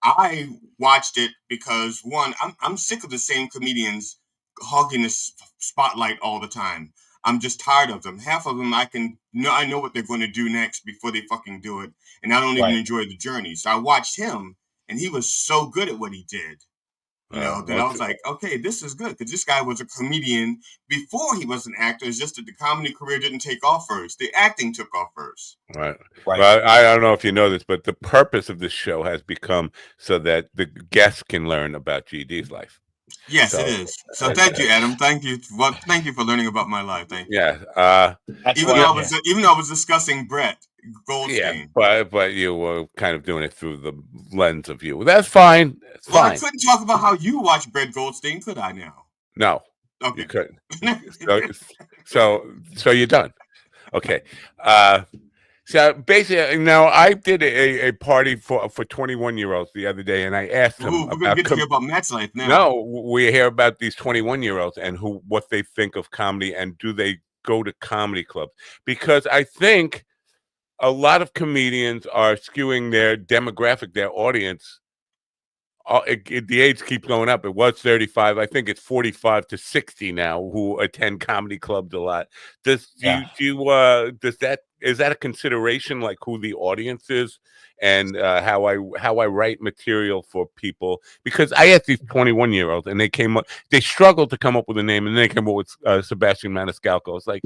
I watched it because one, I'm sick of the same comedians hogging the spotlight all the time. I'm just tired of them. Half of them I know what they're going to do next before they fucking do it, and I don't even right. enjoy the journey. So I watched him, and he was so good at what he did, that I What's was like, okay, this is good because this guy was a comedian before he was an actor. It's just that the comedy career didn't take off first. The acting took off first. right. Right. Well, I don't know if you know this, but the purpose of this show has become so that the guests can learn about GD's life. Yes, it So, is. So thank you, Adam. Thank you. Well, thank you for learning about my life. Thank you. yeah. That's Even why though I'm here. I was discussing Brett Yeah, Goldstein. but you were kind of doing it through the lens of you. That's fine. It's Well, I fine. couldn't talk about how you watch Brett Goldstein, could I now? No, you Okay. couldn't. So you're done. Okay. So basically, now I did a party for 21-year-olds the other day, and I asked them Ooh, we're gonna about get to hear about Matt's life now. no, we hear about these 21-year-olds and what they think of comedy, and do they go to comedy clubs? Because I think a lot of comedians are skewing their demographic, their audience. The age keeps going up. It was 35. I think it's 45 to 60 now who attend comedy clubs a lot. Does that is that a consideration, like who the audience is and how I write material for people? Because I asked these 21-year-olds and they struggled to come up with a name, and they came up with Sebastian Maniscalco. It's like,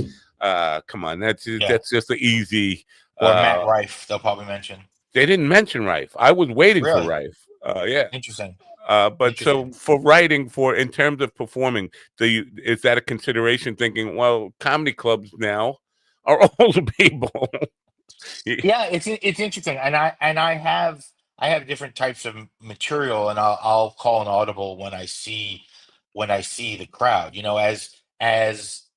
come on, that's just the easy. Or Matt Rife, they'll probably mention. They didn't mention Rife. I was waiting for Really? Rife. Yeah. Interesting. But so for writing, in terms of performing, is that a consideration? Thinking, well, comedy clubs now are older people. Yeah, it's interesting, and I have different types of material, and I'll call an audible when I see the crowd. You know, as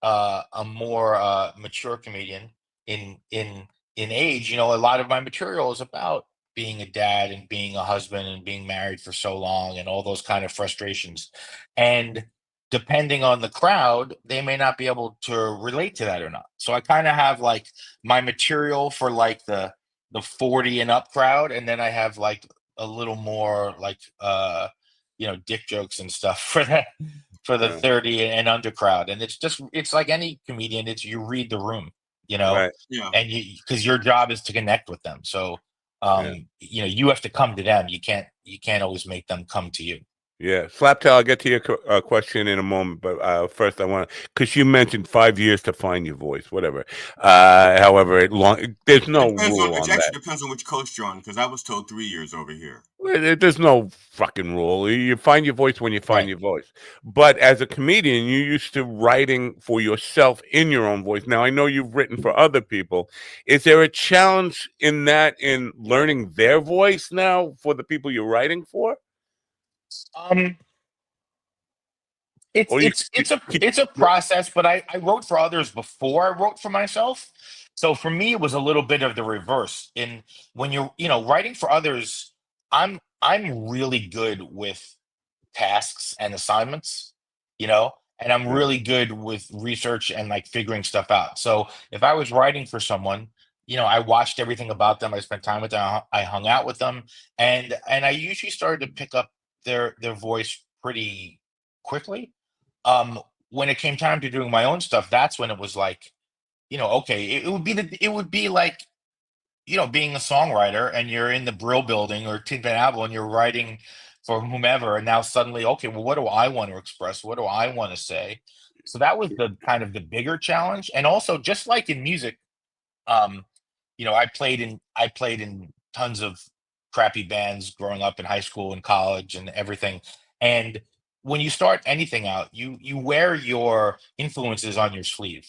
a more mature comedian in age, you know, a lot of my material is about being a dad and being a husband and being married for so long and all those kind of frustrations, and depending on the crowd, they may not be able to relate to that or not. So I kind of have like my material for like the 40 and up crowd, and then I have like a little more like dick jokes and stuff for the 30 and under crowd. And it's like any comedian, it's you read the room, Right. Yeah. and because your job is to connect with them. So Yeah. you have to come to them. You can't always make them come to you. Yeah, Slaptail, I'll get to your question in a moment, but first I want to, because you mentioned 5 years to find your voice, whatever. However, there's no rule on It actually that. depends on which coach you're on, because I was told 3 years over here. There's no fucking rule. You find your voice when you find your voice. But as a comedian, you're used to writing for yourself in your own voice. Now, I know you've written for other people. Is there a challenge in learning their voice now for the people you're writing for? It's a process, but I wrote for others before I wrote for myself. So for me, it was a little bit of the reverse. In when you're writing for others, I'm really good with tasks and assignments, and I'm really good with research and like figuring stuff out. So if I was writing for someone, I watched everything about them. I spent time with them. I hung out with them, and I usually started to pick up their voice pretty quickly. When it came time to doing my own stuff, that's when it was like, okay, it would be like, being a songwriter and you're in the Brill Building or Tin Pan Alley and you're writing for whomever, and now suddenly, okay, well, what do I want to express? What do I want to say? So that was the kind of the bigger challenge, and also just like in music, um, I played in tons of crappy bands growing up in high school and college and everything. And when you start anything out, you wear your influences on your sleeve.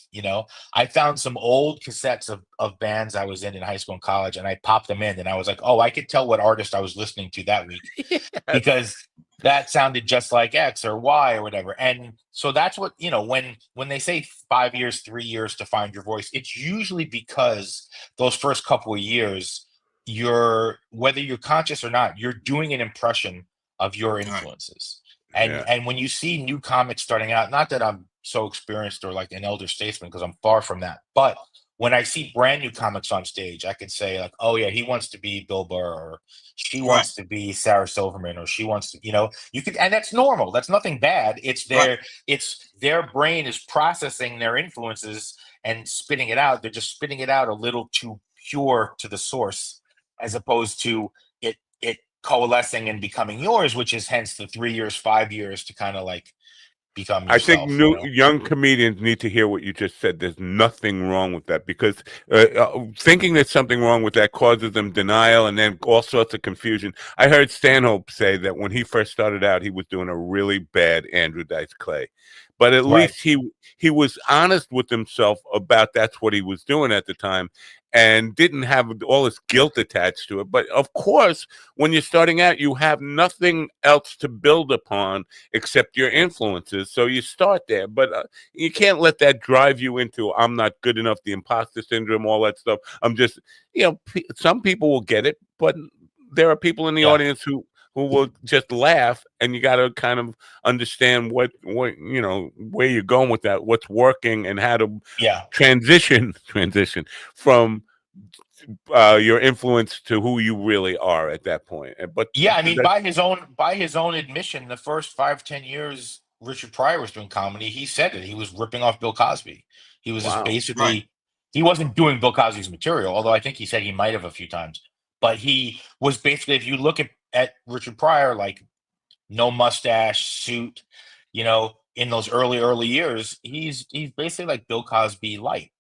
I found some old cassettes of bands I was in high school and college, and I popped them in, and I was like, oh, I could tell what artist I was listening to that week because that sounded just like X or Y or whatever. And so that's what, when they say 5 years, 3 years to find your voice, it's usually because those first couple of years, whether you're conscious or not, you're doing an impression of your influences. And when you see new comics starting out, not that I'm so experienced or like an elder statesman, because I'm far from that, but when I see brand new comics on stage, I can say like, oh yeah, he wants to be Bill Burr, or she wants to be Sarah Silverman, or she wants to, you could, and that's normal. That's nothing bad. It's their brain is processing their influences and spitting it out. They're just spitting it out a little too pure to the source, as opposed to it coalescing and becoming yours, which is hence the 3 years, 5 years to kind of like become I think yourself. young comedians need to hear what you just said. There's nothing wrong with that, because thinking there's something wrong with that causes them denial and then all sorts of confusion. I heard Stanhope say that when he first started out, he was doing a really bad Andrew Dice Clay, but at least he was honest with himself about that's what he was doing at the time, and didn't have all this guilt attached to it. But of course, when you're starting out, you have nothing else to build upon except your influences. So you start there, but you can't let that drive you into, I'm not good enough, the imposter syndrome, all that stuff. I'm just, some people will get it, but there are people in the audience who will just laugh, and you got to kind of understand what where you're going with that, what's working, and how to transition from your influence to who you really are at that point. But I mean, by his own admission, the first 5-10 years Richard Pryor was doing comedy, he said that he was ripping off Bill Cosby. He was just basically he wasn't doing Bill Cosby's material, although I think he said he might have a few times. But he was basically, if you look at Richard Pryor, like no mustache, suit, in those early years, he's basically like Bill Cosby light,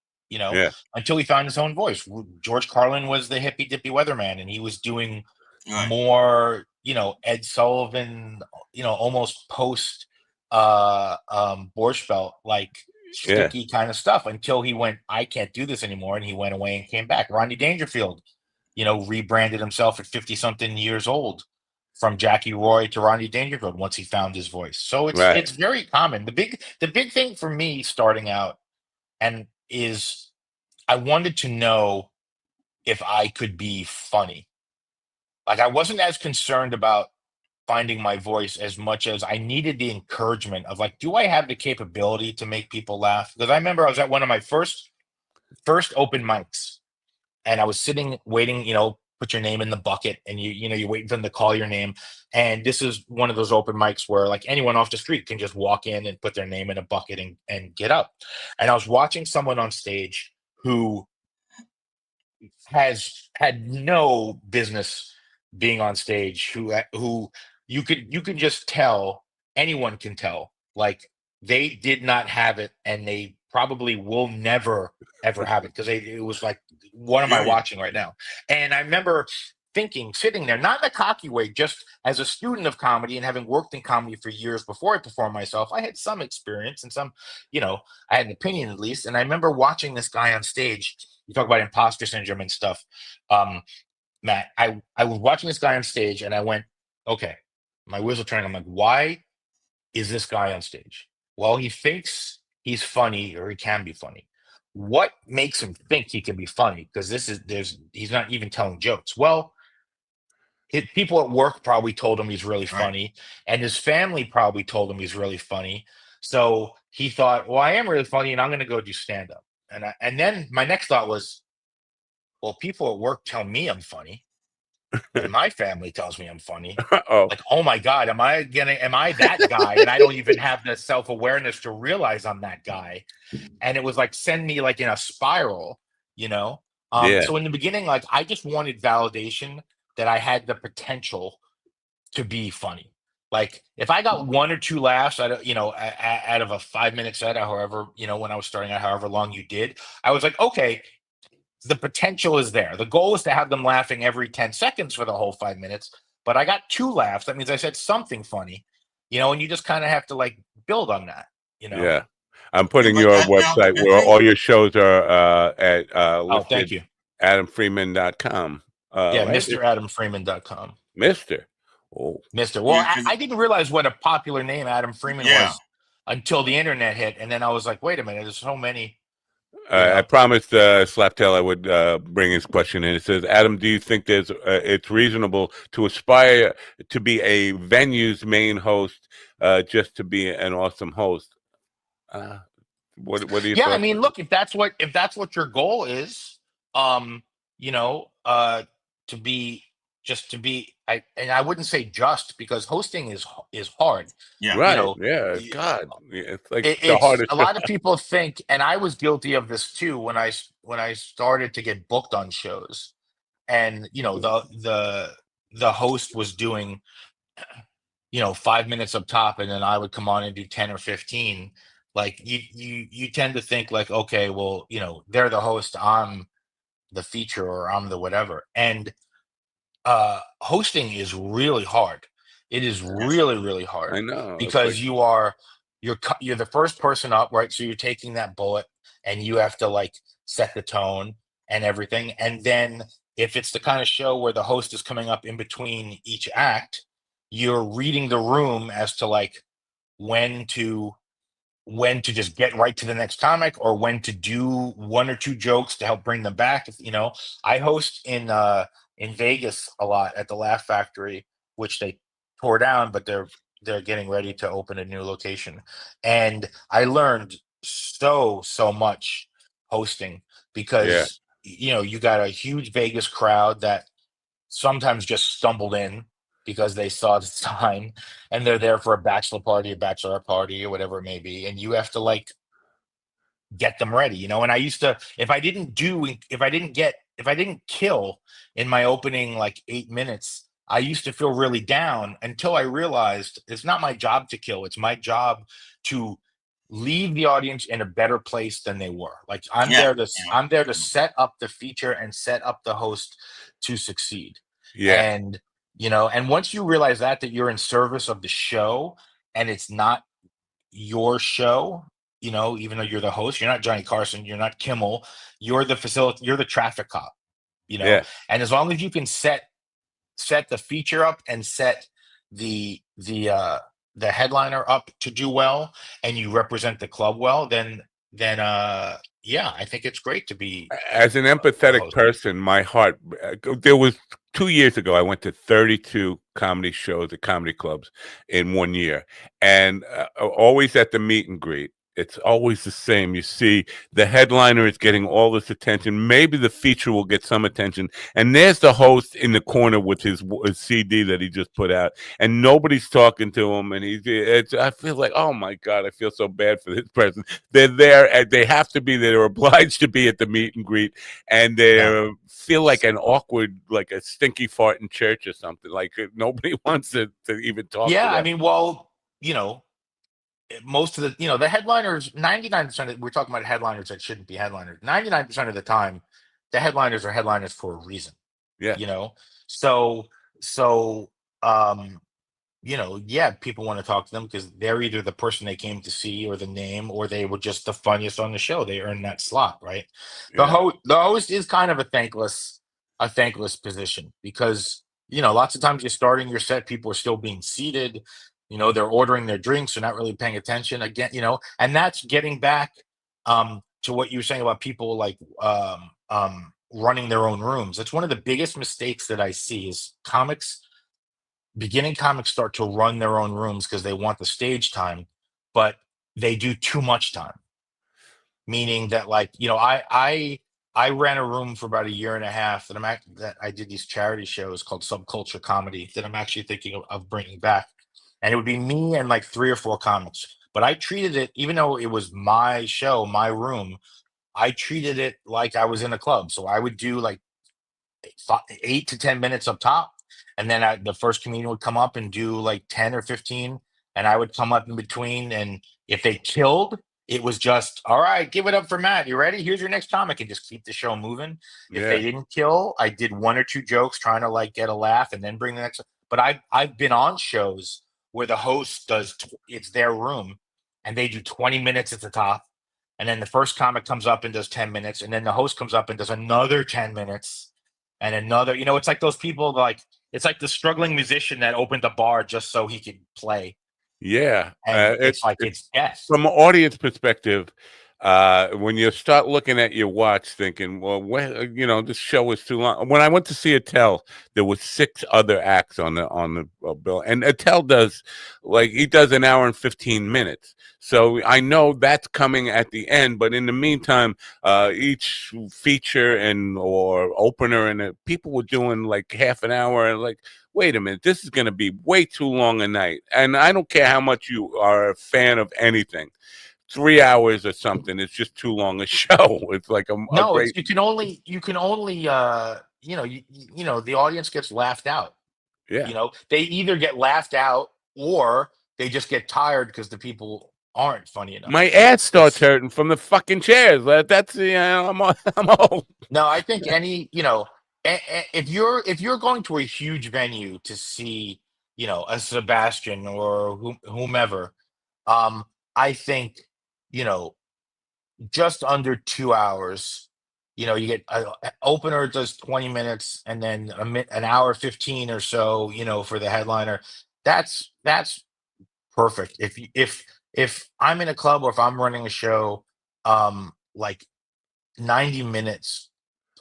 until he found his own voice. George Carlin was the hippy dippy weatherman, and he was doing more, Ed Sullivan, almost post Borscht Belt, like sticky kind of stuff, until he went, I can't do this anymore, and he went away and came back. Rodney Dangerfield, rebranded himself at 50 something years old, from Jackie Roy to Rodney Dangerfield, once he found his voice. So it's very common. The big thing for me starting out and is I wanted to know if I could be funny. Like, I wasn't as concerned about finding my voice as much as I needed the encouragement of like, do I have the capability to make people laugh? Because I remember I was at one of my first open mics, and I was sitting waiting, put your name in the bucket, and you're waiting for them to call your name. And this is one of those open mics where like anyone off the street can just walk in and put their name in a bucket and get up. And I was watching someone on stage who has had no business being on stage, who you could just tell, anyone can tell, like they did not have it, and they probably will never ever have it, because it was like, what am I watching right now? And I remember thinking, sitting there, not in a cocky way, just as a student of comedy and having worked in comedy for years before I performed myself, I had some experience and some, I had an opinion at least. And I remember watching this guy on stage. You talk about imposter syndrome and stuff. Matt, I was watching this guy on stage, and I went, okay, my wheels are turning. I'm like, why is this guy on stage? Well, he thinks he's funny, or he can be funny. What makes him think he can be funny? Because he's not even telling jokes. Well, people at work probably told him he's really funny, and his family probably told him he's really funny. So he thought, well, I am really funny, and I'm going to go do stand up. And then my next thought was, well, people at work tell me I'm funny. And my family tells me I'm funny. Oh, Like, oh my God, am I that guy? And I don't even have the self-awareness to realize I'm that guy. And it was like send me like in a spiral, you know? yeah. So in the beginning, like I just wanted validation that I had the potential to be funny. Like if I got one or two laughs out of, out of a 5 minute set, or however, when I was starting out, however long you did, I was like, okay, the potential is there. The goal is to have them laughing every 10 seconds for the whole 5 minutes. But I got two laughs. That means I said something funny, and you just kind of have to like build on that. Yeah. I'm putting your website where all your shows are at Oh, thank listed, you. adamfreeman.com. Yeah, Right? MrAdamFreeman.com. Mr. Oh. Mr. Well, I didn't realize what a popular name Adam Freeman was until the internet hit. And then I was like, wait a minute, there's so many. I promised Slaptail I would bring his question in. It says, Adam, do you think it's reasonable to aspire to be a venue's main host just to be an awesome host? What are your Yeah, I thoughts? mean, look, if that's what your goal is, to be I wouldn't say just, because hosting is hard. Right. Yeah. God. It's like the It's hardest a lot of people think, and I was guilty of this too when I started to get booked on shows, and the host was doing 5 minutes up top, and then I would come on and do 10 or 15. Like you tend to think like, okay, well, they're the host, I'm the feature, or I'm the whatever. And hosting is really hard. It is really, really hard, I know. It's like, because you're the first person up, right? So you're taking that bullet, and you have to like set the tone and everything. And then if it's the kind of show where the host is coming up in between each act, you're reading the room as to like when to just get right to the next comic, or when to do one or two jokes to help bring them back. I host in Vegas a lot at the Laugh Factory, which they tore down, but they're getting ready to open a new location. And I learned so much hosting, yeah. because you got a huge Vegas crowd that sometimes just stumbled in because they saw the sign, and they're there for a bachelor party, a bachelorette party, or whatever it may be, and you have to like get them ready. And I used to, if I didn't kill in my opening like 8 minutes, I used to feel really down, until I realized it's not my job to kill, it's my job to leave the audience in a better place than they were. Like I'm there to set up the feature and set up the host to succeed. Yeah. And and once you realize that you're in service of the show, and it's not your show, even though you're the host, you're not Johnny Carson, you're not Kimmel, you're the traffic cop. Yeah. And as long as you can set the feature up, and set the headliner up to do well, and you represent the club well, then yeah, I think it's great to be As an empathetic person, my heart, there was 2 years ago, I went to 32 comedy shows at comedy clubs in 1 year. And always at the meet and greet, it's always the same. You see the headliner is getting all this attention. Maybe the feature will get some attention. And there's the host in the corner with his CD that he just put out. And nobody's talking to him. And I feel like, oh my God, I feel so bad for this person. They're there, and they have to be there. They're obliged to be at the meet and greet. And they feel like an awkward, like a stinky fart in church or something. Like nobody wants to even talk to them. I mean, well, most of the headliners, 99% of, we're talking about headliners that shouldn't be headliners. 99% of the time, the headliners are headliners for a reason. Yeah. So people want to talk to them because they're either the person they came to see, or the name, or they were just the funniest on the show. They earned that slot, right? The host is kind of a thankless position, because lots of times you're starting your set, people are still being seated, they're ordering their drinks, they're not really paying attention again, and that's getting back to what you were saying about people like running their own rooms. That's one of the biggest mistakes that I see, is beginning comics start to run their own rooms because they want the stage time, but they do too much time. Meaning that, like, I ran a room for about a year and a half that I did these charity shows called Subculture Comedy that I'm actually thinking of bringing back. And it would be me and like 3 or 4 comics. But I treated it, even though it was my show, my room, I treated it like I was in a club. So I would do like 8 to 10 minutes up top, and then the first comedian would come up and do like 10 or 15, and I would come up in between. And if they killed, it was just all right. Give it up for Matt. You ready? Here's your next comic, and just keep the show moving. If Yeah. they didn't kill, I did 1 or 2 jokes trying to like get a laugh, and then bring the next. But I've been on shows where the host does it's their room, and they do 20 minutes at the top. And then the first comic comes up and does 10 minutes, and then the host comes up and does another 10 minutes and another. It's like those people, like it's like the struggling musician that opened a bar just so he could play. Yeah, And it's like it's death. from an audience perspective. When you start looking at your watch, thinking, "Well, this show is too long." When I went to see Attell, there was 6 other acts on the bill, and Attell does he does an hour and 15 minutes. So I know that's coming at the end, but in the meantime, each feature or opener and people were doing like half an hour, and like, wait a minute, this is going to be way too long a night. And I don't care how much you are a fan of anything. 3 hours or something, it's just too long a show. It's like a No, great. you can only the audience gets laughed out. Yeah. They either get laughed out or they just get tired because the people aren't funny enough. My ass starts hurting from the fucking chairs. That's I'm old. No, I think if you're going to a huge venue to see, a Sebastian or whomever, I think, you know, just under 2 hours. You get opener does 20 minutes, and then an hour 15 or so, for the headliner. That's perfect. If I'm in a club or if I'm running a show, like 90 minutes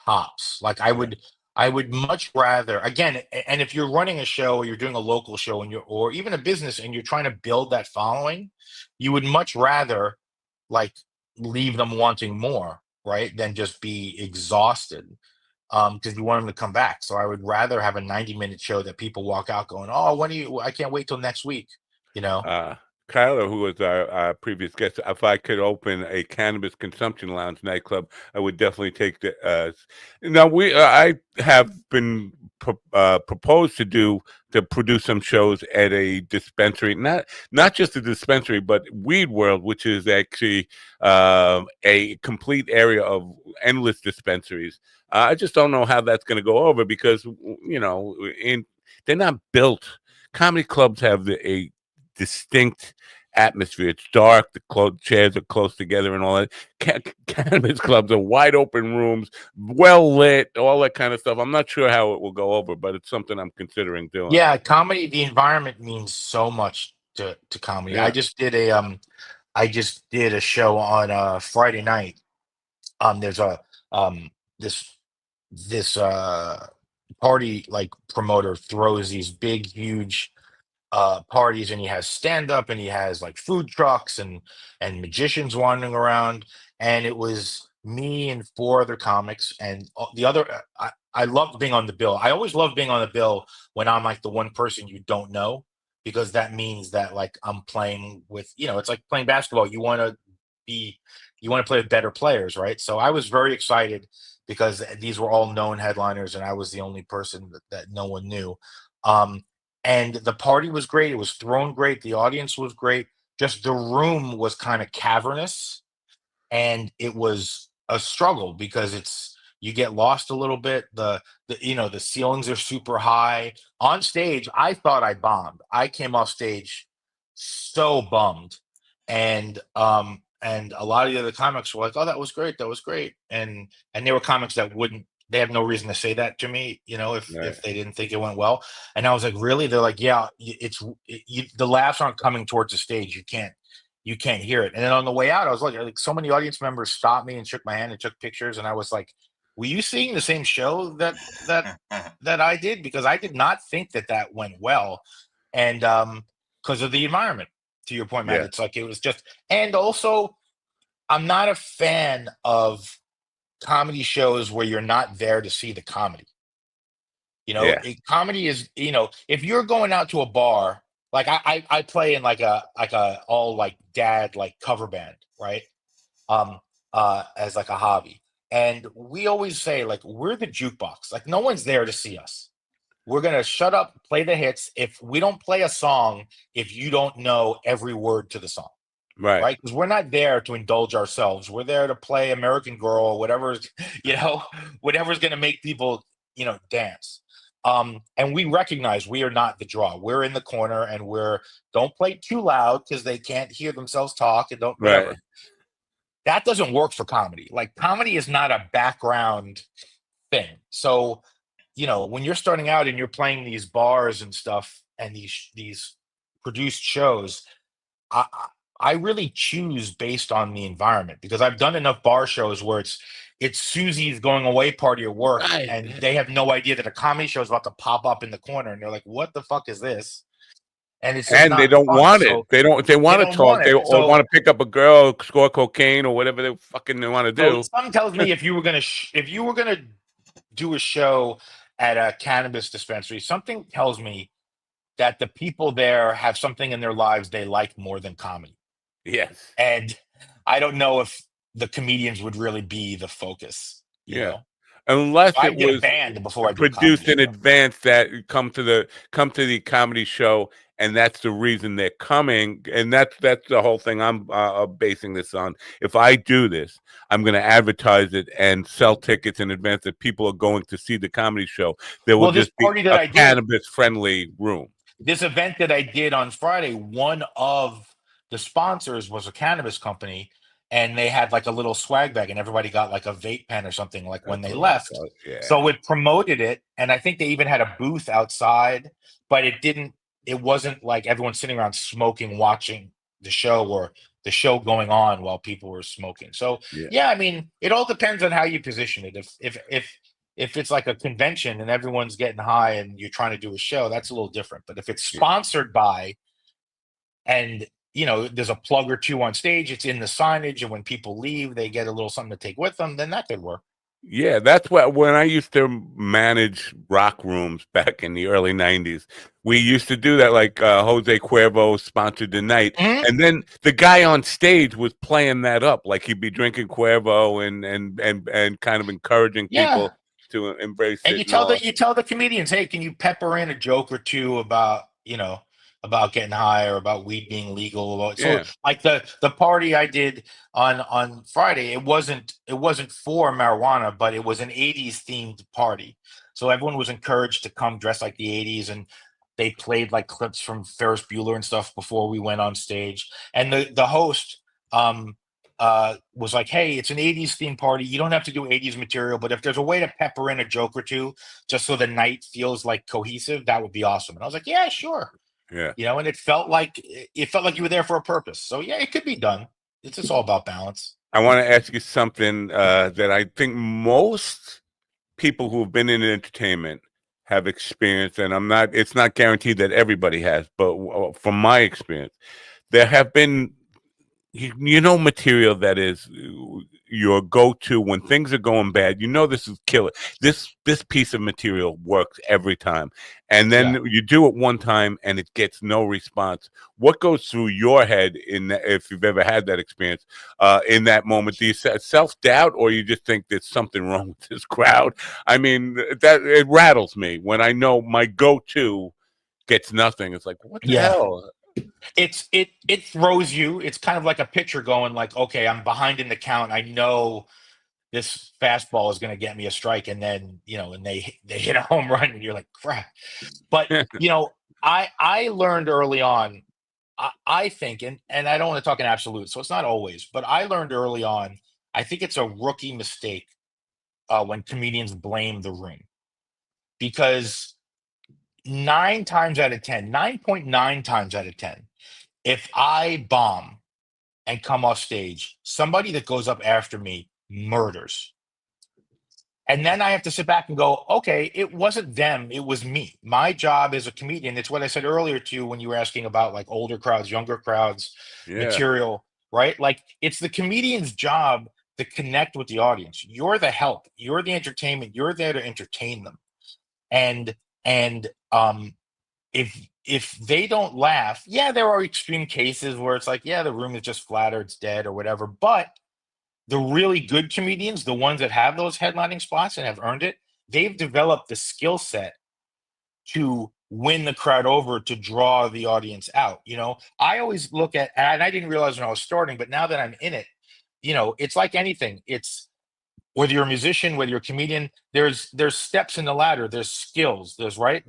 tops. Like I would much rather, again, and if you're running a show or you're doing a local show or even a business and you're trying to build that following, you would much rather like leave them wanting more, right? Than just be exhausted. Because you want them to come back. So I would rather have a 90-minute show that people walk out going, "Oh, I can't wait till next week." You know? Kyler, who was our previous guest, if I could open a cannabis consumption lounge nightclub, I would definitely take the. Now I have been proposed to produce some shows at a dispensary, not just a dispensary, but Weed World, which is actually a complete area of endless dispensaries. I just don't know how that's going to go over because they're not built. Comedy clubs have a distinct atmosphere. It's dark. The chairs are close together and all that. Cannabis clubs are wide open rooms, well lit, all that kind of stuff. I'm not sure how it will go over, but it's something I'm considering doing. Yeah, comedy. The environment means so much to comedy. Yeah. I just did a show on Friday night. There's a this party like promoter throws these big huge parties, and he has stand up and he has like food trucks and magicians wandering around, and it was me and 4 other comics and the other I loved being on the bill. I always love being on the bill when I'm like the one person you don't know, because that means that like I'm playing with, it's like playing basketball. You want to play with better players, right? So I was very excited because these were all known headliners and I was the only person that no one knew. um and the party was great. It was thrown great. The audience was great. Just the room was kind of cavernous, and it was a struggle because you get lost a little bit. The ceilings are super high. On stage, I thought I bombed. I came off stage so bummed. And a lot of the other comics were like, "Oh, that was great. That was great." And they were comics that wouldn't they have no reason to say that to me, Right. if they didn't think it went well. And I was like, "Really?" They're like, "Yeah, the laughs aren't coming towards the stage. You can't hear it." And then on the way out, I was like so many audience members stopped me and shook my hand and took pictures, and I was like, "Were you seeing the same show that I did?" Because I did not think that went well, and because of the environment. To your point, Matt, Yeah. it's like it was just, and also I'm not a fan of comedy shows where you're not there to see the comedy. Yeah. Comedy is, if you're going out to a bar, like I play in like a all like dad like cover band, right? Um as like a hobby. And we always say like we're the jukebox. Like no one's there to see us. We're gonna shut up, play the hits. If we don't play a song, if you don't know every word to the song, Right. right? Because we're not there to indulge ourselves. We're there to play American Girl, whatever's, whatever's gonna make people, dance. And we recognize we are not the draw. We're in the corner and don't play too loud because they can't hear themselves talk and don't Right. whatever. That doesn't work for comedy. Like comedy is not a background thing. So, when you're starting out and you're playing these bars and stuff and these produced shows, I I really choose based on the environment because I've done enough bar shows where it's Susie's going away party at work Right. and they have no idea that a comedy show is about to pop up in the corner and they're like, "What the fuck is this?" And it's just And they not don't fun. want it. So They want to don't talk. want They it. or want to pick up a girl, score cocaine, or whatever they want to So do. something tells me if you were gonna do a show at a cannabis dispensary, something tells me that the people there have something in their lives they like more than comedy. Yes. And I don't know if the comedians would really be the focus, Yeah. Unless I it did a was band before I did a produced comedy in show. advance that come to the comedy show, and that's the reason they're coming. And that's the whole thing I'm basing this on. If I do this, I'm going to advertise it and sell tickets in advance that people are going to see the comedy show. There will Well, this just be party that a I did, cannabis friendly room. this event that I did on Friday, one of the sponsors was a cannabis company, and they had like a little swag bag, and everybody got like a vape pen or something like when That's they what I left. thought. Yeah. So it promoted it, and I think they even had a booth outside, but it wasn't like everyone sitting around smoking, watching the show or the show going on while people were smoking. So Yeah. yeah, I mean, it all depends on how you position it. If it's like a convention and everyone's getting high and you're trying to do a show, that's a little different. But if it's sponsored by and there's a plug or two on stage, it's in the signage, and when people leave, they get a little something to take with them, then that could work. Yeah, that's what when I used to manage rock rooms back in the early '90s, we used to do that. Like Jose Cuervo sponsored the night, and then the guy on stage was playing that up, like he'd be drinking Cuervo and kind of encouraging people to embrace And it. you tell the comedians, hey, can you pepper in a joke or two about about getting high or about weed being legal? So Yeah. like the party I did on Friday, it wasn't for marijuana, but it was an 80s themed party. So everyone was encouraged to come dressed like the 80s, and they played like clips from Ferris Bueller and stuff before we went on stage. And the host was like, hey, it's an 80s theme party. You don't have to do 80s material, but if there's a way to pepper in a joke or two just so the night feels like cohesive, that would be awesome. And I was like, yeah, sure. Yeah. And it felt like you were there for a purpose. So yeah, it could be done. It's just all about balance. I want to ask you something that I think most people who have been in entertainment have experienced, and it's not guaranteed that everybody has, but from my experience, there have been material that is your go-to when things are going bad. This is killer. This piece of material works every time, and then you do it one time and it gets no response. What goes through your head if you've ever had that experience in that moment? Do you self-doubt, or you just think there's something wrong with this crowd? I mean, that it rattles me when I know my go-to gets nothing. It's like, what the hell? It throws you. It's kind of like a pitcher going like, okay, I'm behind in the count. I know this fastball is going to get me a strike, and then and they hit a home run, and you're like, crap. But I learned early on. I think, and I don't want to talk in absolute, so it's not always, but I learned early on. I think it's a rookie mistake when comedians blame the room, because 9.9 times out of 10, if I bomb and come off stage, somebody that goes up after me murders. And then I have to sit back and go, okay, it wasn't them, it was me. My job as a comedian, it's what I said earlier to you when you were asking about like older crowds, younger crowds, material, right? Like it's the comedian's job to connect with the audience. You're the help. You're the entertainment. You're there to entertain them. And and if they don't laugh, yeah, there are extreme cases where it's like, yeah, the room is just flat or it's dead or whatever. But the really good comedians, the ones that have those headlining spots and have earned it, they've developed the skill set to win the crowd over, to draw the audience out. I always look at, and I didn't realize when I was starting, but now that I'm in it, it's like anything. It's whether you're a musician, whether you're a comedian, there's steps in the ladder, there's skills, there's like,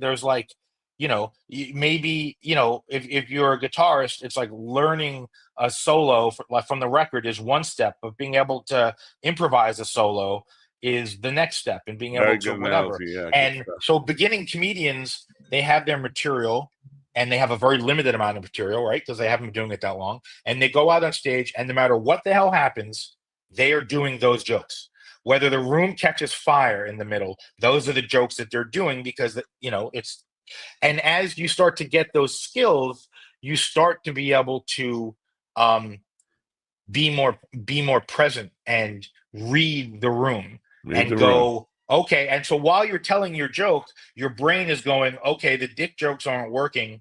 maybe, if you're a guitarist, it's like learning a solo like from the record is one step, but being able to improvise a solo is the next step, and being able Very to good whatever. analogy. Yeah, good And stuff. so beginning comedians, they have their material, and they have a very limited amount of material, right? Because they haven't been doing it that long. And they go out on stage, and no matter what the hell happens, they are doing those jokes. Whether the room catches fire in the middle, those are the jokes that they're doing, because it's. And as you start to get those skills, you start to be able to um, be more present and read the room Read and the room. go, okay. And so while you're telling your joke, your brain is going, okay, the dick jokes aren't working.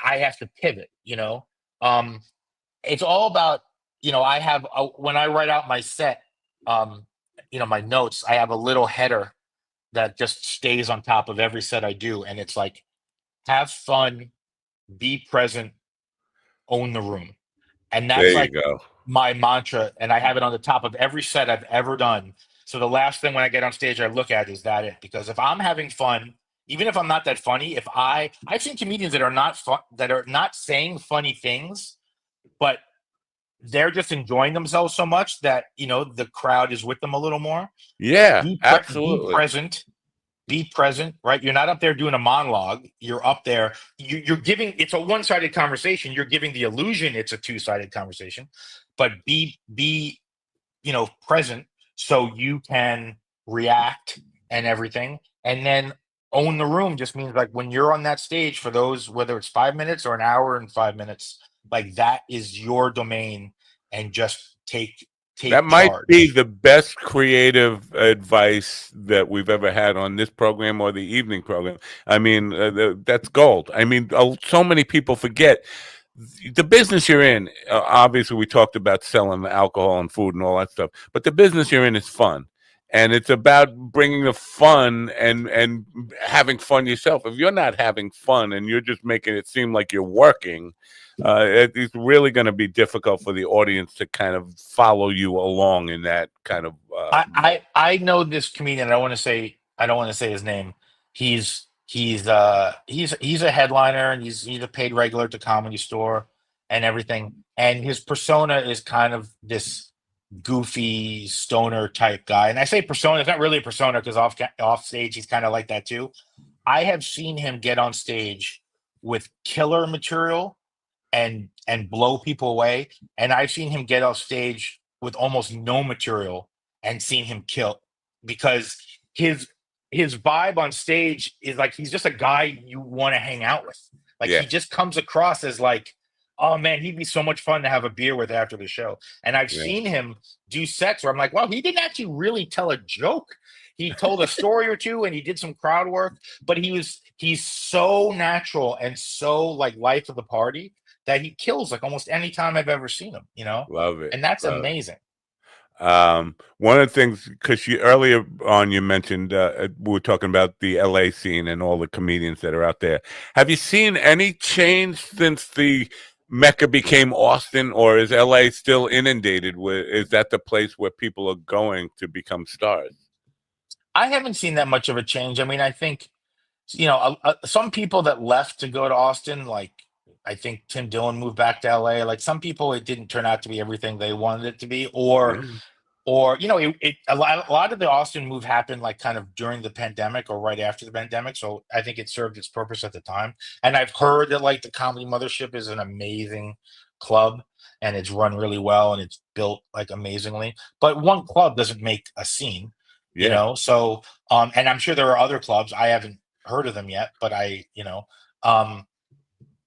I have to pivot. It's all about, I have when I write out my set, um, my notes, I have a little header that just stays on top of every set I do, and it's like, have fun, be present, own the room. And There that's you like go. my mantra, and I have it on the top of every set I've ever done. So the last thing when I get on stage I look at is that it, because if I'm having fun, even if I'm not that funny, if I've seen comedians that are not fun, that are not saying funny things, but they're just enjoying themselves so much that the crowd is with them a little more. Yeah, Be absolutely. present. Be present, right? You're not up there doing a monologue. You're up there. You're giving. It's a one-sided conversation. You're giving the illusion it's a two-sided conversation, but be present, so you can react and everything. And then own the room just means, like, when you're on that stage for those, whether it's 5 minutes or an hour and 5 minutes, like, that is your domain, and just That take might be charge. the best creative advice that we've ever had on this program or the evening program. I mean, that's gold. I mean, so many people forget the business you're in. Obviously, we talked about selling alcohol and food and all that stuff, but the business you're in is fun. And it's about bringing the fun and having fun yourself. If you're not having fun and you're just making it seem like you're working, it's really going to be difficult for the audience to kind of follow you along in that kind of. I know this comedian. I don't want to say his name. He's a headliner, and he's a paid regular to Comedy Store and everything. And his persona is kind of this goofy stoner type guy. And I say persona, it's not really a persona, because off stage he's kind of like that too. I have seen him get on stage with killer material and blow people away. And I've seen him get off stage with almost no material and seen him kill, because his his vibe on stage is like, he's just a guy you want to hang out with. Like, Yeah. he just comes across as like, oh man, he'd be so much fun to have a beer with after the show. And I've Yeah. seen him do sets where I'm like, wow, he didn't actually really tell a joke. He told a story or two, and he did some crowd work, but he's so natural and so like life of the party that he kills like almost any time I've ever seen him. Love it. And that's Love it. amazing. One of the things, because you earlier on you mentioned we were talking about the LA scene and all the comedians that are out there. Have you seen any change since the Mecca became Austin, or is LA still inundated with? Is that the place where people are going to become stars? I haven't seen that much of a change. I mean, I think some people that left to go to Austin, like I think Tim Dillon moved back to LA. Like, some people, it didn't turn out to be everything they wanted it to be, Yeah. or a lot of the Austin move happened like kind of during the pandemic or right after the pandemic. So I think it served its purpose at the time. And I've heard that like the Comedy Mothership is an amazing club, and it's run really well, and it's built like amazingly. But one club doesn't make a scene. Yeah. So and I'm sure there are other clubs. I haven't heard of them yet, but um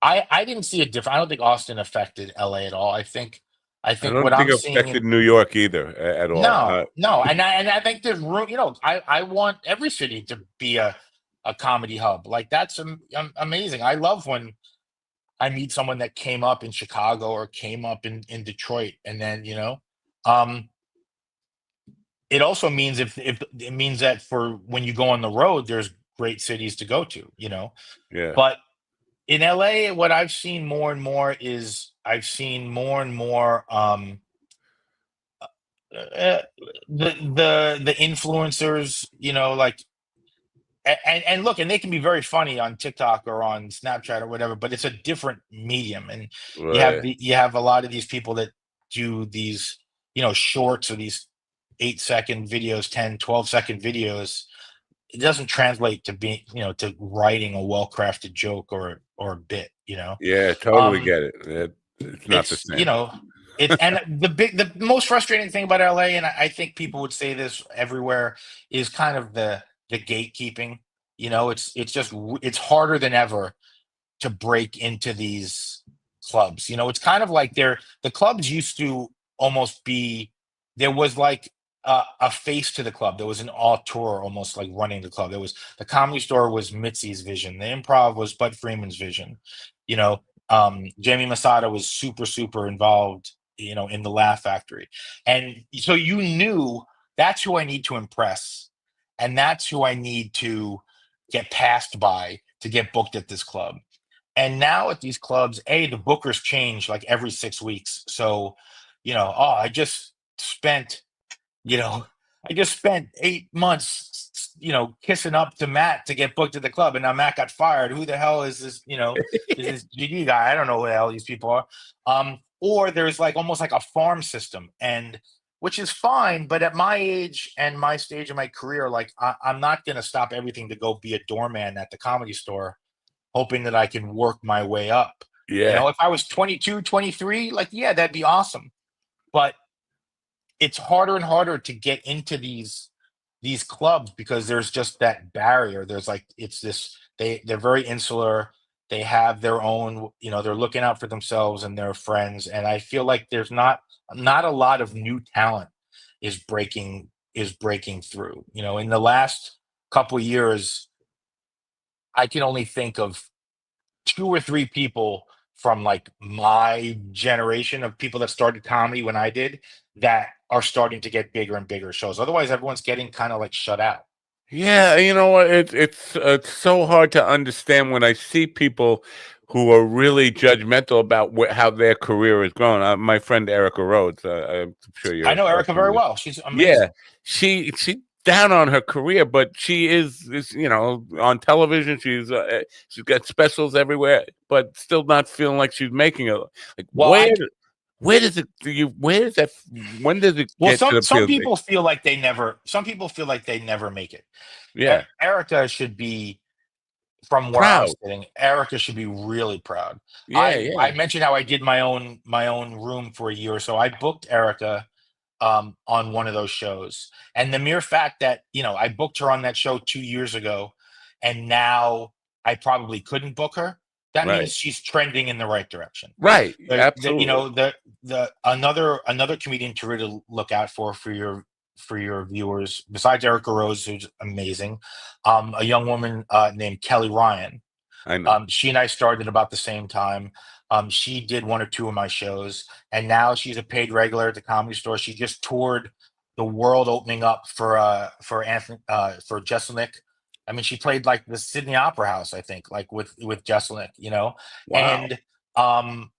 I didn't see a difference. I don't think Austin affected LA at all. I think I I think don't what think I'm it seeing affected in New York either at all. no, and I think there's room. I want every city to be a comedy hub. Like that's amazing. I love when I meet someone that came up in Chicago or came up in Detroit, and then um, it also means if it means that for when you go on the road, there's great cities to go to. Yeah. But in LA, what I've seen more and more is I've seen more and more uh, the influencers, like and look, and they can be very funny on TikTok or on Snapchat or whatever, but it's a different medium, and Right. you have a lot of these people that do these shorts or these 8-second videos, 10, 12-second videos. It doesn't translate to being to writing a well-crafted joke or a bit. Yeah, totally um get it. It's not the it's same. it's and the most frustrating thing about LA, and I think people would say this everywhere, is kind of the gatekeeping. It's harder than ever to break into these clubs. It's kind of like the clubs used to almost be there was like a face to the club. There was an auteur almost like running the club. There was the Comedy Store was Mitzi's vision. The Improv was Bud Freeman's vision. You know, Jamie Masada was super involved. In the Laugh Factory, and so you knew that's who I need to impress, and that's who I need to get passed by to get booked at this club. And now at these clubs, the bookers change like every 6 weeks. So, oh, spent, you know, I just spent 8 months, kissing up to Matt to get booked at the club. And now Matt got fired. Who the hell is this, is this GD guy? I don't know who the hell these people are. Or there's like almost like a farm system, and which is fine. But at my age and my stage of my career, like I'm not going to stop everything to go be a doorman at the Comedy Store hoping that I can work my way up. Yeah. If I was 22, 23, like, yeah, that'd be awesome. But it's harder and harder to get into these clubs because there's just that barrier. There's like they're very insular. They have their own, they're looking out for themselves and their friends. And I feel like there's not a lot of new talent is breaking through. In the last couple years, I can only think of 2 or 3 people from like my generation of people that started comedy when I did that are starting to get bigger and bigger shows. Otherwise, everyone's getting kind of like shut out. Yeah, you know what? It's so hard to understand when I see people who are really judgmental about how their career is going. My friend Erica Rhodes, I'm sure I you're know Erica very familiar. well. She's Yeah, amazing. she down on her career, but she is on television. She's got specials everywhere, but still not feeling like she's making it. Like Well, where does it do you where does that when does it well, get to the some puberty? people feel like they never. Some people feel like they never make it. Yeah, Erica should be from where I'm proud. sitting. Erica should be really proud. Yeah, I yeah, mentioned how I did my own room for a year or so. I booked Erica on one of those shows. And the mere fact that, I booked her on that show 2 years ago, and now I probably couldn't book her, that right, means she's trending in the right direction. right, The absolutely. another comedian to really look out for your viewers, besides Erica Rose, who's amazing, a young woman named Kelly Ryan. I know. She and I started about the same time. She did 1 or 2 of my shows, and now she's a paid regular at the Comedy Store. She just toured the world, opening up for Anthony for Jeselnik. I mean, she played like the Sydney Opera House, I think, like with Jeselnik, Wow. and um,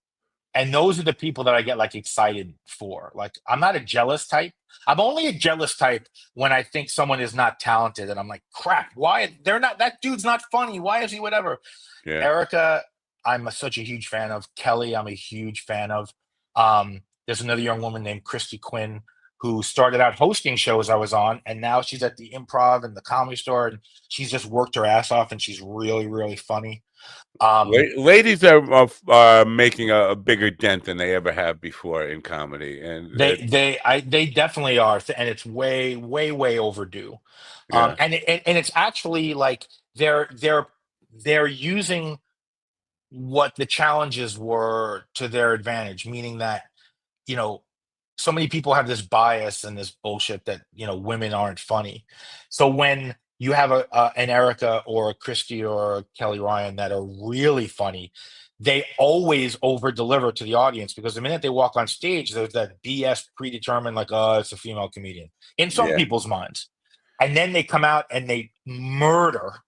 and those are the people that I get like excited for. Like, I'm not a jealous type. I'm only a jealous type when I think someone is not talented, and I'm like, crap, why they're not? That dude's not funny. Why is he whatever? Yeah. Erica, such a huge fan of. Kelly, I'm a huge fan of. There's another young woman named Christy Quinn who started out hosting shows I was on, and now she's at the Improv and the Comedy Store, and she's just worked her ass off, and she's really funny. Ladies are making a bigger dent than they ever have before in comedy, and They definitely are, and it's way overdue. yeah, And it's actually like they're using what the challenges were to their advantage, meaning that you know, so many people have this bias and this bullshit that, women aren't funny. So when you have an Erica or a Christy or a Kelly Ryan that are really funny, they always over deliver to the audience, because the minute they walk on stage, there's that BS predetermined, like, oh, it's a female comedian in some Yeah. people's minds. And then they come out and they murder,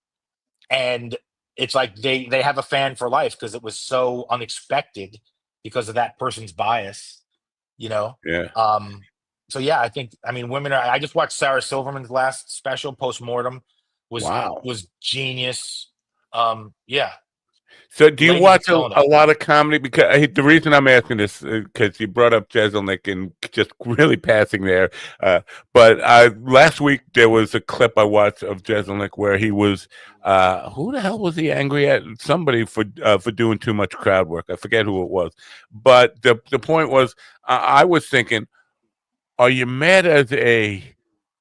and it's like they have a fan for life because it was so unexpected because of that person's bias, you know. Yeah. So yeah, I mean, women are. I just watched Sarah Silverman's last special, Postmortem, Wow. was genius. Yeah. So do you Ladies are watch killing a it. lot of comedy? Because the reason I'm asking this is because you brought up Jeselnik and just really passing there. But last week there was a clip I watched of Jeselnik where he was, who the hell was he angry at? Somebody for doing too much crowd work. I forget who it was. But the point was, I was thinking, are you mad as a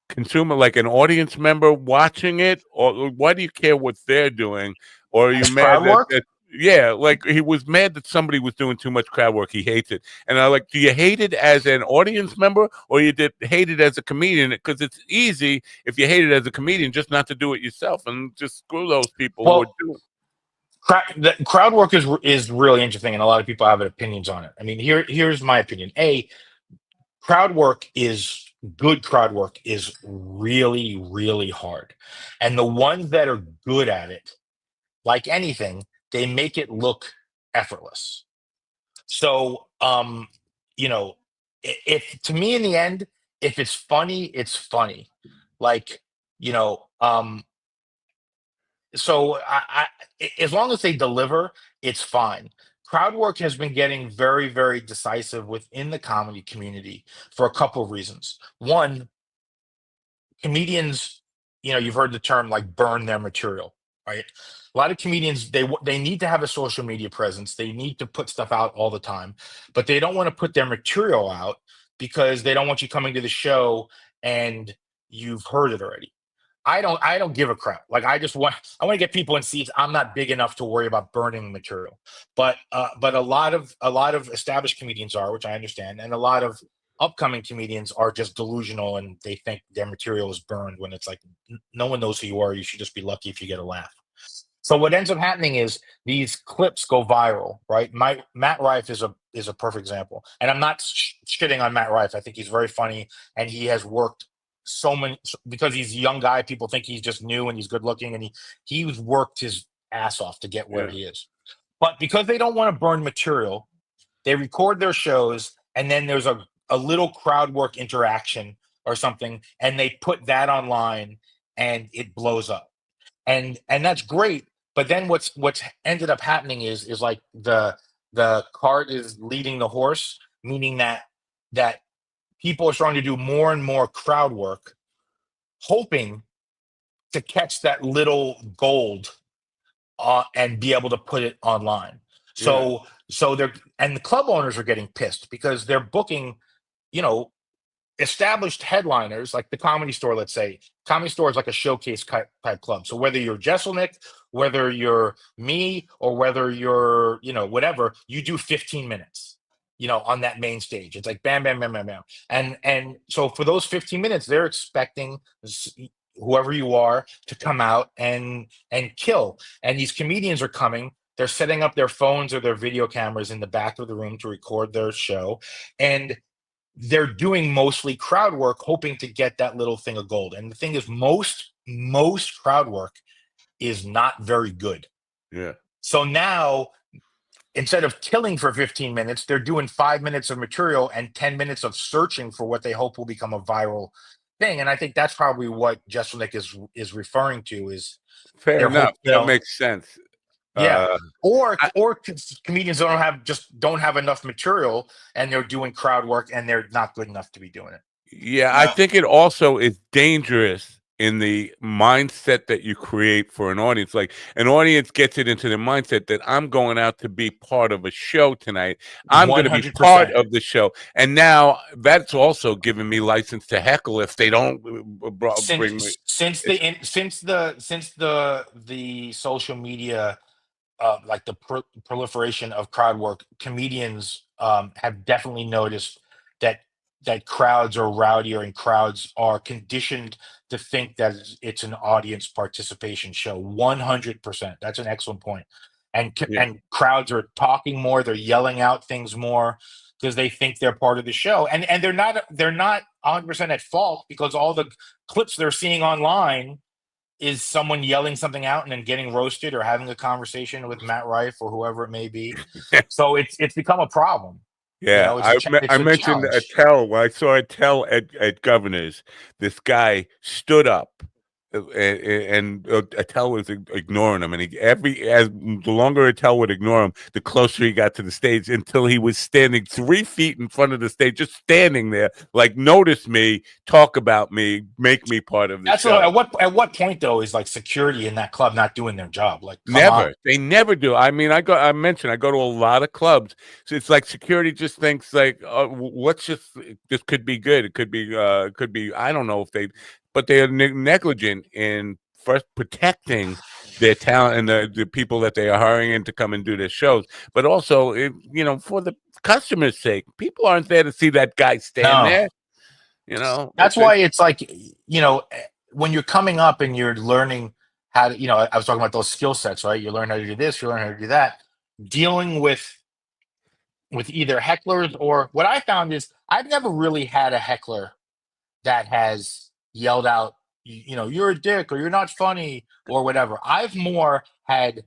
consumer, like an audience member watching it, or why do you care what they're doing? Or are you As mad crowd work? that yeah, like he was mad that somebody was doing too much crowd work. He hates it. And I like, do you hate it as an audience member, or you did hate it as a comedian? Because it's easy if you hate it as a comedian just not to do it yourself and just screw those people who are Well, doing the crowd work is really interesting, and a lot of people have opinions on it. I mean, here's my opinion. Crowd work is good. Crowd work is really, really hard, and the ones that are good at it, like anything, they make it look effortless. So, if to me in the end, if it's funny, it's funny. Like, you know, so as long as they deliver, it's fine. Crowd work has been getting very, very decisive within the comedy community for a couple of reasons. One, comedians, you've heard the term like burn their material, right? A lot of comedians, they need to have a social media presence. They need to put stuff out all the time, but they don't want to put their material out because they don't want you coming to the show and you've heard it already. I don't give a crap. Like, I want to get people in seats. I'm not big enough to worry about burning material. But a lot of established comedians are, which I understand, and a lot of upcoming comedians are just delusional and they think their material is burned when it's like, no one knows who you are. You should just be lucky if you get a laugh. So what ends up happening is these clips go viral, right? Matt Rife is a perfect example, and I'm not shitting on Matt Rife. I think he's very funny, and he has worked because he's a young guy. People think he's just new and he's good looking, and he's worked his ass off to get where yeah. he is. But because they don't want to burn material, they record their shows, and then there's a little crowd work interaction or something, and they put that online, and it blows up, and that's great. But then what's ended up happening is like the cart is leading the horse, meaning that people are starting to do more and more crowd work, hoping to catch that little gold, and be able to put it online. Yeah. So the club owners are getting pissed because they're booking, you know, established headliners like the Comedy Store. Let's say Comedy Store is like a showcase type club. So whether you're Jesselnick, whether you're me, or whether you're, whatever, you do 15 minutes, on that main stage. It's like bam, bam, bam, bam, bam. And so for those 15 minutes, they're expecting whoever you are to come out and kill. And these comedians are coming. They're setting up their phones or their video cameras in the back of the room to record their show. And they're doing mostly crowd work, hoping to get that little thing of gold. And the thing is, most crowd work is not very good. Yeah. So now, instead of killing for 15 minutes, they're doing 5 minutes of material and 10 minutes of searching for what they hope will become a viral thing. And I think that's probably what Jesselnick is referring to. Is Fair their hope, enough. That makes sense. yeah. Or I- comedians don't have enough material, and they're doing crowd work and they're not good enough to be doing it. Yeah, I think it also is dangerous in the mindset that you create for an audience. Like, an audience gets it into their mindset that I'm going out to be part of a show tonight. I'm going to be part 100%. of the show. And now that's also giving me license to heckle if they don't bring me. Since the social media, like the proliferation of crowd work, comedians have definitely noticed that crowds are rowdier and crowds are conditioned to think that it's an audience participation show. 100%. That's an excellent point. And crowds are talking more, they're yelling out things more because they think they're part of the show. And they're not 100% at fault, because all the clips they're seeing online is someone yelling something out and then getting roasted or having a conversation with Matt Rife or whoever it may be. So it's become a problem. Yeah, It's I a mentioned challenge. Attell. When I saw Attell at Governor's, this guy stood up, and Attell was ignoring him, and as the longer Attell would ignore him, the closer he got to the stage, until he was standing 3 feet in front of the stage, just standing there, like, notice me, talk about me, make me part of the That's show. at what point though is like security in that club not doing their job? Like, come Never. on. They never do. I mean, I go to a lot of clubs. So it's like security just thinks like, let's just, this could be good. It could be, I don't know if but they are negligent in first protecting their talent and the people that they are hiring in to come and do their shows. But also, for the customer's sake, people aren't there to see that guy stand No. there. That's why it's like, when you're coming up and you're learning how to, I was talking about those skill sets, right? You learn how to do this, you learn how to do that. Dealing with either hecklers, or what I found is I've never really had a heckler that has yelled out, you're a dick or you're not funny or whatever. I've more had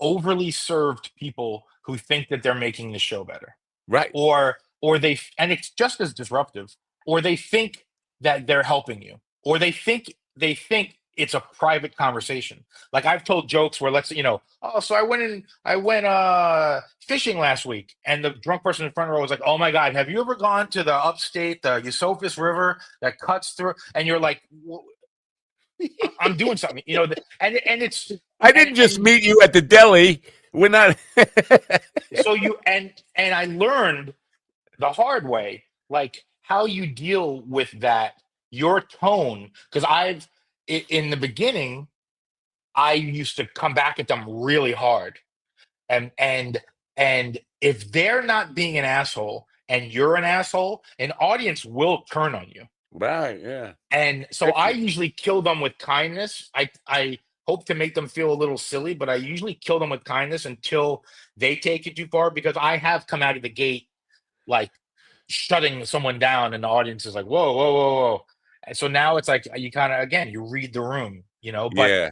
overly served people who think that they're making the show better. Right. And it's just as disruptive, or they think that they're helping you, or they think it's a private conversation. Like, I've told jokes where, so I went fishing last week, and the drunk person in front row was like, oh my God, have you ever gone to the upstate, the Eusopus River that cuts through? And you're like, I'm doing something, and it's, I didn't just meet you at the deli. We're not. So and I learned the hard way, like, how you deal with that, your tone, because in the beginning, I used to come back at them really hard, and if they're not being an asshole and you're an asshole, an audience will turn on you. Right, yeah. And so I usually kill them with kindness. I hope to make them feel a little silly, but I usually kill them with kindness until they take it too far, because I have come out of the gate like shutting someone down, and the audience is like, whoa, whoa, whoa, whoa. And so now it's like, you kind of, again, you read the room, Yeah.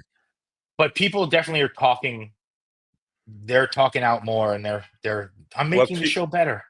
but people definitely are talking. They're talking out more, and I'm making the show better.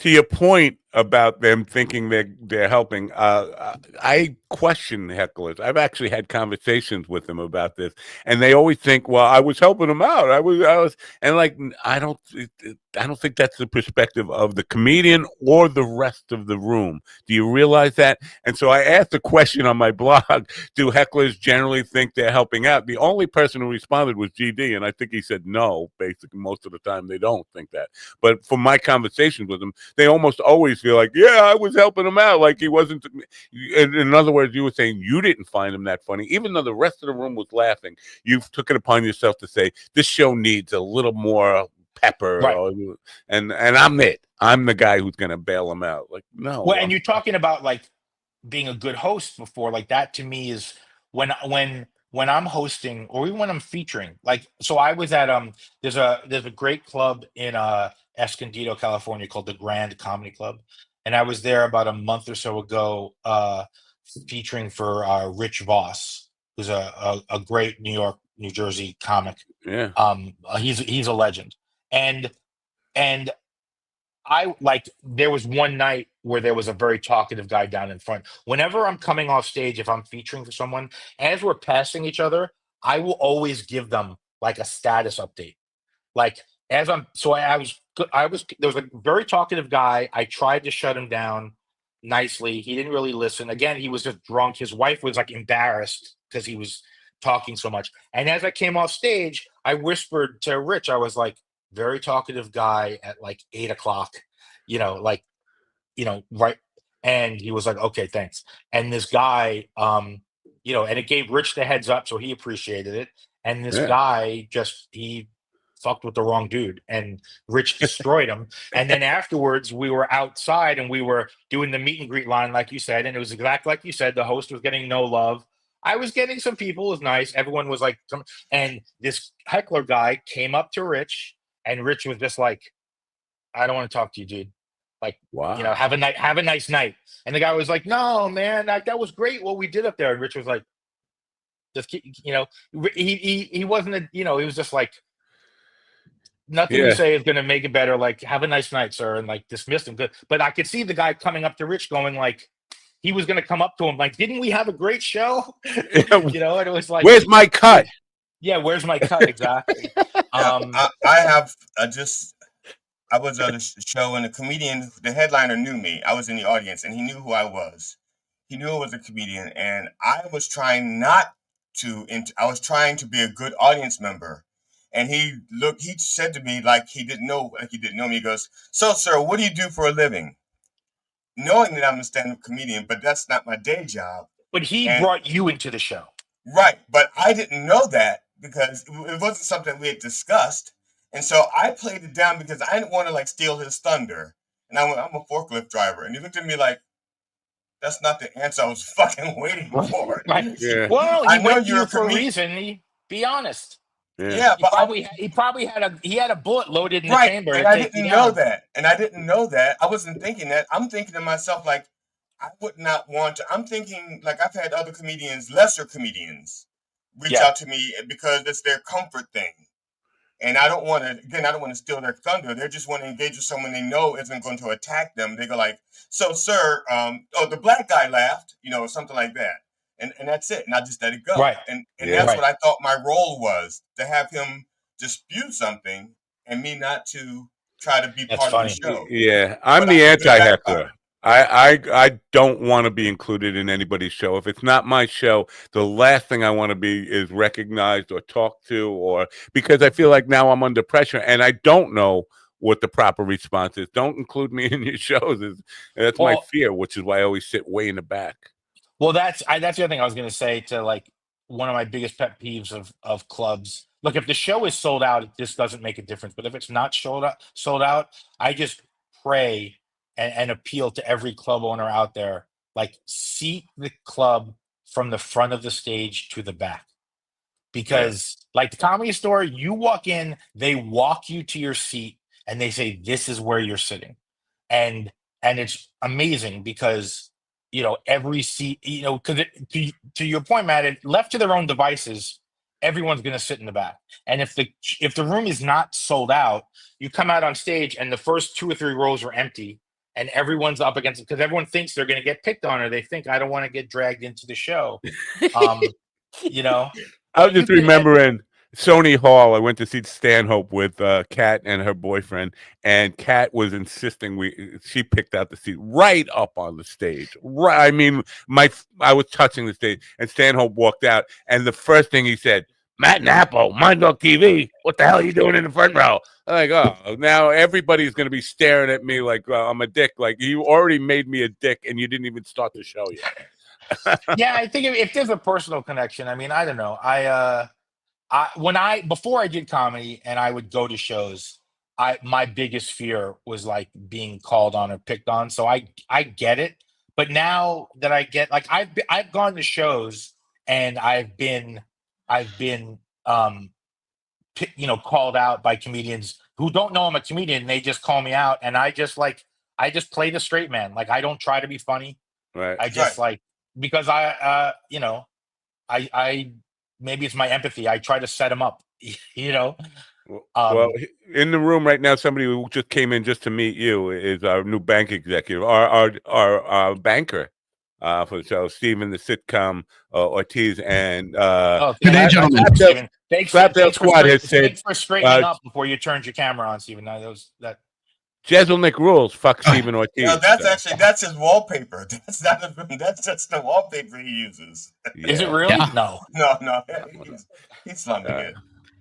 To your point about them thinking they're helping, I question hecklers. I've actually had conversations with them about this, and they always think, "Well, I was helping them out. I was," and like, I don't think that's the perspective of the comedian or the rest of the room. Do you realize that? And so I asked a question on my blog: do hecklers generally think they're helping out? The only person who responded was GD, and I think he said no. Basically, most of the time they don't think that. But from my conversations with them, they almost always feel like, yeah, I was helping him out. Like he wasn't. In other words, you were saying you didn't find him that funny, even though the rest of the room was laughing. You took it upon yourself to say this show needs a little more pepper, right. and I'm it. I'm the guy who's going to bail him out. Like, no. Well, and you're talking about like being a good host before. Like, that to me is when I'm hosting, or even when I'm featuring. Like, so I was at there's a great club in Escondido, California, called the Grand Comedy Club, and I was there about a month or so ago, featuring for Rich Voss, who's a great New Jersey comic. Yeah. He's a legend, and there was one night where there was a very talkative guy down in front. Whenever I'm coming off stage, if I'm featuring for someone, as we're passing each other, I will always give them like a status update. Like, as I'm, so I was, there was a very talkative guy. I tried to shut him down nicely. He didn't really listen. Again, he was just drunk. His wife was like embarrassed because he was talking so much. And as I came off stage, I whispered to Rich, I was like, very talkative guy at like 8 o'clock, right. And he was like, okay, thanks. And this guy, and it gave Rich the heads up, so he appreciated it. And this guy he fucked with the wrong dude, and Rich destroyed him. And then afterwards, we were outside and we were doing the meet and greet line, like you said, and it was exactly like you said. The host was getting no love. I was getting some people. It was nice. Everyone was like, and this heckler guy came up to Rich, and Rich was just like, "I don't want to talk to you, dude. Like, Wow. have a nice night." And the guy was like, "No, man, that was great what we did up there." And Rich was like, just keep, he wasn't he was just like, nothing you Yeah. say is going to make it better. Like, have a nice night, sir, and like dismissed him. But I could see the guy coming up to Rich, going like, he was going to come up to him like, "Didn't we have a great show?" And it was like, "Where's my cut?" Yeah, where's my cut? Exactly. I was at a show and the comedian, the headliner knew me. I was in the audience and he knew who I was. He knew I was a comedian, and I was trying I was trying to be a good audience member. And he said to me like he didn't know me. He goes, "So, sir, what do you do for a living?" Knowing that I'm a stand-up comedian, but that's not my day job. But he brought you into the show. Right. But I didn't know that because it wasn't something we had discussed. And so I played it down because I didn't want to like steal his thunder. And I'm a forklift driver. And he looked at me like, "That's not the answer I was fucking waiting for." Right. Yeah. Well, I he know went to you're you a for a comedian. reason. Be honest. Yeah, but he probably had a bullet loaded in the right, chamber. and I didn't know that. And I didn't know that. I wasn't thinking that. I'm thinking to myself like, I would not want to. I'm thinking like I've had other comedians, lesser comedians, reach out to me because it's their comfort thing. And I don't want to steal their thunder. They just want to engage with someone they know isn't going to attack them. They go like, "So, sir, the black guy laughed," or something like that. And that's it. And I just let it go. Right. And that's what I thought my role was, to have him dispute something and me not to try to be part of the show. Yeah, I'm the anti-heckler. I don't want to be included in anybody's show. If it's not my show, the last thing I want to be is recognized or talked to, or because I feel like now I'm under pressure and I don't know what the proper response is. Don't include me in your shows. That's my fear, which is why I always sit way in the back. Well, that's the other thing I was going to say, to like one of my biggest pet peeves of clubs. Look, if the show is sold out, this doesn't make a difference. But if it's not sold out, I just pray and appeal to every club owner out there, like, seat the club from the front of the stage to the back. Because like the Comedy Store, you walk in, they walk you to your seat and they say, "This is where you're sitting." And it's amazing because every seat, because to your point, Matt, left to their own devices, everyone's going to sit in the back. And if the room is not sold out, you come out on stage and the first 2 or 3 rows are empty and everyone's up against it because everyone thinks they're going to get picked on, or they think, "I don't want to get dragged into the show." I was just remembering Sony Hall. I went to see Stanhope with Kat and her boyfriend, and Kat was insisting she picked out the seat right up on the stage. Right, I mean, I was touching the stage, and Stanhope walked out, and the first thing he said, "Matt Nappo, Mind Dog TV. What the hell are you doing in the front row?" I'm like, oh, now everybody's going to be staring at me like I'm a dick. Like, you already made me a dick, and you didn't even start the show yet. Yeah, I think if there's a personal connection, I mean, I don't know. Before I did comedy and I would go to shows, my biggest fear was like being called on or picked on. So I get it. But now that I get, like, I've gone to shows and I've been called out by comedians who don't know I'm a comedian. They just call me out, and I just play the straight man. Like, I don't try to be funny. Right. I just because I maybe it's my empathy. I try to set them up, Well, in the room right now, somebody who just came in just to meet you is our new bank executive, our banker for the show, Stephen the sitcom Ortiz, and good day, gentlemen. Thanks Squad has said, thanks for straightening up before you turned your camera on, Stephen. Jezelnik rules. Fuck Stephen Ortiz. No, that's his wallpaper. That's not that's the wallpaper he uses. Is it really? Yeah. No. He's slumming it.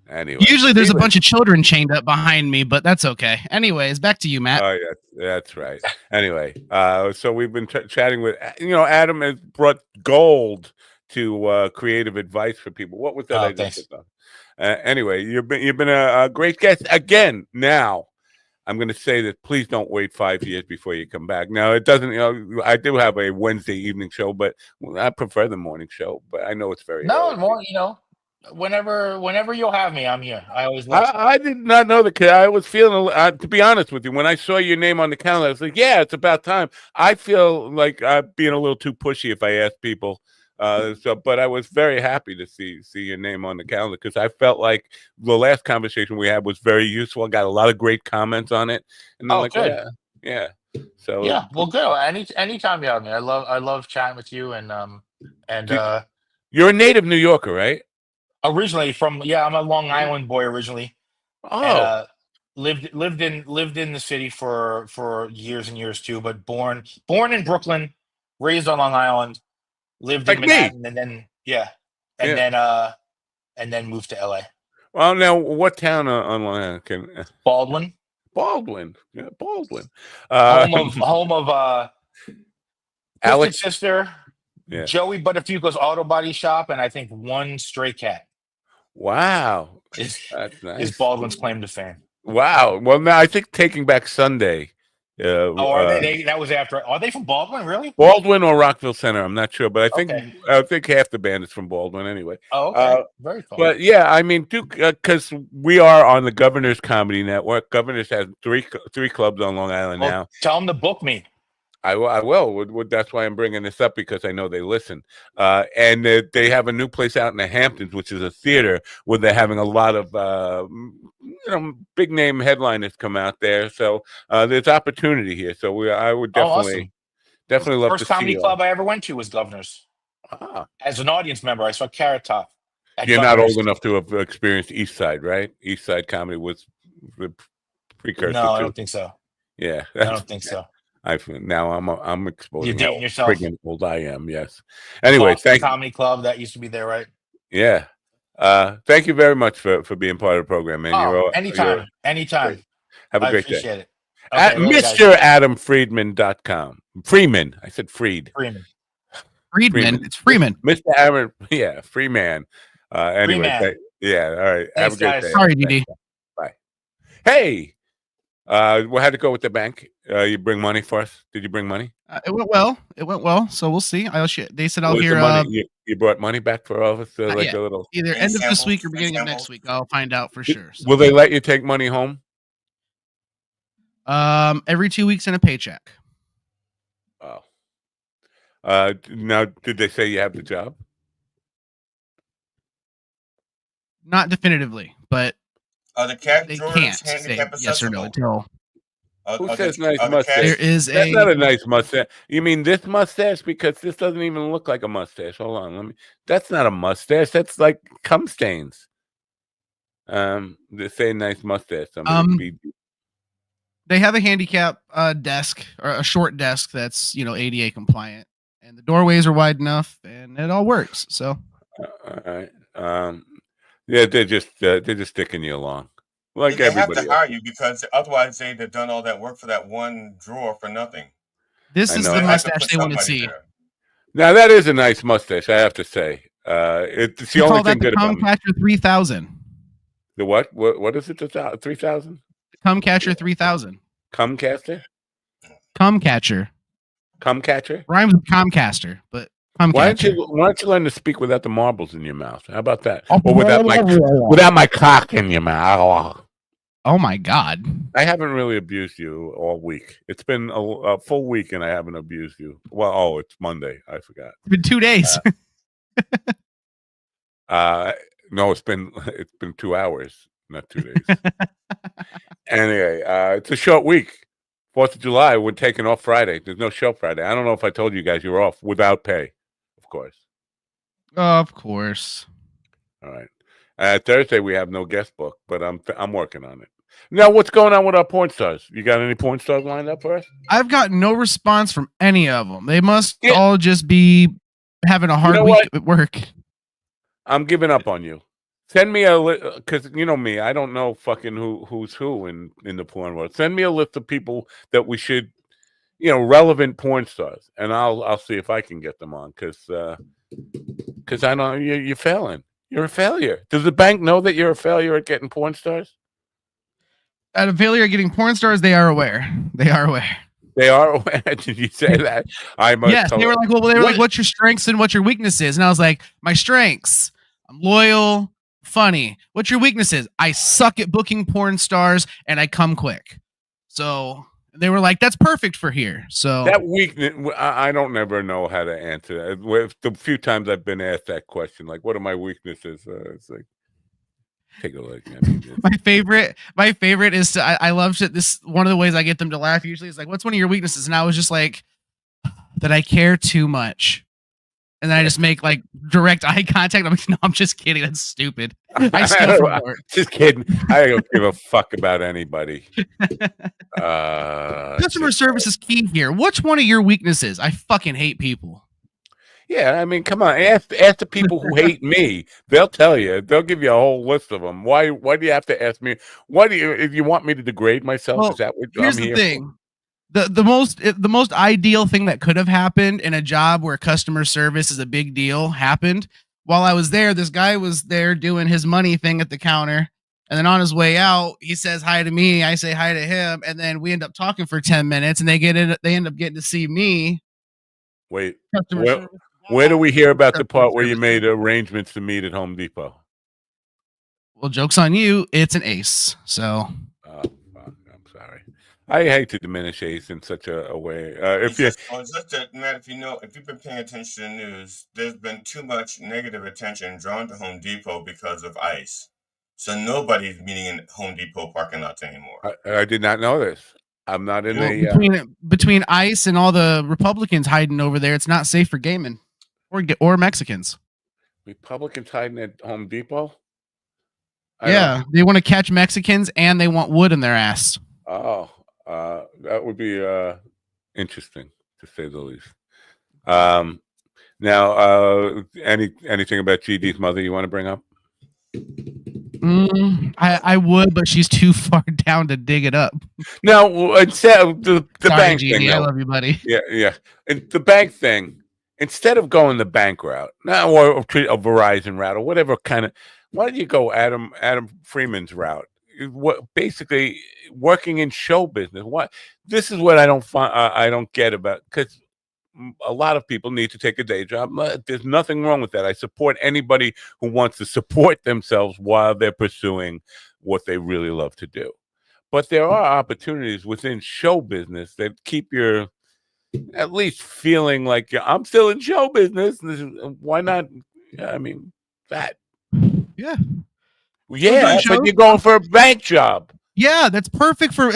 Anyway, Usually there's a bunch of children chained up behind me, but that's okay. Anyways, back to you, Matt. Oh, yeah, that's right. Anyway, so we've been chatting with, Adam has brought gold to creative advice for people. What was that? Anyway, you've been a great guest again. Now, I'm going to say that please don't wait 5 years before you come back. Now, it doesn't. I do have a Wednesday evening show, but I prefer the morning show. But I know it's very No, early. more, whenever you'll have me, I'm here. I always love. I did not know that. I was feeling, to be honest with you, when I saw your name on the calendar, I was like, "Yeah, it's about time." I feel like I'm being a little too pushy if I ask people. But I was very happy to see your name on the calendar because I felt like the last conversation we had was very useful. I got a lot of great comments on it, and I'm Oh, like, good. yeah. So Yeah, well, good. Anytime you have me, I love chatting with you, and you're a native New Yorker, right? originally I'm a Long Island boy originally, and Oh, lived in the city for years and years too. But born in Brooklyn, raised on Long Island, lived in like me. Manhattan, and then and Yeah. then moved to LA. Well, now what town on Long Island can? Baldwin, Baldwin. Yeah, Baldwin. home of Twisted Alex. Sister, Yeah. Joey Buttafuoco's Auto Body Shop, and I think one stray cat Wow. is That's nice. is Baldwin's claim to fame. Wow. Well, now I think Taking Back Sunday. Oh, are they? That was after. Are they from Baldwin? Really? Baldwin or Rockville Center? I'm not sure, but Okay. I think half the band is from Baldwin anyway. Oh, okay. Very cool. But yeah, I mean, because we are on the Governor's Comedy Network. Governor's has three clubs on Long Island now. Tell them to book me. I will. That's why I'm bringing this up because I know they listen. And they have a new place out in the Hamptons, which is a theater where they're having a lot of big name headliners come out there. So there's opportunity here. So I would definitely love to see. First comedy club I ever went to was Governor's. As an audience member, I saw Carrot Top. You're not old enough to have experienced East Side, right? East Side comedy was the precursor. No, I don't think so. Yeah, I don't think so. I'm exposing. You're dating yourself. Friggin' old I am. Yes. Anyway, thank you. Comedy Club that used to be there, right? Yeah. Thank you very much for being part of the program, man. Anytime. Have a great day. Appreciate it. At MrAdamFriedman.com. Freeman. I said Freed. Friedman. It's Freeman. Mr. Aaron. Yeah, Freeman. Anyway. Freeman. Yeah. All right. Thanks, have a great guys. day. Sorry, DD. Bye. Hey. We had to go with the bank. You bring money for us? Did you bring money? It went well. So we'll see. They said I'll hear. You brought money back for all of us. Either little end of this week or beginning of next week. I'll find out for sure. So. Will they let you take money home? Every 2 weeks in a paycheck. Oh. Now, did they say you have the job? Not definitively, but the cat they drawers can't say handicap yes or no until. Who says nice mustache? There is That's not a nice mustache. You mean this mustache? Because this doesn't even look like a mustache. Hold on, that's not a mustache. That's like cum stains. They say nice mustache. They have a handicap desk or a short desk that's ADA compliant, and the doorways are wide enough, and it all works. So, all right. Yeah, they're just sticking you along. Like they have everybody to hire you because otherwise they'd have done all that work for that one drawer for nothing. This is the mustache they want to see. Now that is a nice mustache, I have to say. It's the only thing good about it. Cumcatcher 3000. The what? What is it? 3,000? Cumcatcher 3000. Cumcaster? Cumcatcher. Cumcatcher? Rhymes with Comcaster, but Why don't you learn to speak without the marbles in your mouth? How about that? Or without my cock in your mouth. Oh my God! I haven't really abused you all week. It's been a full week, and I haven't abused you. Well, it's Monday. I forgot. It's been 2 days. No, it's been 2 hours, not 2 days. Anyway, it's a short week. 4th of July. We're taking off Friday. There's no show Friday. I don't know if I told you guys you were off without pay. Of course. Of course. All right. Thursday we have no guest book, but I'm working on it. Now, what's going on with our porn stars? You got any porn stars lined up for us? I've got no response from any of them. They must all just be having a hard week at work. I'm giving up on you. Send me because you know me, I don't know fucking who's who in the porn world. Send me a list of people that we should, relevant porn stars, and I'll see if I can get them on because I don't. You're failing. You're a failure. Does the bank know that you're a failure at getting porn stars? At a failure at getting porn stars, they are aware. They are aware. They are aware. Did you say that? I must. Yes, they were like, what's your strengths and what's your weaknesses? And I was like, my strengths, I'm loyal, funny. What's your weaknesses? I suck at booking porn stars and I come quick. So they were like, that's perfect for here. So that weakness, I don't never know how to answer that. The few times I've been asked that question, like, what are my weaknesses? It's like, take a look. I mean, my favorite is I love shit. This one of the ways I get them to laugh usually is like, what's one of your weaknesses? And I was just like, that I care too much. And then I just make like direct eye contact. I'm like, no, I'm just kidding. That's stupid. I still just kidding. I don't give a fuck about anybody. Customer service is key here. What's one of your weaknesses? I fucking hate people. Yeah, I mean, come on. Ask the people who hate me. They'll tell you. They'll give you a whole list of them. Why do you have to ask me? Why do you? If you want me to degrade myself, well, is that what here's I'm the here thing. for? The most ideal thing that could have happened in a job where customer service is a big deal happened while I was there. This guy was there doing his money thing at the counter, and then on his way out, he says hi to me. I say hi to him, and then we end up talking for 10 minutes, and they end up getting to see me. Wait, where do we hear about the part where you made arrangements to meet at Home Depot? Well, joke's on you. It's an ace. So. Oh, fuck, I'm sorry. I hate to diminish Ace in such a way. If just that, Matt, if you've been paying attention to the news, there's been too much negative attention drawn to Home Depot because of ICE. So nobody's meeting in Home Depot parking lots anymore. I did not know this. I'm not in between ICE and all the Republicans hiding over there. It's not safe for gaming or Mexicans. Republicans hiding at Home Depot? Yeah, they want to catch Mexicans and they want wood in their ass. Oh. That would be interesting to say the least. Now, anything about GD's mother you want to bring up? I would, but she's too far down to dig it up. No, instead of the Sorry, bank GD, thing. I love you, buddy. Yeah. And the bank thing, instead of going the bank route, or a Verizon route, or whatever kind of, why don't you go Adam Freeman's route? Basically working in show business. This is what I don't get about, because a lot of people need to take a day job. There's nothing wrong with that. I support anybody who wants to support themselves while they're pursuing what they really love to do. But there are opportunities within show business that keep your at least feeling like I'm still in show business. Why not? I mean, that. Yeah. Yeah, but you're going for a bank job. Yeah, it's perfect for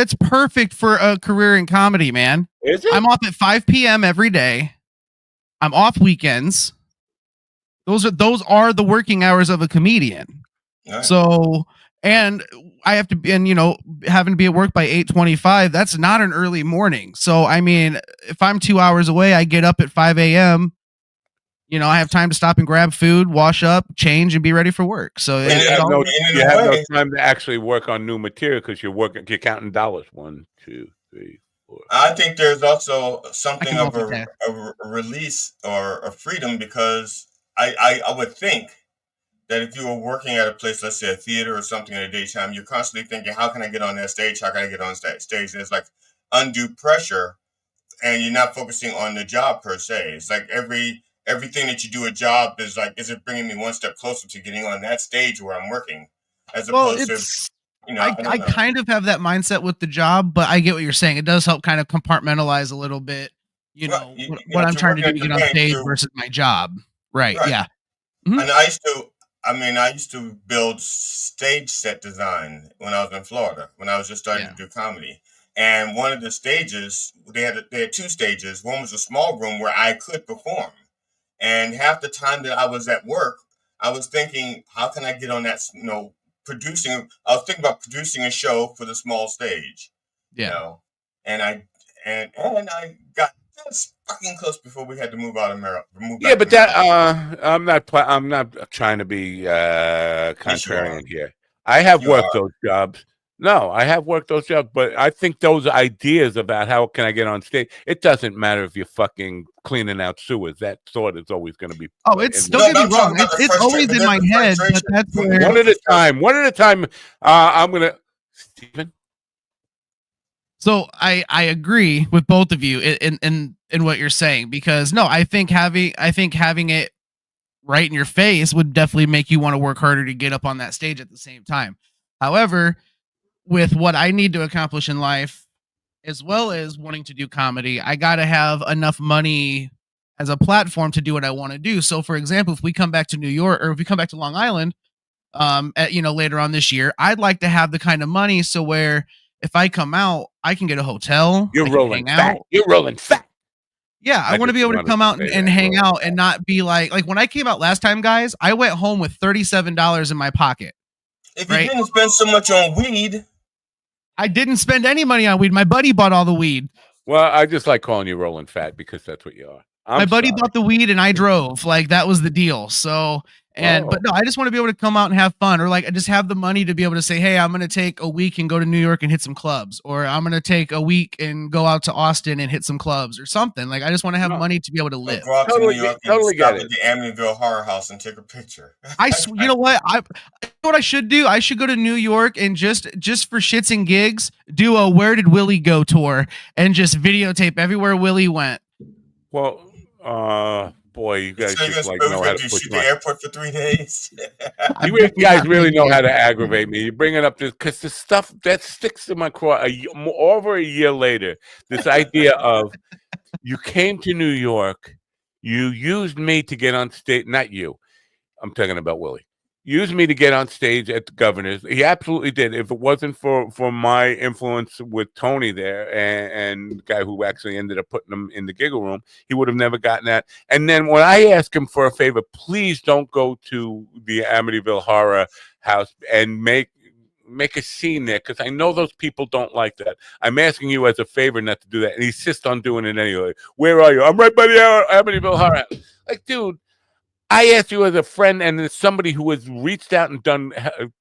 a career in comedy, man. Is it? I'm off at 5 p.m. every day. I'm off weekends. Those are the working hours of a comedian. Right. So, and I have to be, and having to be at work by 8:25, that's not an early morning. So, I mean, if I'm 2 hours away, I get up at 5 a.m. I have time to stop and grab food, wash up, change, and be ready for work. So you have no time to actually work on new material because you're counting dollars. 1, 2, 3, 4. I think there's also something of a release or a freedom, because I would think that if you were working at a place, let's say a theater or something in the daytime, you're constantly thinking, how can I get on that stage? How can I get on stage? And it's like undue pressure, and you're not focusing on the job per se. It's like everything that you do a job is like, is it bringing me one step closer to getting on that stage where I'm working, as opposed to, I kind of have that mindset with the job, but I get what you're saying. It does help kind of compartmentalize a little bit, what I'm trying to do to get on stage versus my job. Right. Yeah. Mm-hmm. And I used to build stage set design when I was in Florida, when I was just starting to do comedy. And one of the stages, they had 2 stages. One was a small room where I could perform. And half the time that I was at work, I was thinking, how can I get on that, producing? I was thinking about producing a show for the small stage. Yeah. And I got just fucking close before we had to move out of Maryland. Yeah, but that I'm not trying to be contrarian here. I have worked those jobs. No, I have worked those jobs, but I think those ideas about how can I get on stage, it doesn't matter if you're fucking cleaning out sewers. That thought is always going to be. Oh, it's don't get me wrong. It's always in my head, but that's where One at a time. One at a time. I'm gonna, Stephen. So I agree with both of you in what you're saying, because no, I think having it right in your face would definitely make you want to work harder to get up on that stage at the same time. However, with what I need to accomplish in life, as well as wanting to do comedy, I got to have enough money as a platform to do what I want to do. So, for example, if we come back to New York, or if we come back to Long Island, later on this year, I'd like to have the kind of money so where if I come out, I can get a hotel. You're rolling fat. You're rolling fat. Yeah, I want to be able to come out and hang out and not be like when I came out last time, guys, I went home with $37 in my pocket. If you didn't spend so much on weed. I didn't spend any money on weed. My buddy bought all the weed. Well, I just like calling you rolling fat because that's what you are. My buddy bought the weed and I drove. Like, that was the deal. So, but no, I just want to be able to come out and have fun, or like I just have the money to be able to say, hey, I'm going to take a week and go to New York and hit some clubs, or I'm going to take a week and go out to Austin and hit some clubs or something. Like, I just want to have money to be able to live. Go out to New York and stop at the Amityville Horror House and take a picture. You know what? You know what I should do? I should go to New York and just for shits and gigs, do a Where Did Willie Go tour and just videotape everywhere Willie went. Well, boy, you guys just like know how to push the airport for 3 days. You guys really know how to aggravate me. You bring it up because the stuff that sticks to my craw over a year later. This idea of you came to New York, you used me to get on stage. Not you. I'm talking about Willie. Used me to get on stage at the Governor's. He absolutely did. If it wasn't for my influence with Tony there and the guy who actually ended up putting him in the giggle room, he would have never gotten that. And then when I asked him for a favor, please don't go to the Amityville Horror House and make a scene there, because I know those people don't like that. I'm asking you as a favor not to do that. And he insists on doing it anyway. Where are you? I'm right by the Amityville Horror House. Like, dude, I asked you as a friend and as somebody who has reached out and done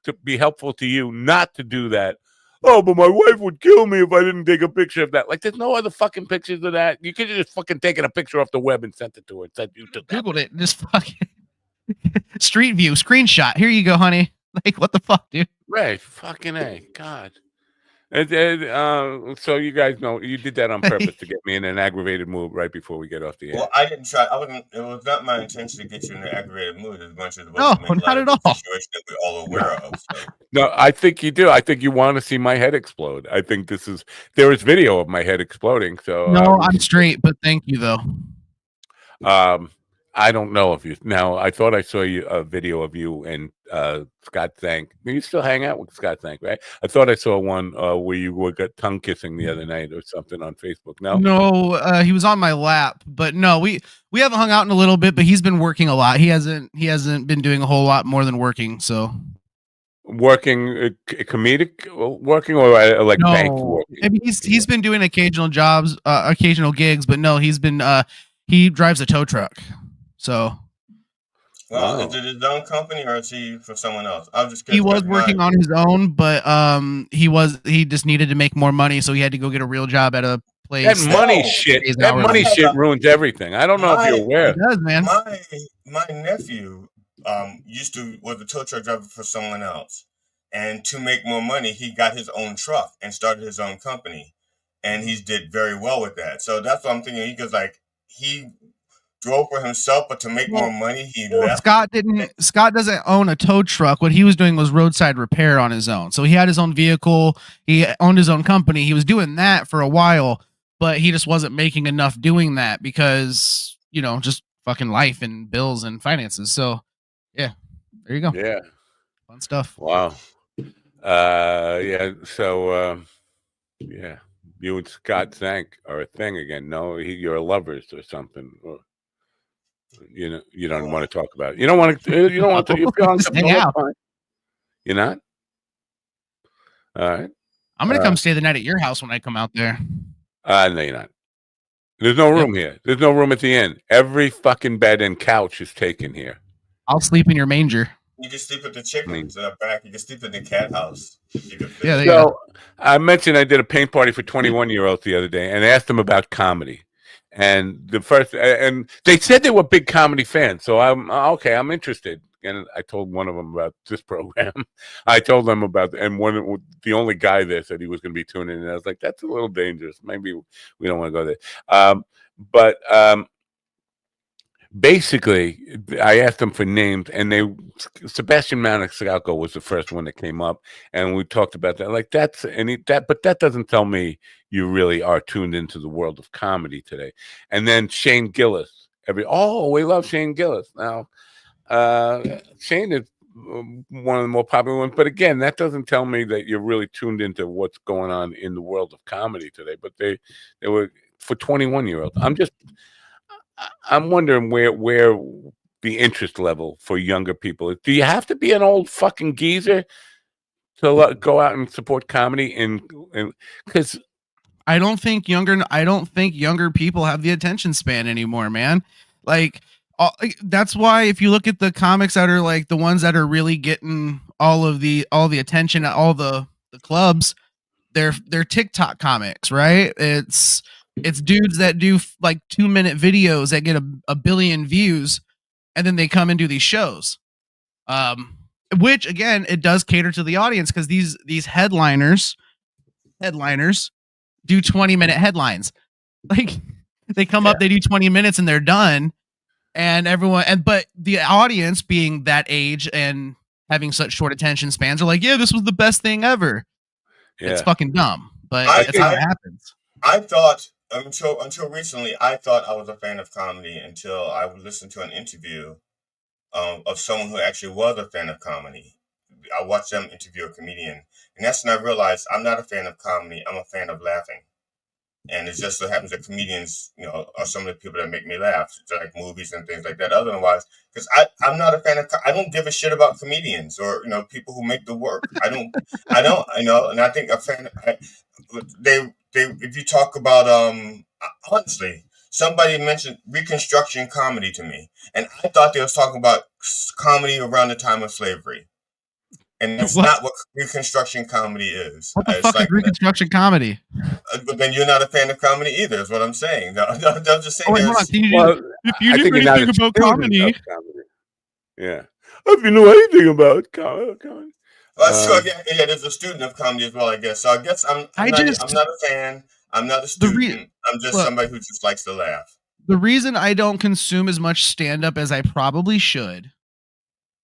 to be helpful to you not to do that. Oh, but my wife would kill me if I didn't take a picture of that. Like, there's no other fucking pictures of that. You could have just fucking taken a picture off the web and sent it to her. Said you took that. Googled it. Just fucking Street View screenshot. Here you go, honey. Like, what the fuck, dude? Right. Fucking A. God. So you guys know you did that on purpose to get me in an aggravated mood right before we get off the air. Well, I didn't try. It was not my intention to get you in an aggravated mood as much as it was No, to make not at all. situation that we're all aware of. So. No, I think you do. I think you want to see my head explode. I think there is video of my head exploding. So no, I'm straight, but thank you though. I don't know if you now. I thought I saw a video of you and Scott Thank. You still hang out with Scott Thank, right? I thought I saw one where you got tongue kissing the other night or something on Facebook. No, he was on my lap, but no, we haven't hung out in a little bit. But he's been working a lot. He hasn't been doing a whole lot more than working. So working comedic working or like bank working. Maybe he's been doing occasional jobs, occasional gigs, but no, he's been he drives a tow truck. So, well, is it his own company or is he for someone else? I'm just he was working on his own, but he just needed to make more money, so he had to go get a real job at a place. That money shit ruins everything. I don't know if you're aware. It does, man. My nephew was a tow truck driver for someone else, and to make more money, he got his own truck and started his own company, and he did very well with that. So that's what I'm thinking. He drove for himself, but to make more money, he left. Scott doesn't own a tow truck. What he was doing was roadside repair on his own. So he had his own vehicle. He owned his own company. He was doing that for a while, but he just wasn't making enough doing that because, just fucking life and bills and finances. So yeah, there you go. Yeah. Fun stuff. Wow. Yeah. So, yeah, you and Scott Thank are a thing again. No, you're lovers or something. Or, you don't want to talk about it. You don't want to. You don't want to. You feel uncomfortable. You're not. All right. I'm gonna come stay the night at your house when I come out there. No, you're not. There's no room here. There's no room at the inn. Every fucking bed and couch is taken here. I'll sleep in your manger. You can sleep with the I mean, chickens in the back. You can sleep in the cat house. If you can fit Yeah, it. there you go. so I mentioned I did a paint party for 21-year-olds the other day and asked them about comedy. And and they said they were big comedy fans. So I'm okay. I'm interested. And I told one of them about this program. I told them about, and the only guy there said he was going to be tuning in. And I was like, that's a little dangerous. Maybe we don't want to go there. But basically, I asked them for names, and Sebastian Maniscalco was the first one that came up, and we talked about that. Like but that doesn't tell me you really are tuned into the world of comedy today. And then Shane Gillis, we love Shane Gillis now. Shane is one of the more popular ones, but again, that doesn't tell me that you're really tuned into what's going on in the world of comedy today. But they were for 21-year-olds. I'm wondering where the interest level for younger people is. Do you have to be an old fucking geezer to go out and support comedy? And because I don't think younger people have the attention span anymore, man. Like, that's why if you look at the comics that are like the ones that are really getting all the attention at all the clubs, they're TikTok comics, right? It's dudes that do like 2-minute videos that get a billion views, and then they come and do these shows. Which again, it does cater to the audience because these headliners do 20-minute headlines. Like they come up, they do 20 minutes and they're done. And but the audience being that age and having such short attention spans are like, yeah, this was the best thing ever. Yeah. It's fucking dumb, but that's how it happens. I thought until recently, I thought I was a fan of comedy until I listened to an interview of someone who actually was a fan of comedy. I watched them interview a comedian, and that's when I realized I'm not a fan of comedy. I'm a fan of laughing. And it just so happens that comedians, are some of the people that make me laugh, like movies and things like that. Otherwise, because I'm not a fan of, I don't give a shit about comedians or people who make the work. I don't, and I think a fan. If you talk about honestly, somebody mentioned Reconstruction comedy to me, and I thought they was talking about comedy around the time of slavery. And that's not what Reconstruction comedy is. What the fuck is Reconstruction comedy? But then you're not a fan of comedy either, is what I'm saying. No, I'm just saying. If you knew anything about comedy. Yeah. If you know anything about comedy. There's a student of comedy as well, I guess. So I guess I'm not a fan. I'm not a student. I'm just somebody who just likes to laugh. The reason I don't consume as much stand-up as I probably should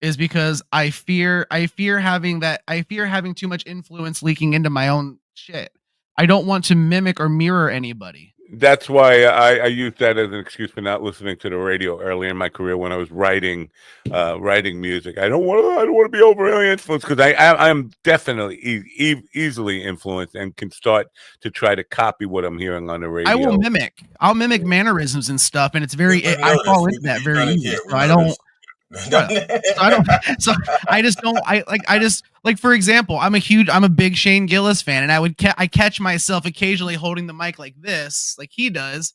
is because I fear having too much influence leaking into my own shit. I don't want to mimic or mirror anybody. That's why I use that as an excuse for not listening to the radio earlier in my career when I was writing music. I don't want to be overly influenced because I'm definitely easily influenced and can start to try to copy what I'm hearing on the radio. I'll mimic mannerisms and stuff, and it's I fall into that very easy. So I don't. So I just don't. For example, I'm a big Shane Gillis fan, and I catch myself occasionally holding the mic like this, like he does,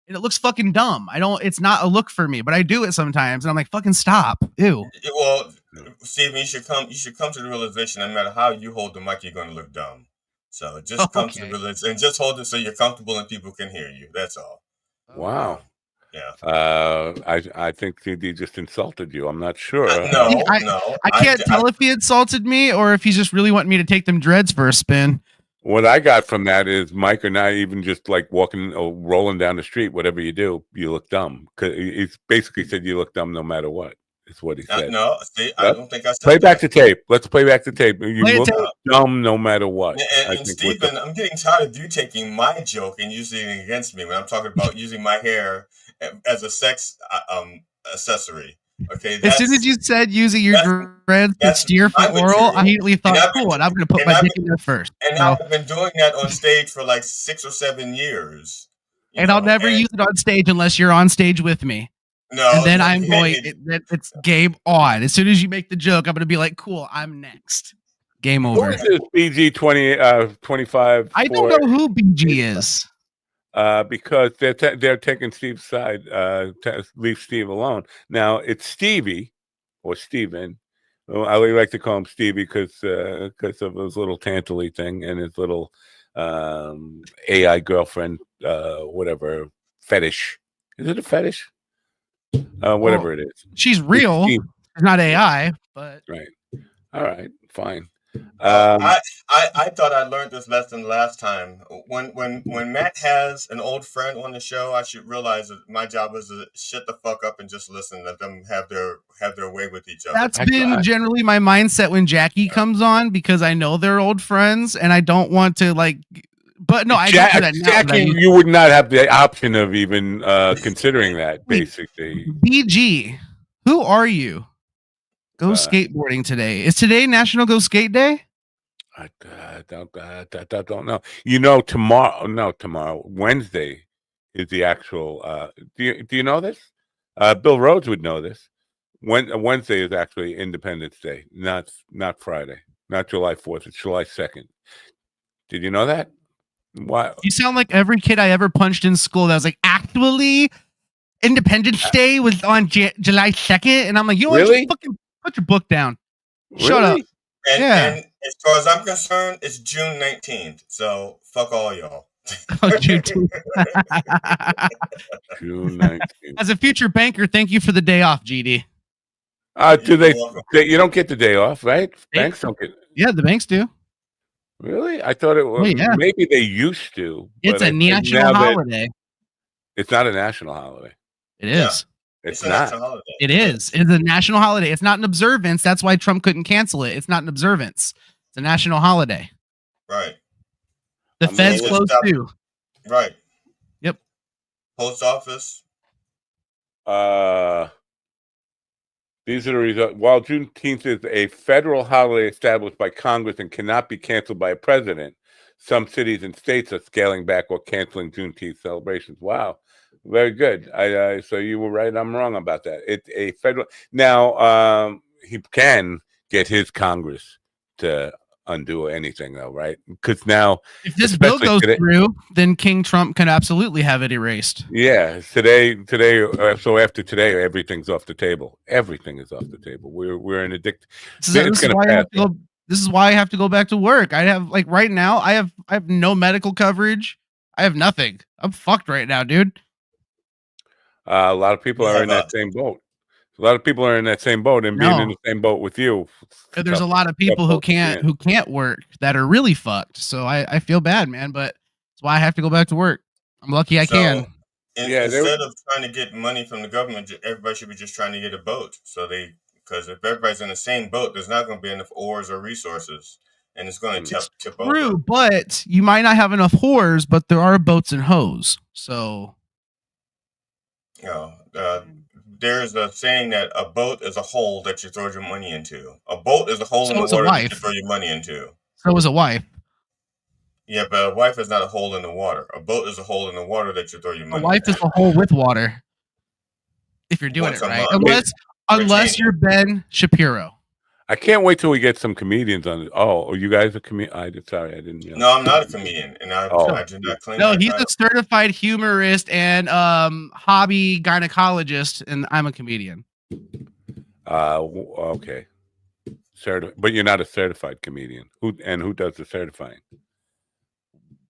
and it looks fucking dumb. It's not a look for me, but I do it sometimes, and I'm like, fucking stop, ew. Well, Steven, you should come to the realization no matter how you hold the mic, you're going to look dumb. So just come to the realization and just hold it so you're comfortable and people can hear you. That's all. Wow. Yeah. I think CD just insulted you. I'm not sure. No. I can't tell if he insulted me or if he's just really wanting me to take them dreads for a spin. What I got from that is Mike or not even just like walking or rolling down the street, whatever you do, you look dumb. Because he basically said you look dumb no matter what. Is what he said. No, see, I don't think I said play that. back the tape. Let's play back the tape. You look dumb no matter what. And Stephen, I'm getting tired of you taking my joke and using it against me when I'm talking about using my hair as a sex accessory. Okay. As soon as you said using your dreads to steer for oral, I immediately thought, cool, and I'm going to put my dick in there first. And I've been doing that on stage for like 6 or 7 years. And I'll never use it on stage unless you're on stage with me. No, and then I'm going. It's game on. As soon as you make the joke, I'm going to be like, "Cool, I'm next." Game over. Who is this BG 25? I don't know who BG is. Because they're taking Steve's side. Leave Steve alone. Now it's Stevie or Steven Well, I like to call him Stevie because of his little Tantally thing and his little AI girlfriend, whatever fetish. Is it a fetish? Whatever it is. She's real. She's not AI, but right. All right, fine. I thought I learned this lesson last time. When Matt has an old friend on the show, I should realize that my job is to shut the fuck up and just listen. Let them have their way with each other. That's been generally my mindset when Jackie comes on, because I know they're old friends and I don't want to like. But no, I get that now. Jackie, you would not have the option of even considering that. Basically, BG, who are you? Go skateboarding today. Is today National Go Skate Day? I don't know. You know, tomorrow, Wednesday is the actual. Do you know this? Bill Rhodes would know this. Wednesday is actually Independence Day, not Friday, not July 4th. It's July 2nd. Did you know that? Why? You sound like every kid I ever punched in school that was like, actually, Independence Day was on July 2nd. And I'm like, you know what? Just fucking put your book down. Shut up. And as far as I'm concerned, it's June 19th. So fuck all y'all. June 19th. As a future banker, thank you for the day off, GD. You don't get the day off, right? Banks don't get. Yeah, the banks do. Really? I thought it was. Yeah. Maybe they used to. It's a national holiday. It's not a national holiday. It is. Yeah. It's not. It is. It's a national holiday. It's not an observance. That's why Trump couldn't cancel it. It's not an observance. It's a national holiday. Right. The Fed's closed too. Right. Yep. Post office. These are the results. While Juneteenth is a federal holiday established by Congress and cannot be canceled by a president, some cities and states are scaling back or canceling Juneteenth celebrations. Wow. Very good. So you were right. I'm wrong about that. It's a federal. Now, he can get his Congress to undo anything, though, right? Because now, if this bill goes through, then King Trump can absolutely have it erased. Yeah, today. So after today, everything's off the table. Everything is off the table. We're in a This is why I have to go back to work. I have right now. I have no medical coverage. I have nothing. I'm fucked right now, dude. A lot of people are in that same boat. A lot of people are in that same boat, and being in the same boat with you. There's a lot of people who can't work that are really fucked. So I feel bad, man. But that's why I have to go back to work. I'm lucky I can. Instead of trying to get money from the government, everybody should be just trying to get a boat. Because if everybody's in the same boat, there's not going to be enough oars or resources, and it's going to tip over. True, but you might not have enough whores, but there are boats and hoes. So. There's a saying that a boat is a hole that you throw your money into. A boat is a hole in the water that you throw your money into. So is a wife. Yeah, but a wife is not a hole in the water. A boat is a hole in the water that you throw your money into. A wife is a hole with water. If you're doing it right. Unless you're Ben Shapiro. I can't wait till we get some comedians on it. Oh, you guys are comedians? Sorry, I didn't know. No, I'm not a comedian, and I do not claim. No, he's a certified humorist and hobby gynecologist, and I'm a comedian. Okay. But you're not a certified comedian. Who does the certifying?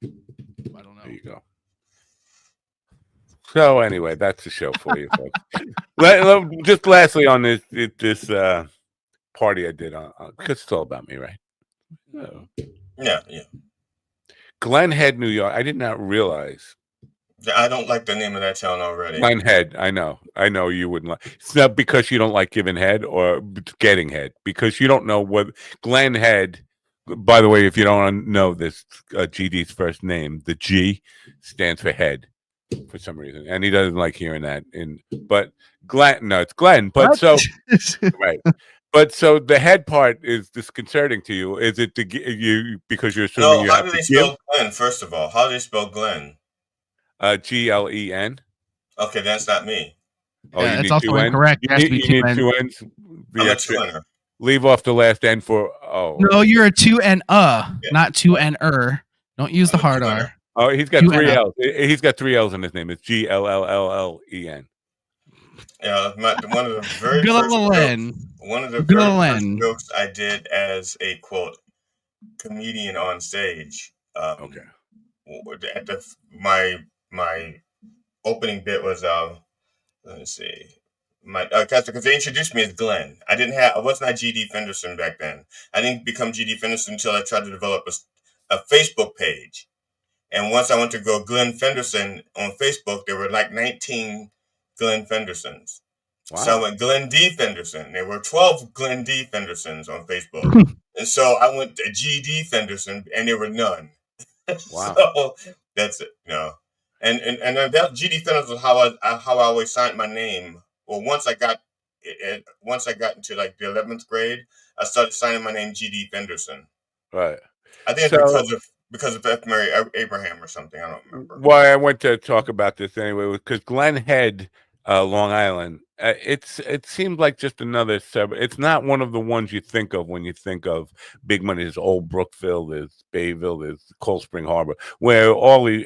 I don't know. There you go. So anyway, that's the show for you, folks. Just lastly on this party I did on because it's all about me, right? Yeah. Glen Head, New York. I did not realize. I don't like the name of that town already. Glen Head. I know you wouldn't like. It's not because you don't like giving head or getting head, because you don't know what Glen Head. By the way, if you don't know this, GD's first name, the G stands for head for some reason, and he doesn't like hearing that. But Glen, no, it's Glen. But so right. But so the head part is disconcerting to you. Is it you because you're assuming you have to give? How do they spell Glen? First of all, how do they spell Glen? Glen. Okay, that's not me. Oh, yeah, it's also incorrect. You need two N's. I'm a two-N-er. Leave off the last N for No, you're a 2 N not 2 N Don't use the hard R. Oh, he's got 3 L's. He's got 3 L's in his name. It's GLLLLEN. One of the very Glenn. jokes I did as a quote comedian on stage. Okay. At my opening bit was let me see. Because they introduced me as Glenn. I was not GD Fenderson back then. I didn't become GD Fenderson until I tried to develop a Facebook page. And once I went to go Glenn Fenderson on Facebook, there were like 19 Glenn Fendersons. Wow. So I went Glenn D. Fenderson. There were 12 Glenn D. Fendersons on Facebook. And so I went to GD Fenderson, and there were none. Wow. So that's it. And that GD Fenderson was how I always signed my name. Well, once I got into like the 11th grade, I started signing my name GD Fenderson. Right. I think it's because of F. Mary Abraham or something. I don't remember. Well, I went to talk about this anyway because Glen Head, Long Island. It seemed like just another suburb. It's not one of the ones you think of when you think of big money. There's Old Brookville, there's Bayville, there's Cold Spring Harbor, where all the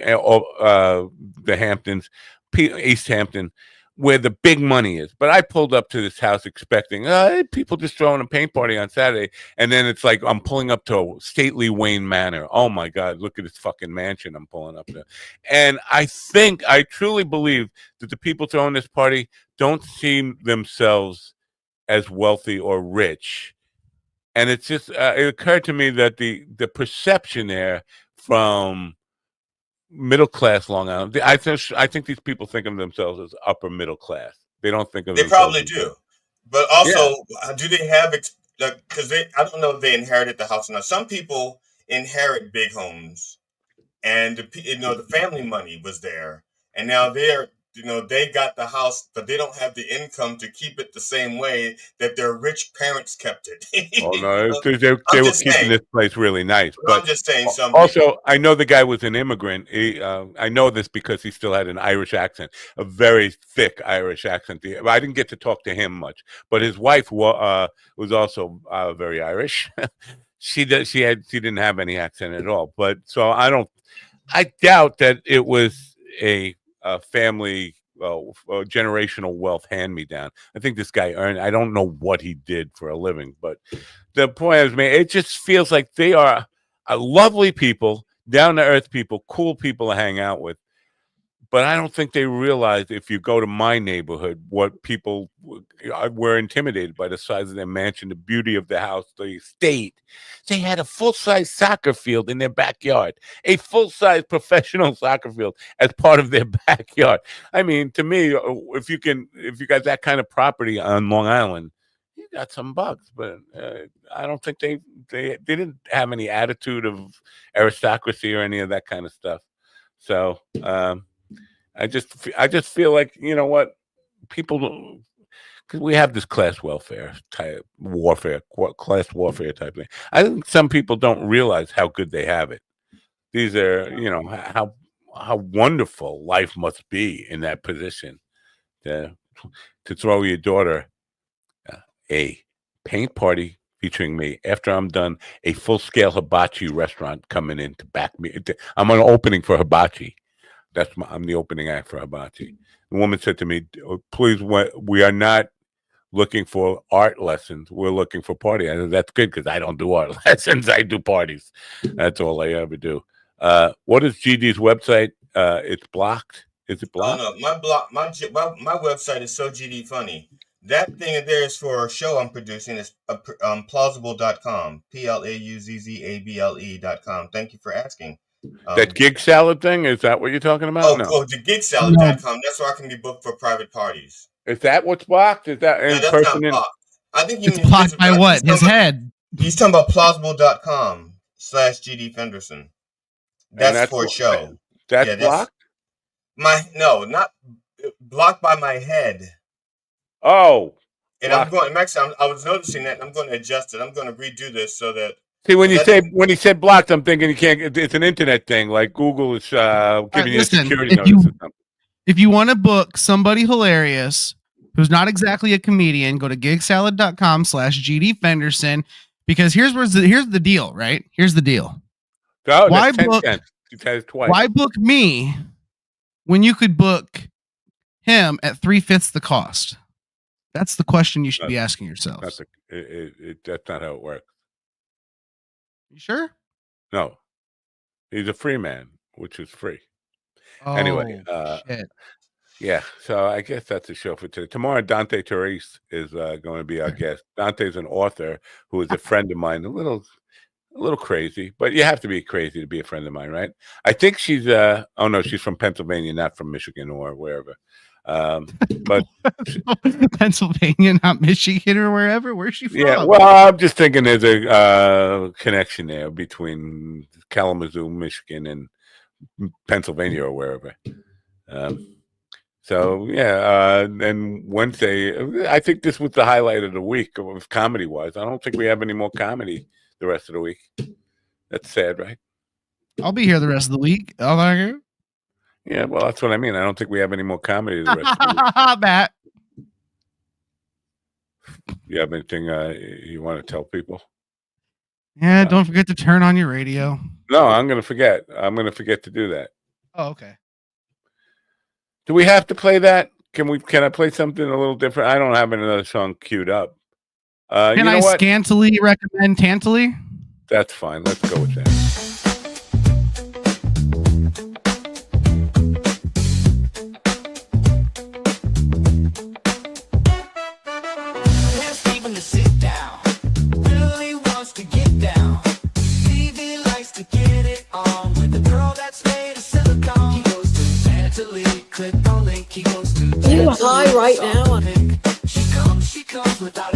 Hamptons, East Hampton, where the big money is. But I pulled up to this house expecting people just throwing a paint party on Saturday, and then it's like I'm pulling up to stately Wayne Manor. Oh my God, look at this fucking mansion I'm pulling up to. And I truly believe that the people throwing this party don't see themselves as wealthy or rich. And it's just it occurred to me that the perception there from middle class Long Island, I think these people think of themselves as upper middle class. They don't think of they probably do, but also do they have because I don't know if they inherited the house or not. Some people inherit big homes, and the family money was there, and now they got the house, but they don't have the income to keep it the same way that their rich parents kept it. Oh no, they were keeping this place really nice. But I'm just saying also, I know the guy was an immigrant. I know this because he still had an Irish accent, a very thick Irish accent. I didn't get to talk to him much, but his wife was also very Irish. She didn't have any accent at all. But so I doubt that it was a family generational wealth hand-me-down. I think this guy earned, I don't know what he did for a living, but the point I was making, it just feels like they are lovely people, down-to-earth people, cool people to hang out with. But I don't think they realize, if you go to my neighborhood, what people were intimidated by the size of their mansion, the beauty of the house, the estate. They had a full-size soccer field in their backyard, a full-size professional soccer field as part of their backyard. I mean, to me, if you got that kind of property on Long Island, you got some bucks. But I don't think they didn't have any attitude of aristocracy or any of that kind of stuff. So. I just feel like, you know what, people, because we have this class warfare type thing. I think some people don't realize how good they have it. These are, how wonderful life must be in that position to throw your daughter a paint party featuring me after I'm done, a full-scale hibachi restaurant coming in to back me. I'm an opening for hibachi. I'm the opening act for hibachi. The woman said to me, please, we are not looking for art lessons. We're looking for party. I said, that's good, because I don't do art lessons. I do parties. That's all I ever do. What is GD's website? It's blocked. Is it blocked? Oh, no, my website is so GD funny. That thing there is for a show I'm producing. It's plausible.com. PLAUZZABLE.com. Thank you for asking. That gig salad thing, is that what you're talking about? The gigsalad.com. That's where I can be booked for private parties. Is that what's blocked? Is that in person? Not blocked. I think it's blocked by what? His head. He's talking about plausible.com/GD Fenderson. That's for a show. That's blocked? Not blocked by my head. Oh. And I'm going, Max, I was noticing that, and I'm going to adjust it. I'm going to redo this so that. See, when he said blocked, I'm thinking you can't. It's an internet thing, like Google is giving you a security notice or something. If you want to book somebody hilarious who's not exactly a comedian, go to gigsalad.com/GD Fenderson, because here's the deal, right? Here's the deal. Oh, why that's 10 book? cents. Twice. Why book me when you could book him at 3/5 the cost? That's the question you should be asking yourselves. That's not how it works. You sure? No. He's a free man, which is free. Oh, anyway, shit. Yeah, so I guess that's the show for today. Tomorrow, Dante Therese is going to be our guest. Dante's an author who is a friend of mine, a little crazy, but you have to be crazy to be a friend of mine, right? I think she's she's from Pennsylvania, not from Michigan or wherever. But Pennsylvania, not Michigan or wherever. Where's she from? Yeah, well, I'm just thinking there's a connection there between Kalamazoo, Michigan, and Pennsylvania or wherever. So yeah, and Wednesday, I think this was the highlight of the week of comedy-wise. I don't think we have any more comedy the rest of the week. That's sad, right? I'll be here the rest of the week. Yeah, well, that's what I mean. I don't think we have any more comedy the rest of the week. Matt. You have anything you want to tell people? Yeah, don't forget to turn on your radio. No, I'm going to forget. I'm going to forget to do that. Oh, okay. Do we have to play that? Can I play something a little different? I don't have another song queued up. Can I scantily recommend Tantally? That's fine. Let's go with that. You are high right now. She comes without